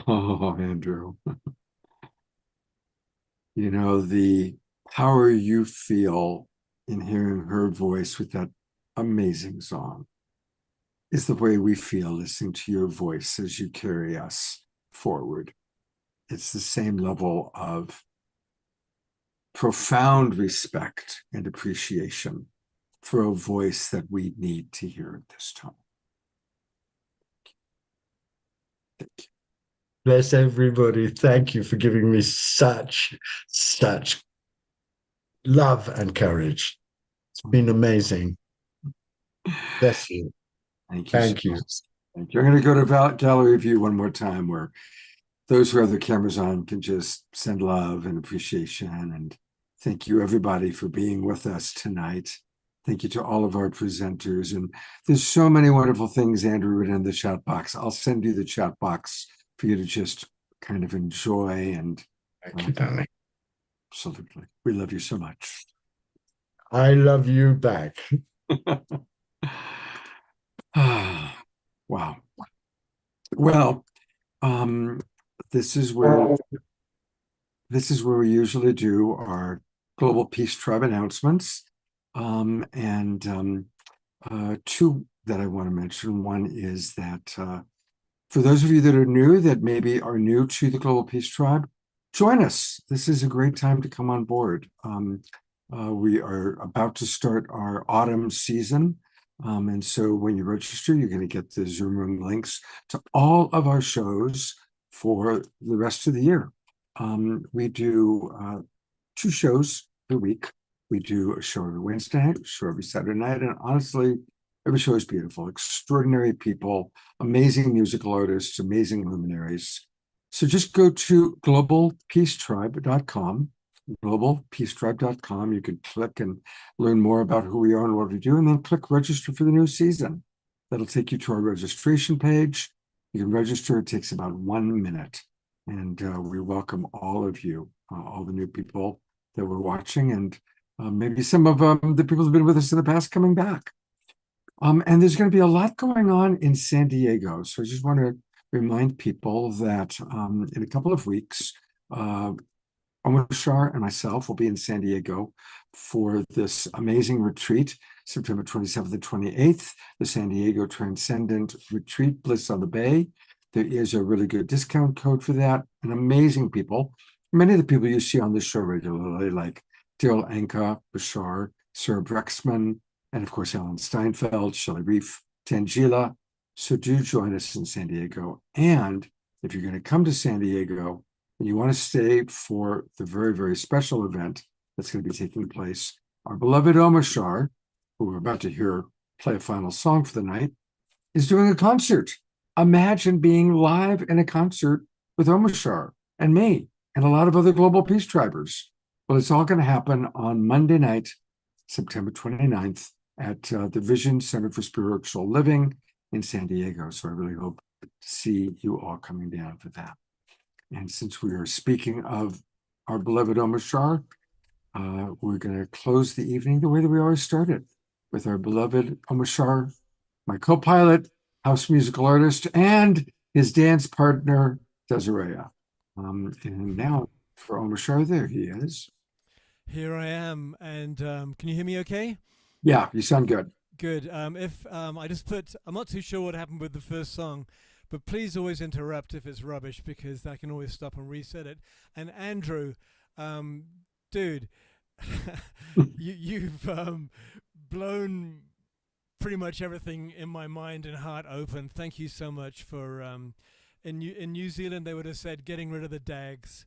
Oh, Andrew, you know, the power you feel in hearing her voice with that amazing song is the way we feel listening to your voice as you carry us forward. It's the same level of profound respect and appreciation for a voice that we need to hear at this time. Thank you. Bless everybody. Thank you for giving me such love and courage. It's been amazing. Bless you. Thank you. Thank you. Thank you. I'm going to go to gallery view one more time where those who have their cameras on can just send love and appreciation. And thank you, everybody, for being with us tonight. Thank you to all of our presenters. And there's so many wonderful things, Andrew, written in the chat box. I'll send you the chat box for you to just kind of enjoy. And thank you, darling. Absolutely. We love you so much. I love you back. Wow. Well, this is where we usually do our Global Peace Tribe announcements. Two that I want to mention. One is that for those of you that are new, that maybe are new to the Global Peace Tribe, join us. This is a great time to come on board. We are about to start our autumn season. And so when you register, you're going to get the Zoom room links to all of our shows for the rest of the year. We do 2 shows per week. We do a show every Wednesday night, a show every Saturday night. And honestly, every show is beautiful. Extraordinary people, amazing musical artists, amazing luminaries. So just go to globalpeacetribe.com. globalpeacetribe.com. You could click and learn more about who we are and what we do, and then click register for the new season. That'll take you to our registration page. You can register. It takes about 1 minute. And we welcome all of you, all the new people that we're watching, and maybe some of the people who've been with us in the past coming back. And there's going to be a lot going on in San Diego. So I just want to remind people that in a couple of weeks, Omar Shar and myself will be in San Diego for this amazing retreat, September 27th and 28th, the San Diego Transcendent Retreat, Bliss on the Bay. There is a really good discount code for that, and amazing people. Many of the people you see on this show regularly, like Daryl Anka, Bashar, Sarah Brexman, and of course, Ellen Steinfeld, Shelley Reef, Tangela. So do join us in San Diego. And if you're going to come to San Diego, and you want to stay for the very, very special event that's going to be taking place, our beloved Omar Shar, who we're about to hear play a final song for the night, is doing a concert. Imagine being live in a concert with Omar Shar and me and a lot of other Global Peace Tribers. Well, it's all going to happen on Monday night, September 29th at the Vision Center for Spiritual Living in San Diego. So I really hope to see you all coming down for that. And since we are speaking of our beloved Omar Shar, we're going to close the evening the way that we always started, with our beloved Omar Shar, my co-pilot, house musical artist, and his dance partner, Desiree. And now for Omar Shar, there he is. Here I am. And can you hear me okay? Yeah, you sound good. Good. If I just put, I'm not too sure what happened with the first song, but please always interrupt if it's rubbish, because I can always stop and reset it. And Andrew, dude, you've blown pretty much everything in my mind and heart open. Thank you so much for, in New Zealand, they would have said getting rid of the dags.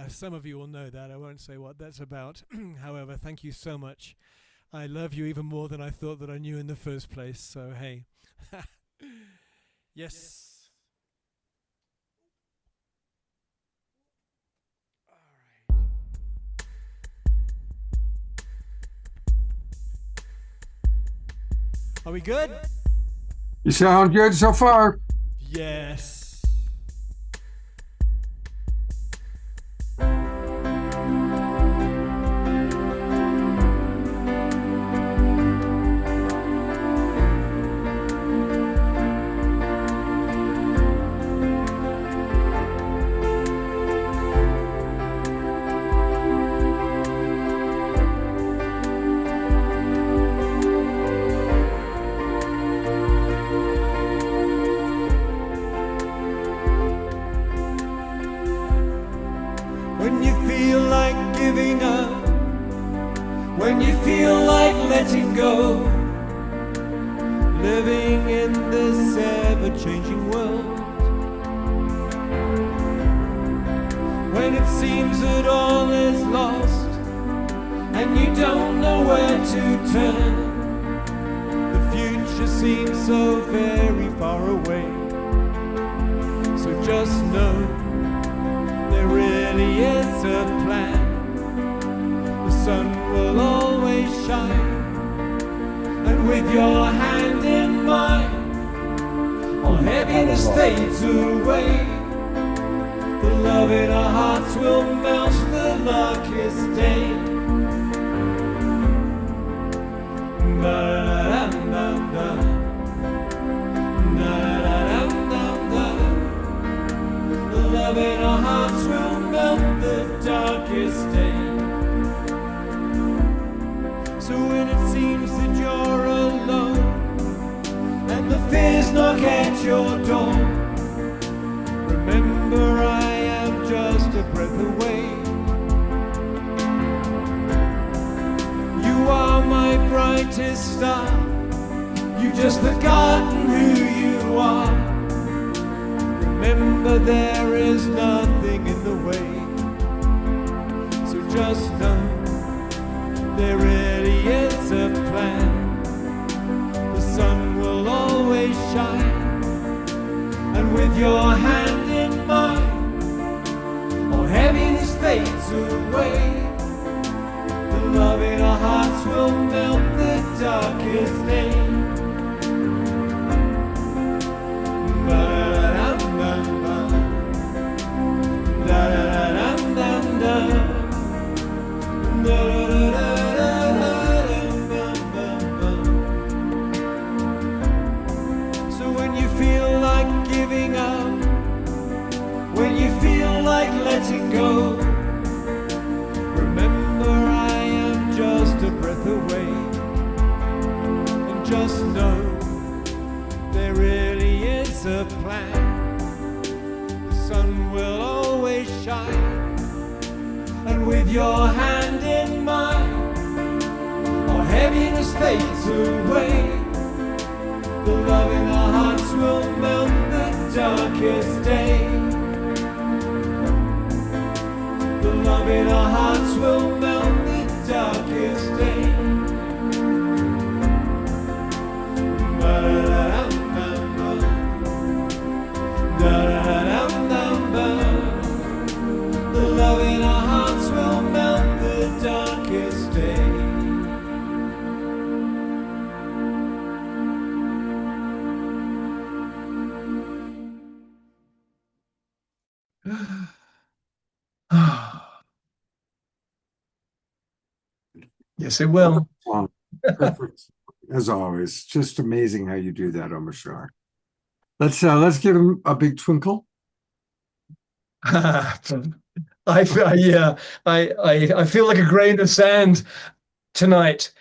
Some of you will know that. I won't say what that's about. However, thank you so much. I love you even more than I thought that I knew in the first place. So, hey. Yes. All right. Are we good? You sound good so far. Yes. when you feel like giving up, when you feel like letting go, living in this ever-changing world, when it seems that all is lost and you don't know where to turn, the future seems so very far away. So just know there really is a plan. The sun will always shine, and with your hand in mine, all heaviness fades away. The love in our hearts will melt the darkest day. The love in our hearts will melt the darkest day. So when it seems that you're alone and the fears knock at your door, remember I am just a breath away. You are my brightest star, you've just forgotten who you are. Remember there is nothing in the way. So just know there really is a plan. The sun will always shine, and with your hand in mine, all heaviness fades away. The love in our hearts will melt the darkest day. So when you feel like giving up, when you feel like letting go, remember I am just a breath away. And just know there really is a plan. The sun will always shine, and with your hand in mine, all heaviness fades away. The love in our hearts will melt the darkest day. The love in our hearts will melt the darkest day. The love in our hearts will melt the darkest day. Yes, it will. Perfect, as always. Just amazing how you do that, Omashar. Let's give him a big twinkle. I feel like a grain of sand tonight,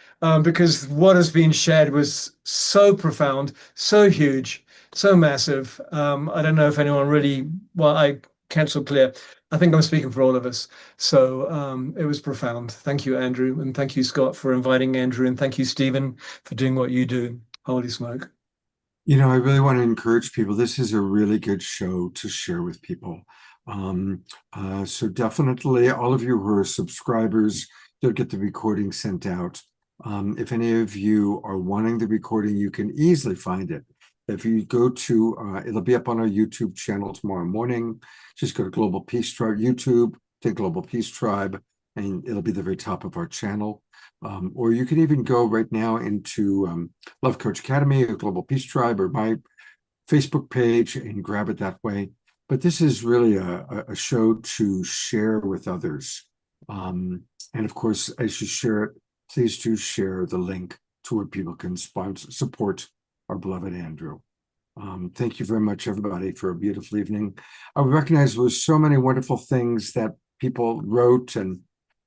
because what has been shared was so profound, so huge, so massive. I don't know if anyone really, well, I cancel clear. I think I'm speaking for all of us. So it was profound. Thank you, Andrew. And thank you, Scott, for inviting Andrew. And thank you, Stephen, for doing what you do. Holy smoke. You know, I really want to encourage people. This is a really good show to share with people. So definitely all of you who are subscribers, you'll get the recording sent out. If any of you are wanting the recording, you can easily find it. If you go to, it'll be up on our YouTube channel tomorrow morning. Just go to Global Peace Tribe, YouTube, think Global Peace Tribe, and it'll be the very top of our channel. Or you can even go right now into Love Coach Academy or Global Peace Tribe or my Facebook page and grab it that way. But this is really a show to share with others. And of course, as you share it, please do share the link to where people can support our beloved Andrew. Thank you very much, everybody, for a beautiful evening. I recognize there were so many wonderful things that people wrote. And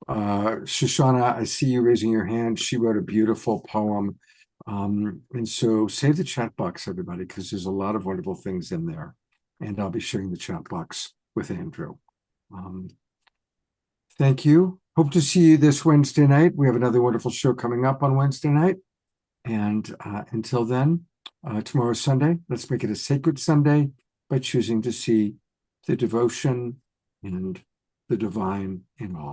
Shoshana, I see you raising your hand. She wrote a beautiful poem. And so save the chat box, everybody, because there's a lot of wonderful things in there. And I'll be sharing the chat box with Andrew. Thank you. Hope to see you this Wednesday night. We have another wonderful show coming up on Wednesday night. And until then, tomorrow's Sunday. Let's make it a sacred Sunday by choosing to see the devotion and the divine in all.